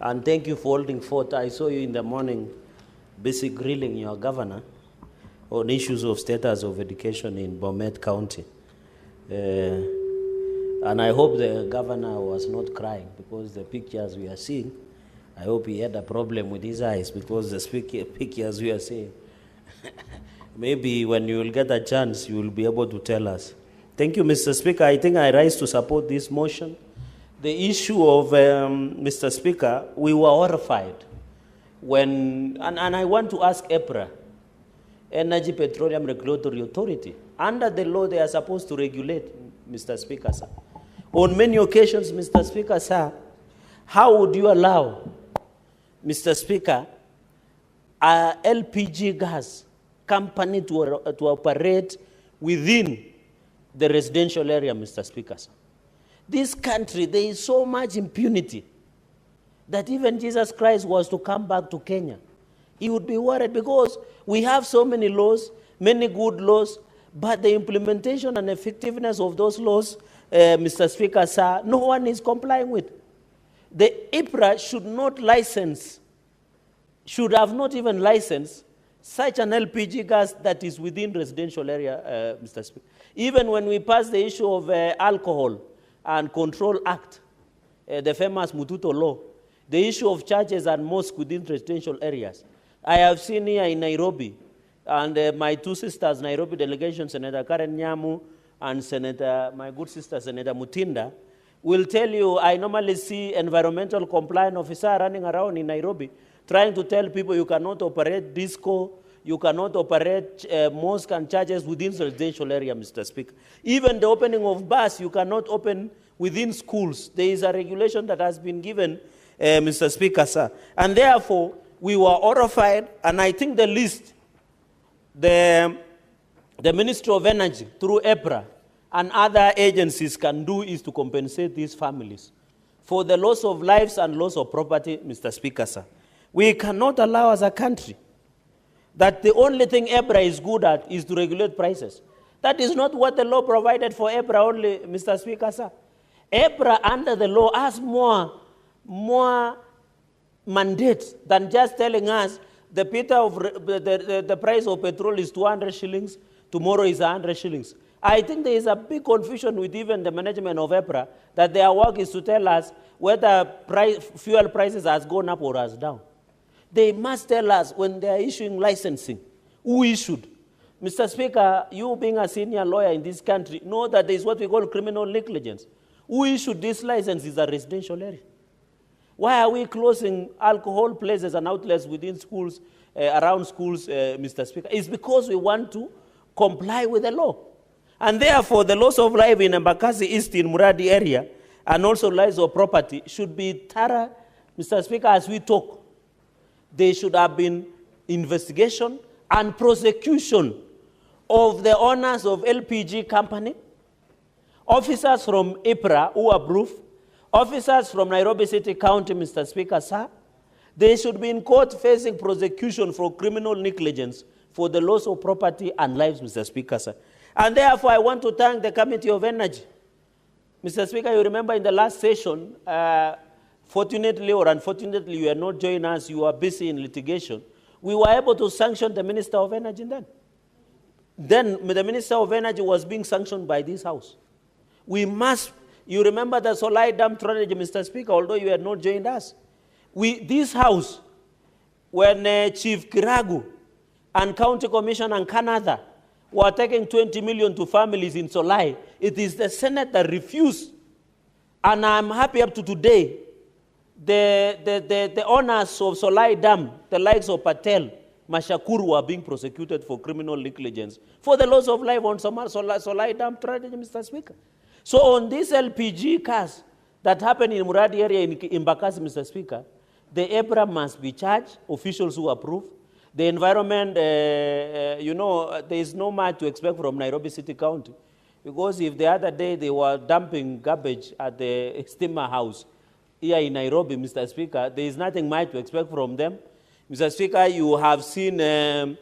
And thank you for holding forth. I saw you in the morning busy grilling your governor on issues of status of education in Bomet County. And I hope the governor was not crying, because the pictures we are seeing, I hope he had a problem with his eyes, because the pictures we are seeing. Maybe when you will get a chance, you will be able to tell us. Thank you, Mr. Speaker. I think I rise to support this motion. The issue of, Mr. Speaker, we were horrified when, and I want to ask EPRA, Energy Petroleum Regulatory Authority, under the law they are supposed to regulate, Mr. Speaker, sir. On many occasions, Mr. Speaker, sir, how would you allow, Mr. Speaker, a LPG gas company to operate within the residential area, Mr. Speaker, sir? This country, there is so much impunity that even Jesus Christ was to come back to Kenya, he would be worried, because we have so many laws, many good laws, but the implementation and effectiveness of those laws, Mr. Speaker, sir, no one is complying with. the IPRA should have not even licensed such an LPG gas that is within residential area, Mr. Speaker. Even when we passed the issue of Alcohol and Control Act, the famous Mututo law, the issue of churches and mosques within residential areas. I have seen here in Nairobi, and my two sisters, Nairobi delegation, Senator Karen Nyamu and my good sister, Senator Mutinda, will tell you, I normally see environmental compliance officer running around in Nairobi trying to tell people you cannot operate disco, you cannot operate mosque and churches within residential area, Mr. Speaker. Even the opening of bars, you cannot open within schools. There is a regulation that has been given, Mr. Speaker, sir. And therefore, we were horrified, and I think the least the Ministry of Energy, through EPRA, and other agencies can do is to compensate these families for the loss of lives and loss of property, Mr. Speaker, sir. We cannot allow as a country that the only thing EPRA is good at is to regulate prices. That is not what the law provided for EPRA only, Mr. Speaker, sir. EPRA under the law has more mandates than just telling us the price of petrol is 200 shillings, tomorrow is 100 shillings. I think there is a big confusion with even the management of EPRA that their work is to tell us whether fuel prices has gone up or has down. They must tell us when they are issuing licensing, who issued. Mr. Speaker, you being a senior lawyer in this country, know that there is what we call criminal negligence. Who issued this license is a residential area. Why are we closing alcohol places and outlets within schools, around schools, Mr. Speaker? It's because we want to comply with the law. And therefore, the loss of life in Embakasi East in Muradi area and also lives of property should be thorough, Mr. Speaker, as we talk. There should have been investigation and prosecution of the owners of LPG company, officers from IPRA who approve, officers from Nairobi City County, Mr. Speaker, sir. They should be in court facing prosecution for criminal negligence for the loss of property and lives, Mr. Speaker, sir. And therefore, I want to thank the Committee of Energy. Mr. Speaker, you remember in the last session, fortunately or unfortunately, you are not joining us, you are busy in litigation. We were able to sanction the Minister of Energy then. Then the Minister of Energy was being sanctioned by this House. We must, you remember the Solai Dam strategy, Mr. Speaker, although you had not joined us. This House, when Chief Kiragu and County Commissioner and Canada were taking 20 million to families in Solai, it is the Senate that refused. And I'm happy up to today, the owners of Solai Dam, the likes of Patel, Mashakuru, were being prosecuted for criminal negligence for the loss of life on Solai Dam tragedy, Mr. Speaker. So on this LPG case that happened in Muradi area in Embakasi, Mr. Speaker, the EPRA must be charged, officials who approve. The environment, you know, there is no much to expect from Nairobi City County. Because if the other day they were dumping garbage at the steamer house here in Nairobi, Mr. Speaker, there is nothing much to expect from them. Mr. Speaker, you have seen the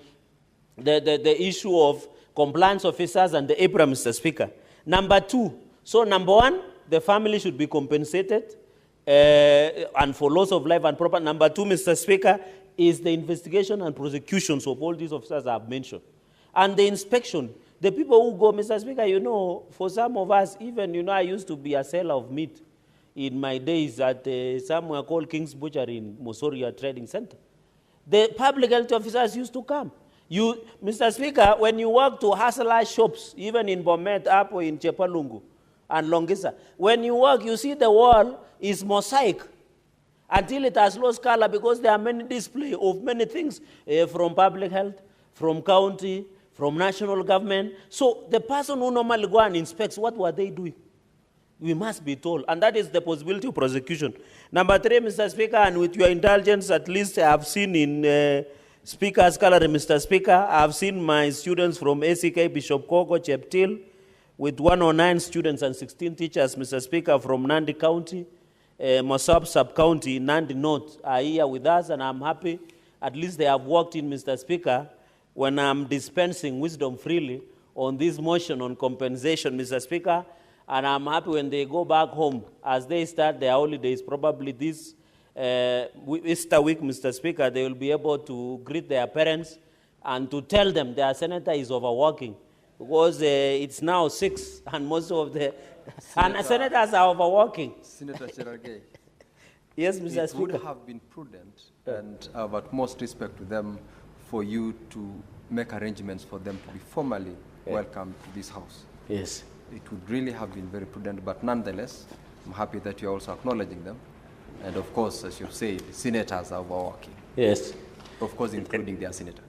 issue of compliance officers and the EPRA, Mr. Speaker. Number two, so number one, the family should be compensated and for loss of life and property. Number two, Mr. Speaker, is the investigation and prosecutions of all these officers I have mentioned. And the inspection, the people who go, Mr. Speaker, you know, for some of us, even, you know, I used to be a seller of meat in my days at somewhere called King's Butchery in Mosoria Trading Center. The public health officers used to come. Mr. Speaker, when you walk to hustler shops, even in Bomet, up or in Chepalungu and Longisa, when you walk, you see the wall is mosaic until it has lost color because there are many displays of many things from public health, from county, from national government. So the person who normally go and inspects, what were they doing? We must be told, and that is the possibility of prosecution. Number three, Mr. Speaker, and with your indulgence, at least I have seen in Speaker's gallery, Mr. Speaker, I have seen my students from ACK, Bishop Kogo, Cheptil, with 109 students and 16 teachers, Mr. Speaker, from Nandi County, Mosop Sub-County, Nandi North, are here with us, and I'm happy. At least they have worked in, Mr. Speaker, when I'm dispensing wisdom freely on this motion on compensation, Mr. Speaker. And I'm happy when they go back home, as they start their holidays, probably this Easter week, Mr. Speaker, they will be able to greet their parents and to tell them their senator is overworking. Because it's now 6 and most of the and senators are overworking. Senator Cherargei. Yes, Mr. It Speaker. would have been prudent and of utmost respect to them for you to make arrangements for them to be formally welcomed to this house. Yes. It would really have been very prudent, but nonetheless, I'm happy that you're also acknowledging them. And of course, as you've said, senators are overworking. Yes. Of course, including their senator.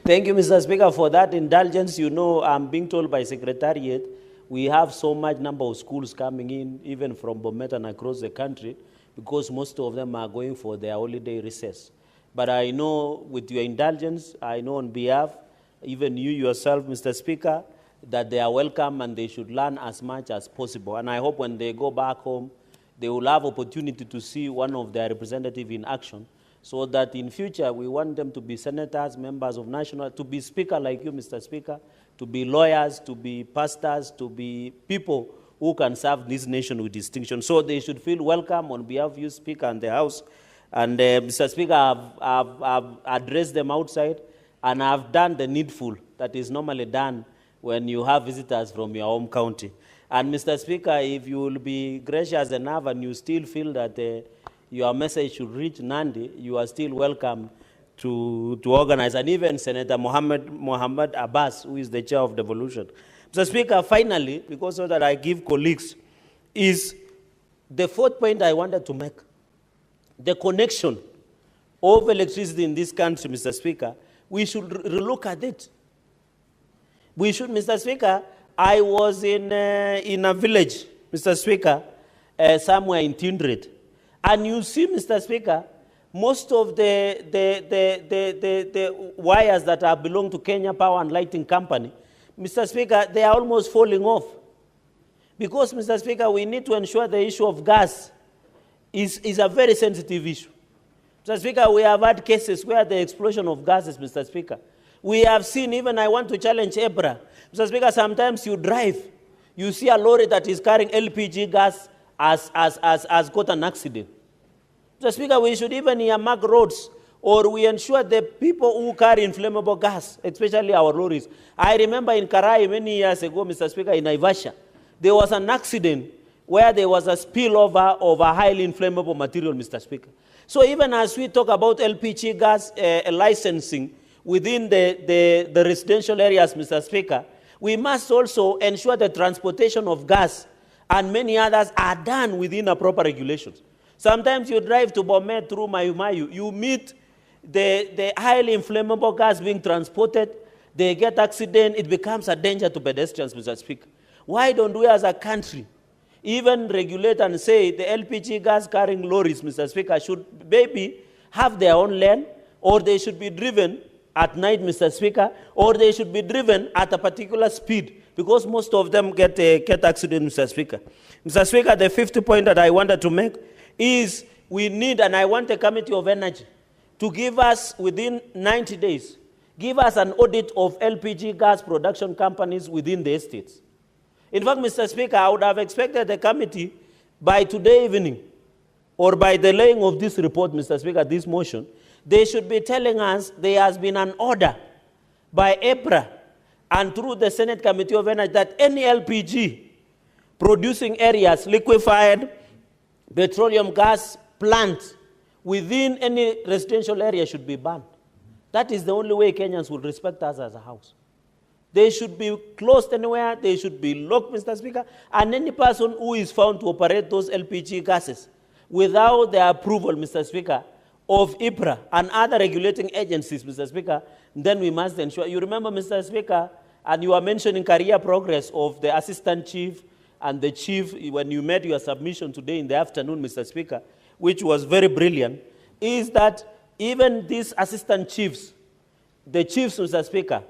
Thank you, Mr. Speaker, for that indulgence. You know, I'm being told by Secretariat, we have so much number of schools coming in, even from Bomet and across the country, because most of them are going for their holiday recess. But I know, with your indulgence, I know on behalf, even you yourself, Mr. Speaker, that they are welcome and they should learn as much as possible. And I hope when they go back home, they will have opportunity to see one of their representatives in action, so that in future we want them to be senators, members of national, to be speaker like you, Mr. Speaker, to be lawyers, to be pastors, to be people who can serve this nation with distinction. So they should feel welcome on behalf of you, Speaker, and the House. And Mr. Speaker, I've addressed them outside, and I've done the needful that is normally done when you have visitors from your home county. And Mr. Speaker, if you will be gracious enough and you still feel that your message should reach Nandi, you are still welcome to organize. And even Senator Mohammed Abbas, who is the chair of devolution. Mr. Speaker, finally, because so that I give colleagues, is the fourth point I wanted to make. The connection of electricity in this country, Mr. Speaker, we should relook at it. We should, Mr. Speaker, I was in a village, Mr. Speaker, somewhere in Tindred. And you see, Mr. Speaker, most of the wires that belong to Kenya Power and Lighting Company, Mr. Speaker, they are almost falling off. Because, Mr. Speaker, we need to ensure the issue of gas is a very sensitive issue. Mr. Speaker, we have had cases where the explosion of gases, Mr. Speaker, we have seen, even I want to challenge EBRA. Mr. Speaker, sometimes you drive, you see a lorry that is carrying LPG gas has got an accident. Mr. Speaker, we should even earmark roads, or we ensure the people who carry inflammable gas, especially our lorries. I remember in Karai many years ago, Mr. Speaker, in Naivasha, there was an accident where there was a spillover of a highly inflammable material, Mr. Speaker. So even as we talk about LPG gas licensing within the residential areas, Mr. Speaker, we must also ensure the transportation of gas and many others are done within a proper regulations. Sometimes you drive to Bomet through Mayu, you meet the highly inflammable gas being transported, they get accident, it becomes a danger to pedestrians, Mr. Speaker. Why don't we as a country even regulate and say the LPG gas carrying lorries, Mr. Speaker, should maybe have their own lane, or they should be driven at night, Mr. Speaker, or they should be driven at a particular speed, because most of them get accidents, Mr. Speaker. Mr. Speaker, the fifth point that I wanted to make is we need, and I want the Committee of Energy to give us, within 90 days, give us an audit of LPG gas production companies within the estates. In fact, Mr. Speaker, I would have expected the committee by today evening, or by the laying of this report, Mr. Speaker, this motion, they should be telling us there has been an order by EPRA and through the Senate Committee of Energy that any LPG producing areas, liquefied petroleum gas plant within any residential area should be banned. That is the only way Kenyans will respect us as a house. They should be closed anywhere, they should be locked, Mr. Speaker, and any person who is found to operate those LPG gases without the approval, Mr. Speaker, of IPRA and other regulating agencies, Mr. Speaker, then we must ensure. You remember, Mr. Speaker, and you are mentioning career progress of the assistant chief and the chief when you made your submission today in the afternoon, Mr. Speaker, which was very brilliant, is that even these assistant chiefs, the chiefs, Mr. Speaker,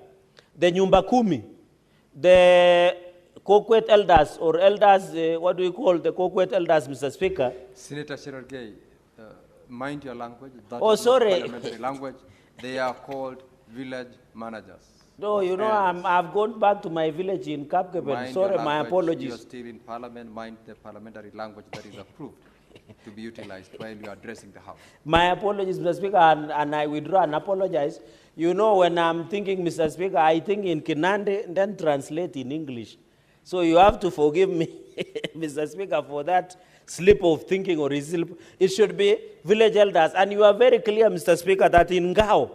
the Nyumba Kumi, the Kokwet elders, or elders, what do we call the Kokwet elders, Mr. Speaker? Senator Cherargei, mind your language. That oh, is sorry. Parliamentary language. They are called village managers. No, you know, I've gone back to my village in Kapkepen. Sorry, my apologies. You're still in Parliament. Mind the parliamentary language that is approved to be utilized while you are addressing the House. My apologies, Mr. Speaker, and I withdraw and apologize. You know, when I'm thinking, Mr. Speaker, I think in Kinande, then translate in English. So you have to forgive me, Mr. Speaker, for that slip of thinking or slip. It should be village elders. And you are very clear, Mr. Speaker, that in Ngao,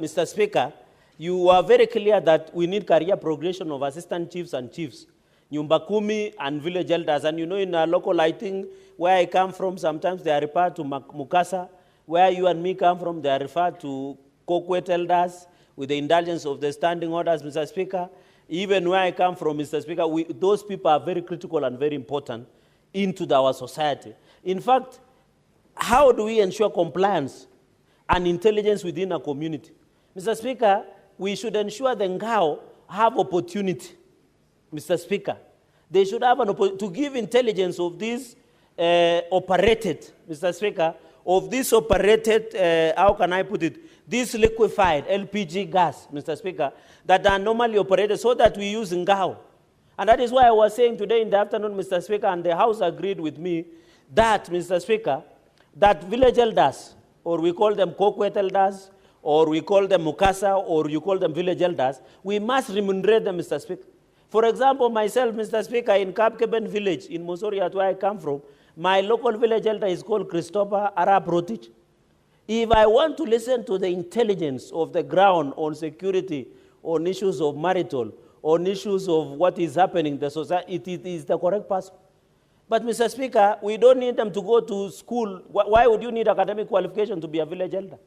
Mr. Speaker, you are very clear that we need career progression of assistant chiefs and chiefs, Nyumba Kumi and village elders. And you know, in our local, I think, where I come from, sometimes they are referred to Mukasa. Where you and me come from, they are referred to Kokwet elders with the indulgence of the standing orders, Mr. Speaker. Even where I come from, Mr. Speaker, those people are very critical and very important into our society. In fact, how do we ensure compliance and intelligence within a community? Mr. Speaker, we should ensure the Ngao have opportunity, Mr. Speaker. They should have an opportunity to give intelligence of this operated, Mr. Speaker, of this operated, how can I put it, this liquefied LPG gas, Mr. Speaker, that are normally operated so that we use Ngao. And that is why I was saying today in the afternoon, Mr. Speaker, and the House agreed with me that, Mr. Speaker, that village elders, or we call them Kokwet elders, or we call them Mukasa, or you call them village elders, we must remunerate them, Mr. Speaker. For example, myself, Mr. Speaker, in Kapkeben village, in Mosoriat, where I come from, my local village elder is called Christopher Arab Rotich. If I want to listen to the intelligence of the ground on security, on issues of marital, on issues of what is happening in the society, it is the correct person. But, Mr. Speaker, we don't need them to go to school. Why would you need academic qualification to be a village elder?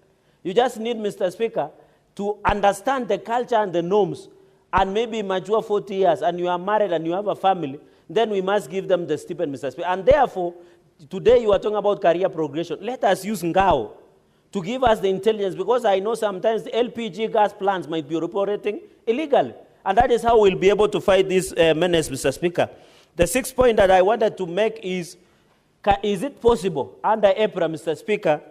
You just need, Mr. Speaker, to understand the culture and the norms, and maybe mature 40 years, and you are married and you have a family, then we must give them the stipend, Mr. Speaker. And therefore, today you are talking about career progression. Let us use Ngao to give us the intelligence, because I know sometimes the LPG gas plants might be operating illegally. And that is how we'll be able to fight this menace, Mr. Speaker. The sixth point that I wanted to make is it possible under EPRA, Mr. Speaker,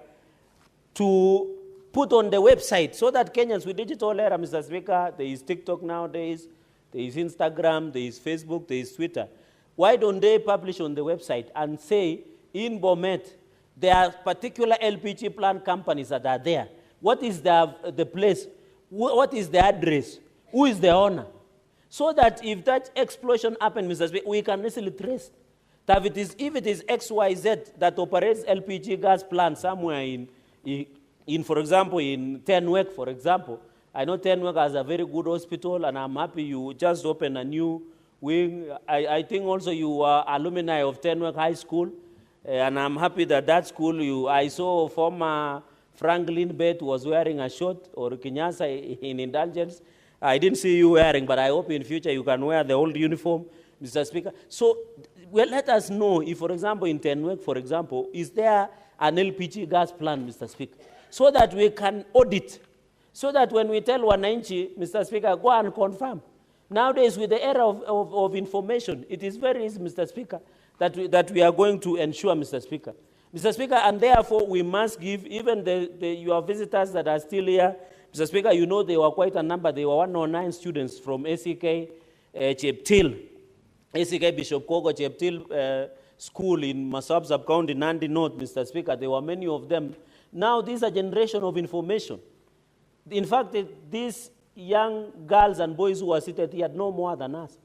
to put on the website so that Kenyans with digital era, Mr. Speaker, there is TikTok nowadays, there is Instagram, there is Facebook, there is Twitter. Why don't they publish on the website and say, in Bomet, there are particular LPG plant companies that are there. What is the place? What is the address? Who is the owner? So that if that explosion happens, Mr. Speaker, we can easily trace that if it is XYZ that operates LPG gas plant somewhere in for example, in Tenwek, for example. I know Tenwek has a very good hospital, and I'm happy you just opened a new wing. I think also you are alumni of Tenwek High School, and I'm happy that that school, I saw former Franklin Bett was wearing a shirt, or Kinyasa in indulgence. I didn't see you wearing, but I hope in future you can wear the old uniform, Mr. Speaker. So, well, let us know if, for example, in Tenwek, for example, is there an LPG gas plant, Mr. Speaker, so that we can audit, so that when we tell Wananchi, Mr. Speaker, go and confirm. Nowadays, with the era of information, it is very easy, Mr. Speaker, that we are going to ensure, Mr. Speaker. Mr. Speaker, and therefore we must give even your visitors that are still here, Mr. Speaker, you know they were quite a number. They were 109 students from ACK Cheptil, ACK Bishop Kogo Cheptil School in Masab Sub-County, Nandi North, Mr. Speaker. There were many of them. Now, this is a generation of information. In fact, these young girls and boys who are seated here know more than us,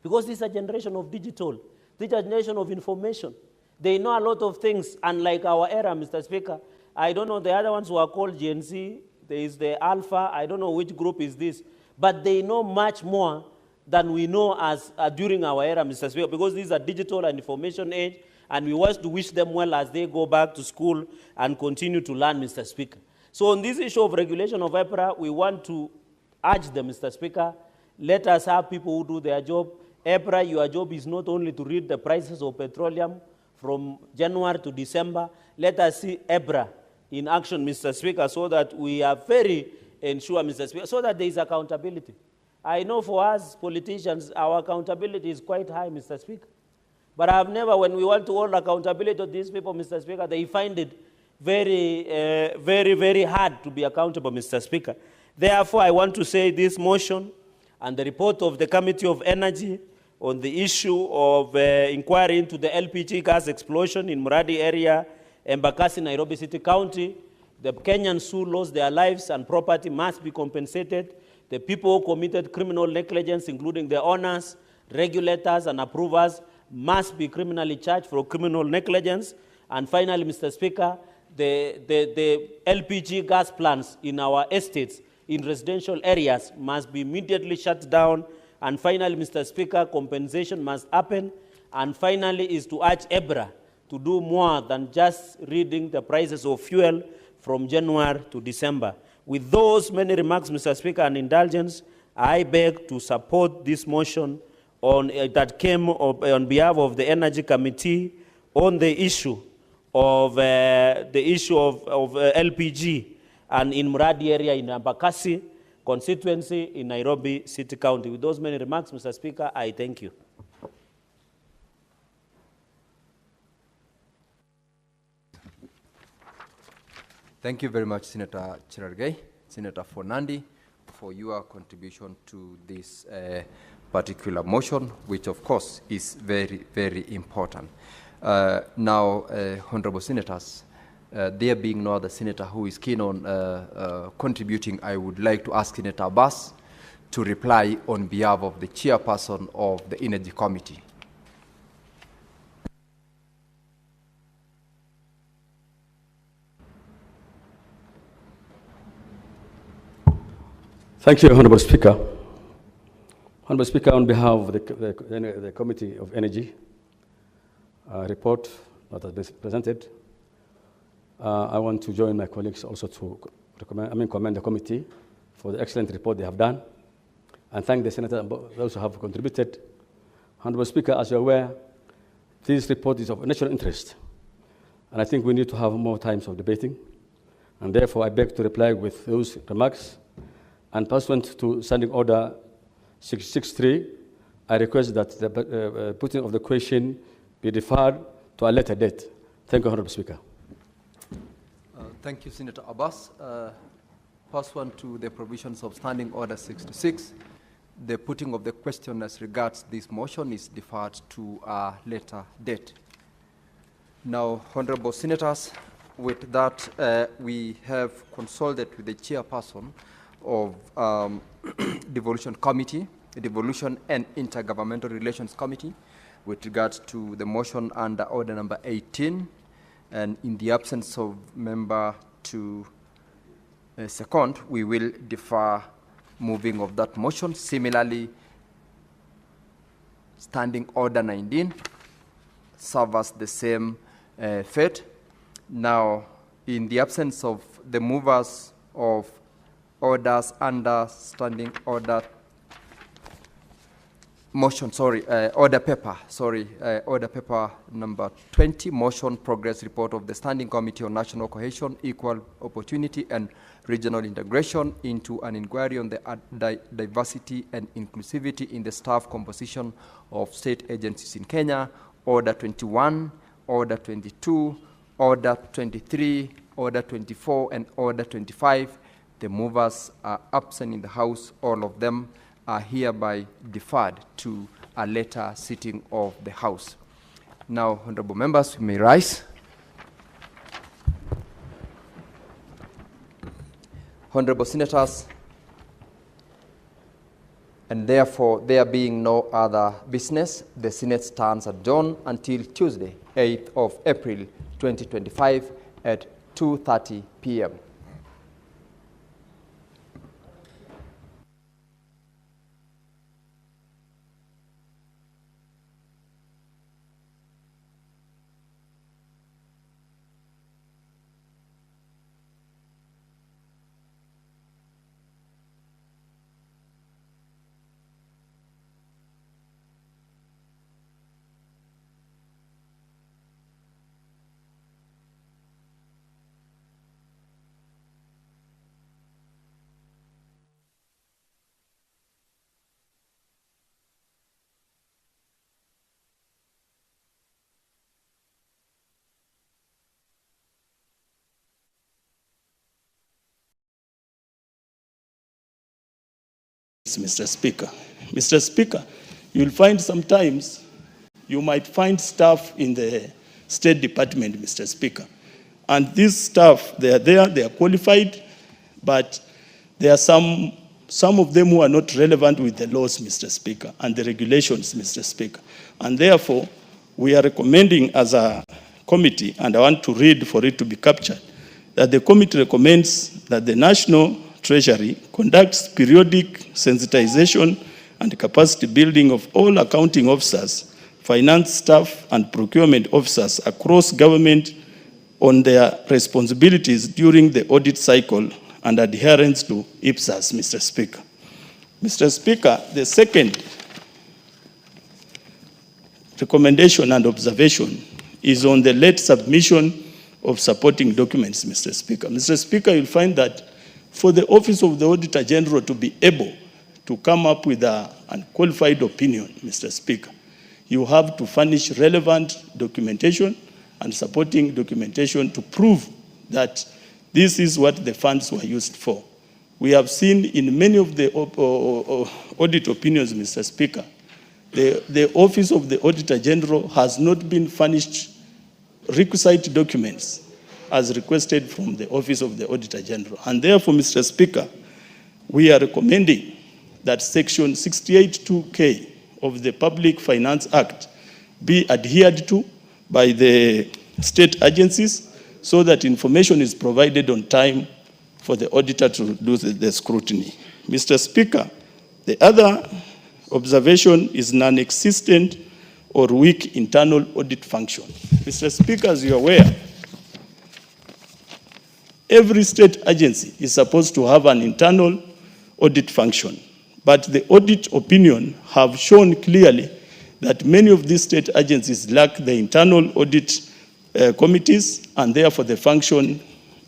because this is a generation of digital, this is a generation of information. They know a lot of things, unlike our era, Mr. Speaker. I don't know the other ones who are called Gen Z. There is the Alpha. I don't know which group is this. But they know much more than we know as during our era, Mr. Speaker, because this is a digital and information age, and we want to wish them well as they go back to school and continue to learn, Mr. Speaker. So on this issue of regulation of EPRA, we want to urge them, Mr. Speaker, let us have people who do their job. EPRA, your job is not only to read the prices of petroleum from January to December. Let us see EPRA in action, Mr. Speaker, so that we are very ensure, Mr. Speaker, so that there is accountability. I know for us politicians, our accountability is quite high, Mr. Speaker. But I have never, when we want to hold accountability to these people, Mr. Speaker, they find it very, very hard to be accountable, Mr. Speaker. Therefore, I want to say this motion and the report of the Committee of Energy on the issue of inquiry into the LPG gas explosion in Muradi area, Embakasi, Nairobi City County. The Kenyans who lost their lives and property must be compensated. The people who committed criminal negligence, including the owners, regulators, and approvers, must be criminally charged for criminal negligence. And finally, Mr. Speaker, the LPG gas plants in our estates, in residential areas, must be immediately shut down. And finally, Mr. Speaker, compensation must happen. And finally is to urge EBRA to do more than just reading the prices of fuel from January to December. With those many remarks, Mr. Speaker, and indulgence, I beg to support this motion that came on behalf of the Energy Committee on the issue of LPG and in Muradi area in Embakasi constituency in Nairobi City County. With those many remarks, Mr. Speaker, I thank you. Thank you very much, Senator Cherargei, Senator Fonandi, for your contribution to this particular motion, which of course is very, very important. Now, Honorable Senators, there being no other senator who is keen on contributing, I would like to ask Senator Abbas to reply on behalf of the chairperson of the Energy Committee. Thank you, Honorable Speaker. Honorable Speaker, on behalf of the Committee of Energy, report that has been presented, I want to join my colleagues also to commend the committee for the excellent report they have done, and thank the Senator and those who have contributed. Honorable Speaker, as you're aware, this report is of national interest, and I think we need to have more times of debating, and therefore I beg to reply with those remarks. And pursuant to Standing Order 663, I request that the putting of the question be deferred to a later date. Thank you, Honorable Speaker. Thank you, Senator Abbas. Pursuant to the provisions of Standing Order 66, the putting of the question as regards this motion is deferred to a later date. Now, Honorable Senators, with that, we have consulted with the chairperson of Devolution Committee, the Devolution and Intergovernmental Relations Committee, with regards to the motion under Order number 18, and in the absence of member to second, we will defer moving of that motion. Similarly, Standing Order 19 serves the same fate. Now, in the absence of the movers of orders under Standing Order motion, order paper number 20, motion progress report of the Standing Committee on National Cohesion, Equal Opportunity and Regional Integration into an inquiry on the diversity and inclusivity in the staff composition of state agencies in Kenya, Order 21, Order 22, Order 23, Order 24, and Order 25. The movers are absent in the House. All of them are hereby deferred to a later sitting of the House. Now, honorable members, you may rise. Honorable Senators, and therefore, there being no other business, the Senate stands adjourned until Tuesday, 8th of April, 2025 at 2:30 p.m. Mr. Speaker. Mr. Speaker, you'll find sometimes you might find staff in the State Department, Mr. Speaker. And these staff, they are there, they are qualified, but there are some of them who are not relevant with the laws, Mr. Speaker, and the regulations, Mr. Speaker. And therefore, we are recommending as a committee, and I want to read for it to be captured, that the committee recommends that the National Treasury conducts periodic sensitization and capacity building of all accounting officers, finance staff, and procurement officers across government on their responsibilities during the audit cycle and adherence to IPSAS, Mr. Speaker. Mr. Speaker, the second recommendation and observation is on the late submission of supporting documents, Mr. Speaker. Mr. Speaker, you'll find that for the Office of the Auditor General to be able to come up with an unqualified opinion, Mr. Speaker, you have to furnish relevant documentation and supporting documentation to prove that this is what the funds were used for. We have seen in many of the audit opinions, Mr. Speaker, the Office of the Auditor General has not been furnished requisite documents as requested from the Office of the Auditor General. And therefore, Mr. Speaker, we are recommending that Section 68(2)(k) of the Public Finance Act be adhered to by the state agencies so that information is provided on time for the auditor to do the scrutiny. Mr. Speaker, the other observation is non-existent or weak internal audit function. Mr. Speaker, as you are aware, every state agency is supposed to have an internal audit function, but the audit opinion have shown clearly that many of these state agencies lack the internal audit committees, and therefore the function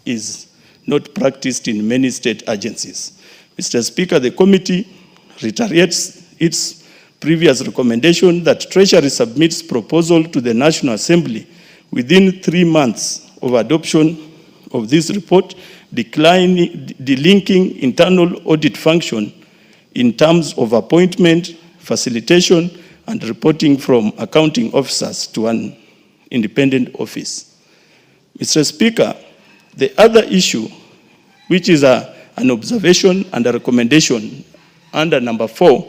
is not practiced in many state agencies. Mr. Speaker, the committee reiterates its previous recommendation that Treasury submits proposal to the National Assembly within 3 months of adoption of this report, delinking internal audit function in terms of appointment, facilitation, and reporting from accounting officers to an independent office. Mr. Speaker, the other issue, which is an observation and a recommendation under number 4,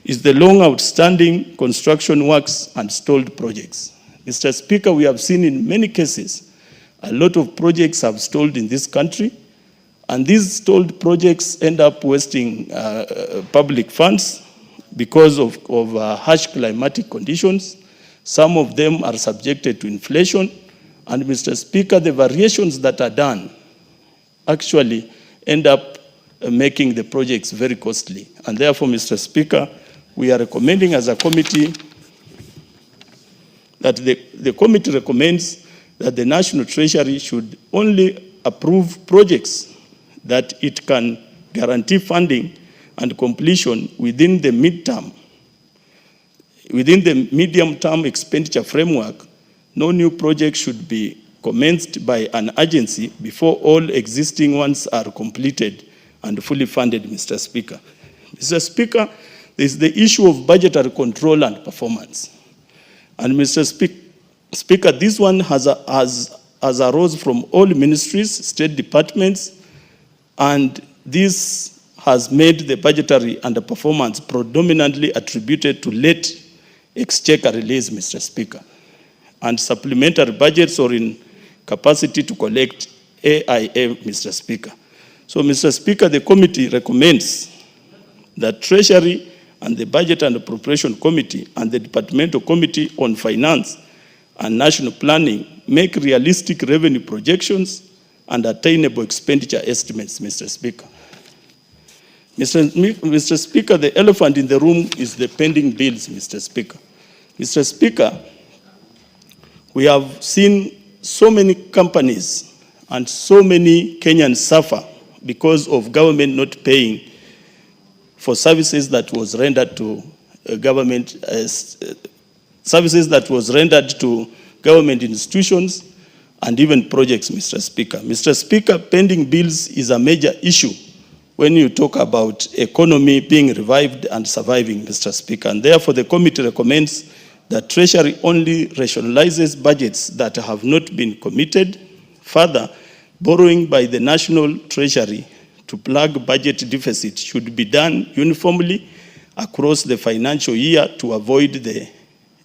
is the long outstanding construction works and stalled projects. Mr. Speaker, we have seen in many cases a lot of projects have stalled in this country, and these stalled projects end up wasting public funds because of harsh climatic conditions. Some of them are subjected to inflation, and Mr. Speaker, the variations that are done actually end up making the projects very costly. And therefore, Mr. Speaker, we are recommending as a committee that the committee recommends that the National Treasury should only approve projects that it can guarantee funding and completion within the medium-term expenditure framework. No new project should be commenced by an agency before all existing ones are completed and fully funded, Mr. Speaker. Mr. Speaker, there is the issue of budgetary control and performance. And Mr. Speaker, this one has arose from all ministries, state departments, and this has made the budgetary underperformance predominantly attributed to late exchequer release, Mr. Speaker, and supplementary budgets or in capacity to collect AIM, Mr. Speaker. So, Mr. Speaker, the committee recommends that Treasury and the Budget and Appropriation Committee and the Departmental Committee on Finance and National Planning make realistic revenue projections and attainable expenditure estimates, Mr. Speaker. Mr. Speaker, the elephant in the room is the pending bills, Mr. Speaker. Mr. Speaker, we have seen so many companies and so many Kenyans suffer because of government not paying for services that was rendered to government institutions and even projects, Mr. Speaker. Mr. Speaker, pending bills is a major issue when you talk about economy being revived and surviving, Mr. Speaker. And therefore, the committee recommends that Treasury only rationalizes budgets that have not been committed. Further, borrowing by the National Treasury to plug budget deficit should be done uniformly across the financial year to avoid the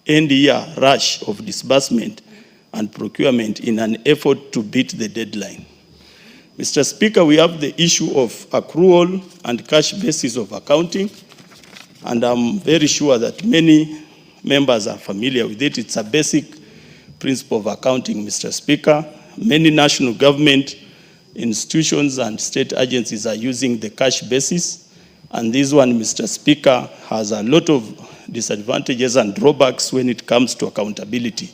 end-year rush of disbursement and procurement in an effort to beat the deadline. Mr. Speaker, we have the issue of accrual and cash basis of accounting, and I'm very sure that many members are familiar with it. It's a basic principle of accounting, Mr. Speaker. Many national government institutions and state agencies are using the cash basis, and this one, Mr. Speaker, has a lot of disadvantages and drawbacks when it comes to accountability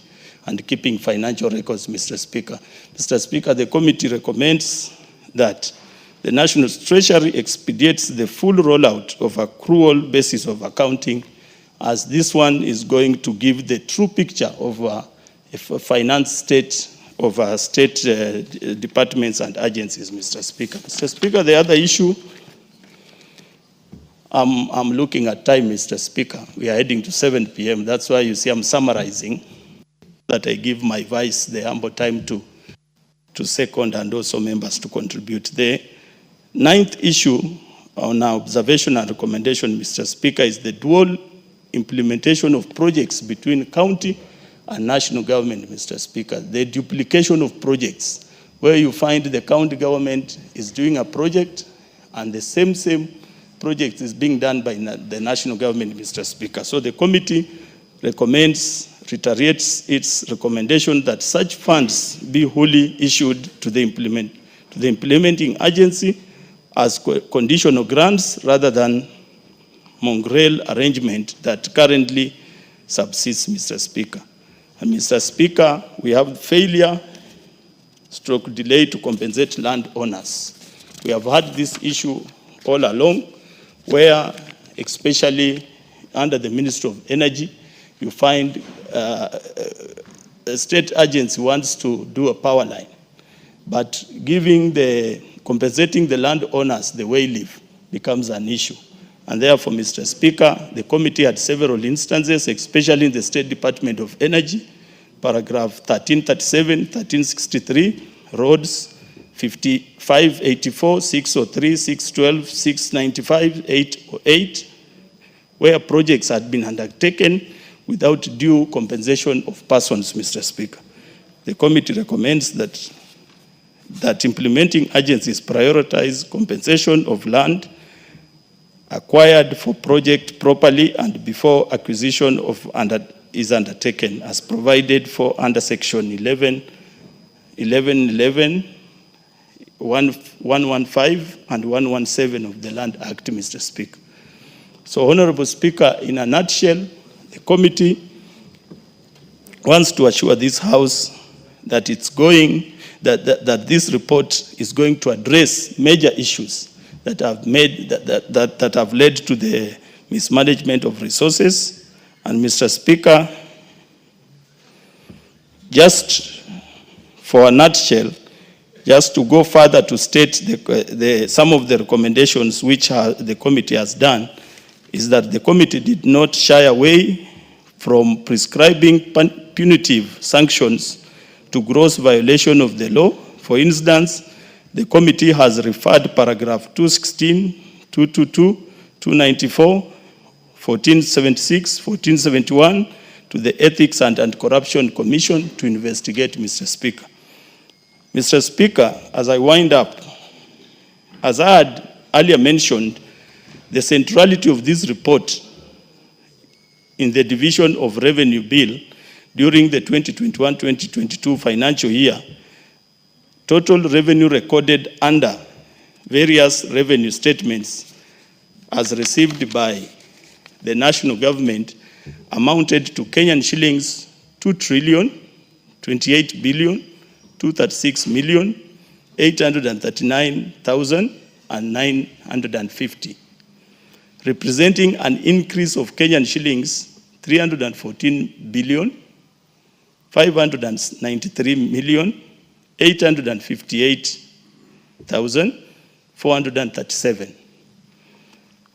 and keeping financial records, Mr. Speaker. Mr. Speaker, the committee recommends that the National Treasury expedites the full rollout of accrual basis of accounting, as this one is going to give the true picture of a finance state of our state departments and agencies, Mr. Speaker. Mr. Speaker, the other issue, I'm looking at time, Mr. Speaker. We are heading to 7 p.m. That's why you see I'm summarizing, that I give my vice the ample time to second and also members to contribute. The ninth issue on our observation and recommendation, Mr. Speaker, is the dual implementation of projects between county and national government, Mr. Speaker. The duplication of projects, where you find the county government is doing a project and the same project is being done by the national government, Mr. Speaker. So the committee reiterates its recommendation that such funds be wholly issued to the implementing agency as conditional grants rather than mongrel arrangement that currently subsists, Mr. Speaker. And Mr. Speaker, we have failure / delay to compensate landowners. We have had this issue all along, where especially under the Ministry of Energy, you find a state agency wants to do a power line, but compensating the landowners the way live becomes an issue. And therefore, Mr. Speaker, the committee had several instances, especially in the State Department of Energy, paragraph 1337, 1363, roads 5584, 603, 612, 695, 808, where projects had been undertaken without due compensation of persons, Mr. Speaker. The committee recommends that implementing agencies prioritize compensation of land acquired for project properly and before acquisition is undertaken, as provided for under section 1111, 115 and 117 of the Land Act, Mr. Speaker. So, Honorable Speaker, in a nutshell, the committee wants to assure this House that that this report is going to address major issues that have led to the mismanagement of resources. And Mr. Speaker, just for a nutshell, just to go further to state some of the recommendations which the committee has done, is that the committee did not shy away from prescribing punitive sanctions to gross violation of the law. For instance, the committee has referred paragraph 216, 222, 294, 1476, 1471 to the Ethics and Anti-Corruption Commission to investigate, Mr. Speaker. Mr. Speaker, as I wind up, as I had earlier mentioned, the centrality of this report in the division of revenue bill during the 2021-2022 financial year, total revenue recorded under various revenue statements as received by the national government amounted to Kenyan shillings 2,238,236,839,950, representing an increase of Kenyan shillings 314,593,858,000 437,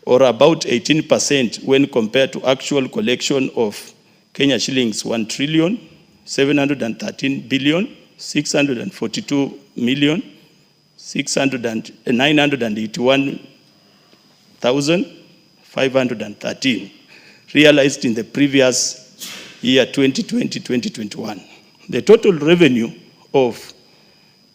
or about 18% when compared to actual collection of Kenya shillings 1,713,642,981,513 realized in the previous year 2020-2021. The total revenue of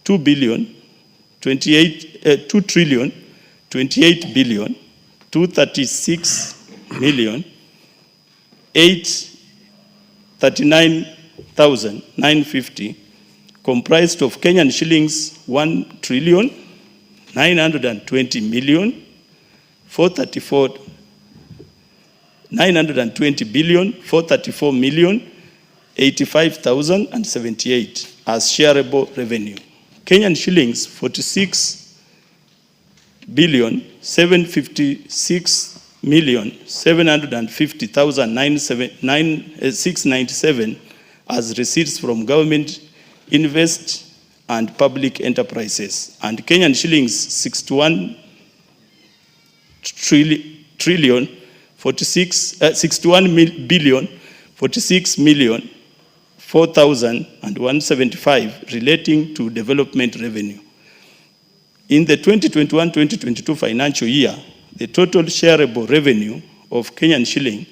2,028,238,839,950 comprised of Kenyan shillings 920,434,085,078 as shareable revenue. Kenyan shillings 46,756,750,697 as receipts from government, invest and public enterprises, and Kenyan shillings 61 billion 46,046,004,175 relating to development revenue. In the 2021-2022 financial year, the total shareable revenue of Kenyan shilling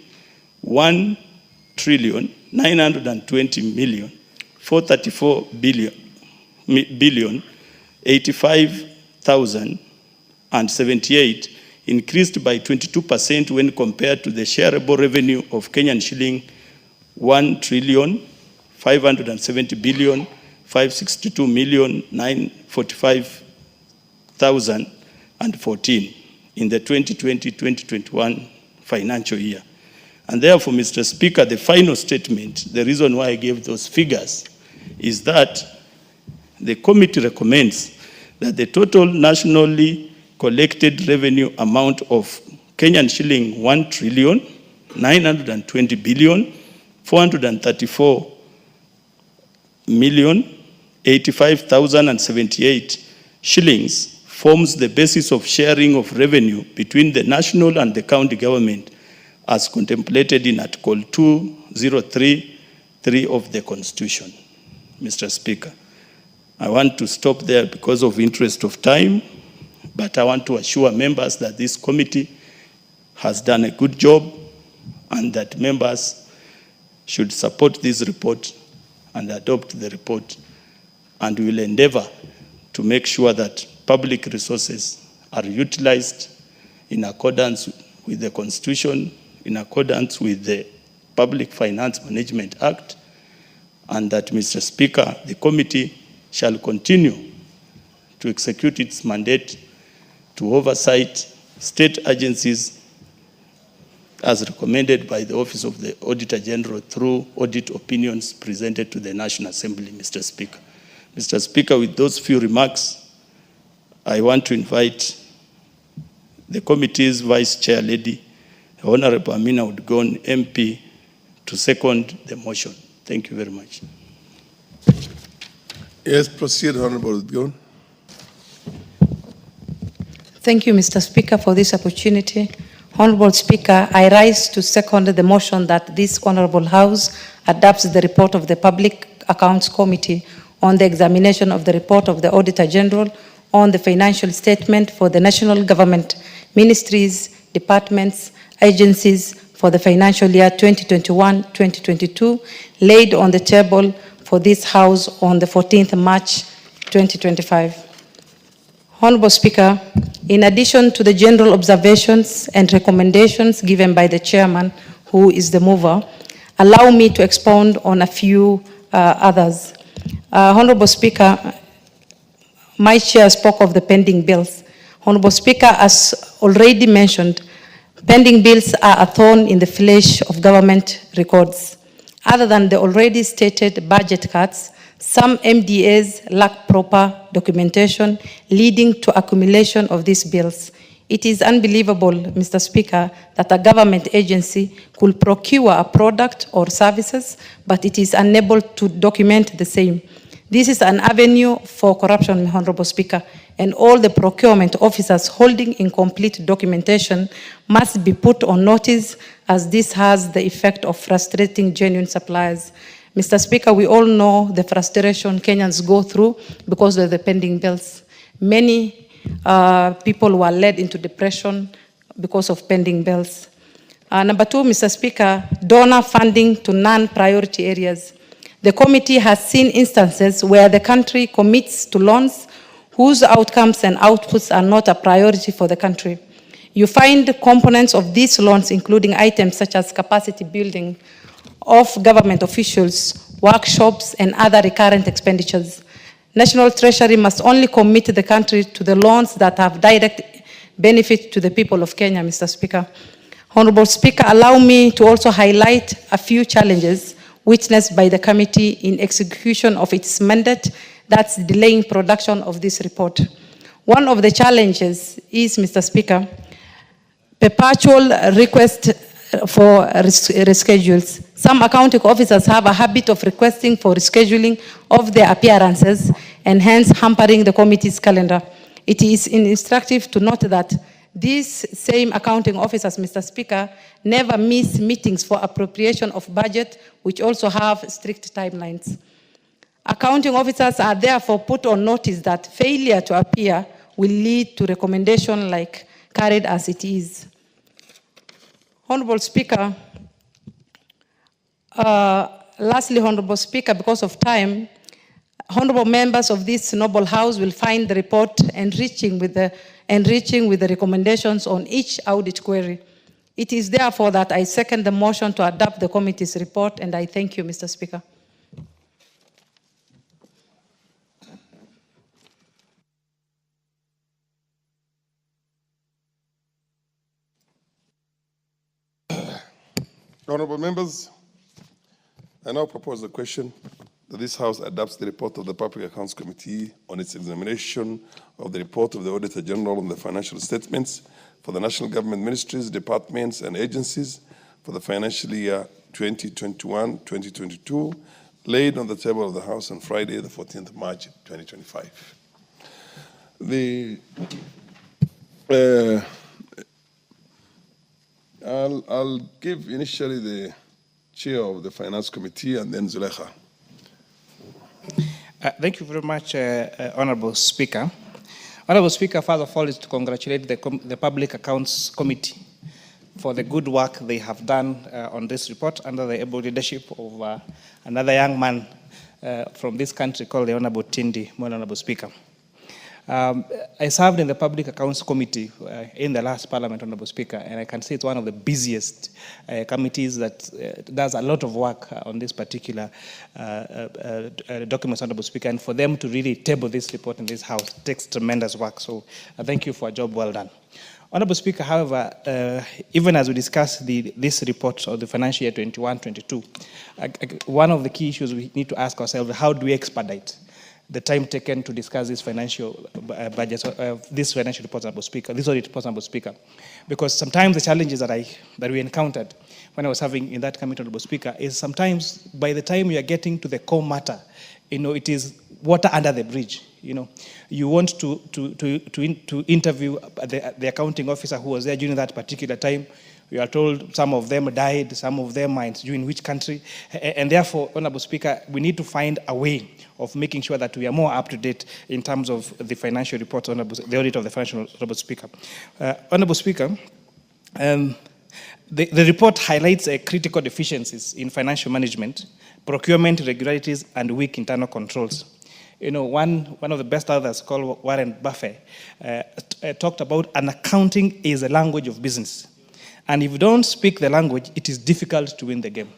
1,920,434,085,078 increased by 22% when compared to the shareable revenue of Kenyan shilling 1,570,562,945,014 in the 2020-2021 financial year. And therefore, Mr. Speaker, the final statement, the reason why I gave those figures is that the committee recommends that the total nationally collected revenue amount of Kenyan shilling 1,920,434,085,078 shillings forms the basis of sharing of revenue between the national and the county government as contemplated in Article 203(3) of the Constitution. Mr. Speaker, I want to stop there because of interest of time, but I want to assure members that this committee has done a good job and that members should support this report and adopt the report, and we will endeavor to make sure that public resources are utilized in accordance with the Constitution, in accordance with the Public Finance Management Act, and that, Mr. Speaker, the committee shall continue to execute its mandate to oversight state agencies as recommended by the Office of the Auditor General through audit opinions presented to the National Assembly, Mr. Speaker. Mr. Speaker, with those few remarks, I want to invite the committee's Vice Chair Lady, Honorable Amina Udgon, MP, to second the motion. Thank you very much. Yes, proceed, Honorable Udgon. Thank you, Mr. Speaker, for this opportunity. Honorable Speaker, I rise to second the motion that this Honorable House adopts the report of the Public Accounts Committee on the examination of the report of the Auditor General on the financial statement for the national government, ministries, departments, agencies for the financial year 2021-2022, laid on the table for this House on the 14th March 2025. Honorable Speaker, in addition to the general observations and recommendations given by the Chairman, who is the mover, allow me to expound on a few others. Honorable Speaker, my chair spoke of the pending bills. Honorable Speaker, as already mentioned, pending bills are a thorn in the flesh of government records. Other than the already stated budget cuts, some MDAs lack proper documentation, leading to accumulation of these bills. It is unbelievable, Mr. Speaker, that a government agency could procure a product or services, but it is unable to document the same. This is an avenue for corruption, Honorable Speaker, and all the procurement officers holding incomplete documentation must be put on notice, as this has the effect of frustrating genuine suppliers. Mr. Speaker, we all know the frustration Kenyans go through because of the pending bills. Many people were led into depression because of pending bills. Number two, Mr. Speaker, donor funding to non-priority areas. The committee has seen instances where the country commits to loans whose outcomes and outputs are not a priority for the country. You find components of these loans, including items such as capacity building of government officials, workshops, and other recurrent expenditures. National Treasury must only commit the country to the loans that have direct benefit to the people of Kenya, Mr. Speaker. Honorable Speaker, allow me to also highlight a few challenges witnessed by the committee in execution of its mandate that's delaying production of this report. One of the challenges is, Mr. Speaker, perpetual request for reschedules. Some accounting officers have a habit of requesting for rescheduling of their appearances and hence hampering the committee's calendar. It is instructive to note that these same accounting officers, Mr. Speaker, never miss meetings for appropriation of budget, which also have strict timelines. Accounting officers are therefore put on notice that failure to appear will lead to recommendation like carried as it is. Honorable Speaker, lastly, Honorable Speaker, because of time, honorable members of this noble house will find the report enriching with the recommendations on each audit query. It is therefore that I second the motion to adopt the committee's report, and I thank you, Mr. Speaker. Honorable members, I now propose the question that this House adopts the report of the Public Accounts Committee on its examination of the report of the Auditor General on the financial statements for the national government ministries, departments, and agencies for the financial year 2021-2022, laid on the table of the House on Friday, the 14th of March, 2025. I'll give initially the chair of the Finance Committee and then Zulekha. Thank you very much, Honorable Speaker. Honorable Speaker, first of all, is to congratulate the Public Accounts Committee for the good work they have done on this report under the able leadership of another young man from this country called the Honorable Tindi, Honorable Speaker. I served in the Public Accounts Committee in the last Parliament, Honorable Speaker, and I can say it's one of the busiest committees that does a lot of work on this particular document, Honorable Speaker, and for them to really table this report in this House takes tremendous work. So thank you for a job well done. Honorable Speaker, however, even as we discuss this report of the financial year 21-22, one of the key issues we need to ask ourselves, how do we expedite the time taken to discuss this financial budget, this financial report, Honorable Speaker, this audit report, Honorable Speaker, because sometimes the challenges that we encountered when I was serving in that committee, Honorable Speaker, is sometimes by the time you are getting to the core matter, it is water under the bridge. You want to interview the accounting officer who was there during that particular time. We are told some of them died, some of them are in which country, and therefore, Honorable Speaker, we need to find a way of making sure that we are more up to date in terms of the financial reports, the audit of the financial, Honorable Speaker. Honorable Speaker, the report highlights critical deficiencies in financial management, procurement irregularities, and weak internal controls. One of the best authors called Warren Buffett talked about an accounting is a language of business. And if you don't speak the language, it is difficult to win the game.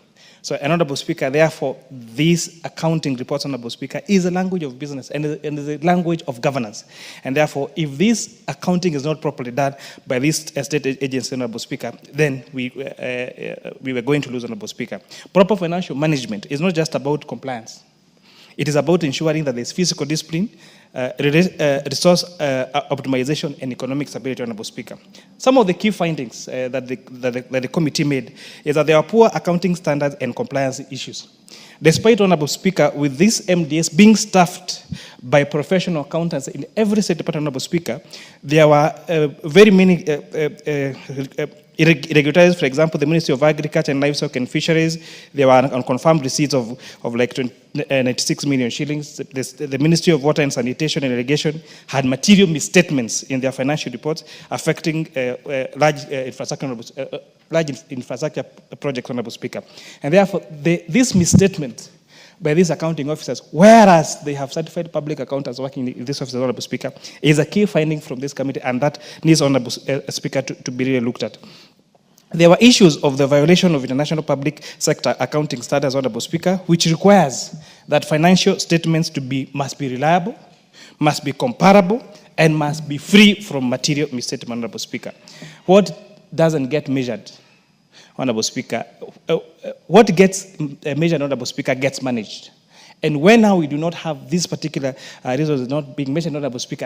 So, Honorable Speaker, therefore, this accounting report, Honorable Speaker, is a language of business and is a language of governance. And therefore, if this accounting is not properly done by this state agency, Honorable Speaker, then we were going to lose, Honorable Speaker. Proper financial management is not just about compliance. It is about ensuring that there's fiscal discipline, resource optimization, and economic stability, Honorable Speaker. Some of the key findings that the committee made is that there are poor accounting standards and compliance issues. Despite, Honorable Speaker, with this MDS being staffed by professional accountants in every state department, Honorable Speaker, there were very many irregularities. For example, the Ministry of Agriculture and Livestock and Fisheries, there were unconfirmed receipts of like 96 million shillings. The Ministry of Water and Sanitation and Irrigation had material misstatements in their financial reports affecting large infrastructure projects, Honorable Speaker. And therefore, this misstatement by these accounting officers, whereas they have certified public accountants working in this office, Honorable Speaker, is a key finding from this committee, and that needs, Honorable Speaker, to be really looked at. There were issues of the violation of international public sector accounting standards, Honorable Speaker, which requires that financial statements must be reliable, must be comparable, and must be free from material misstatement, Honorable Speaker. What doesn't get measured, Honorable Speaker, what gets measured, Honorable Speaker, gets managed. And when now we do not have this particular resource not being measured, Honorable Speaker,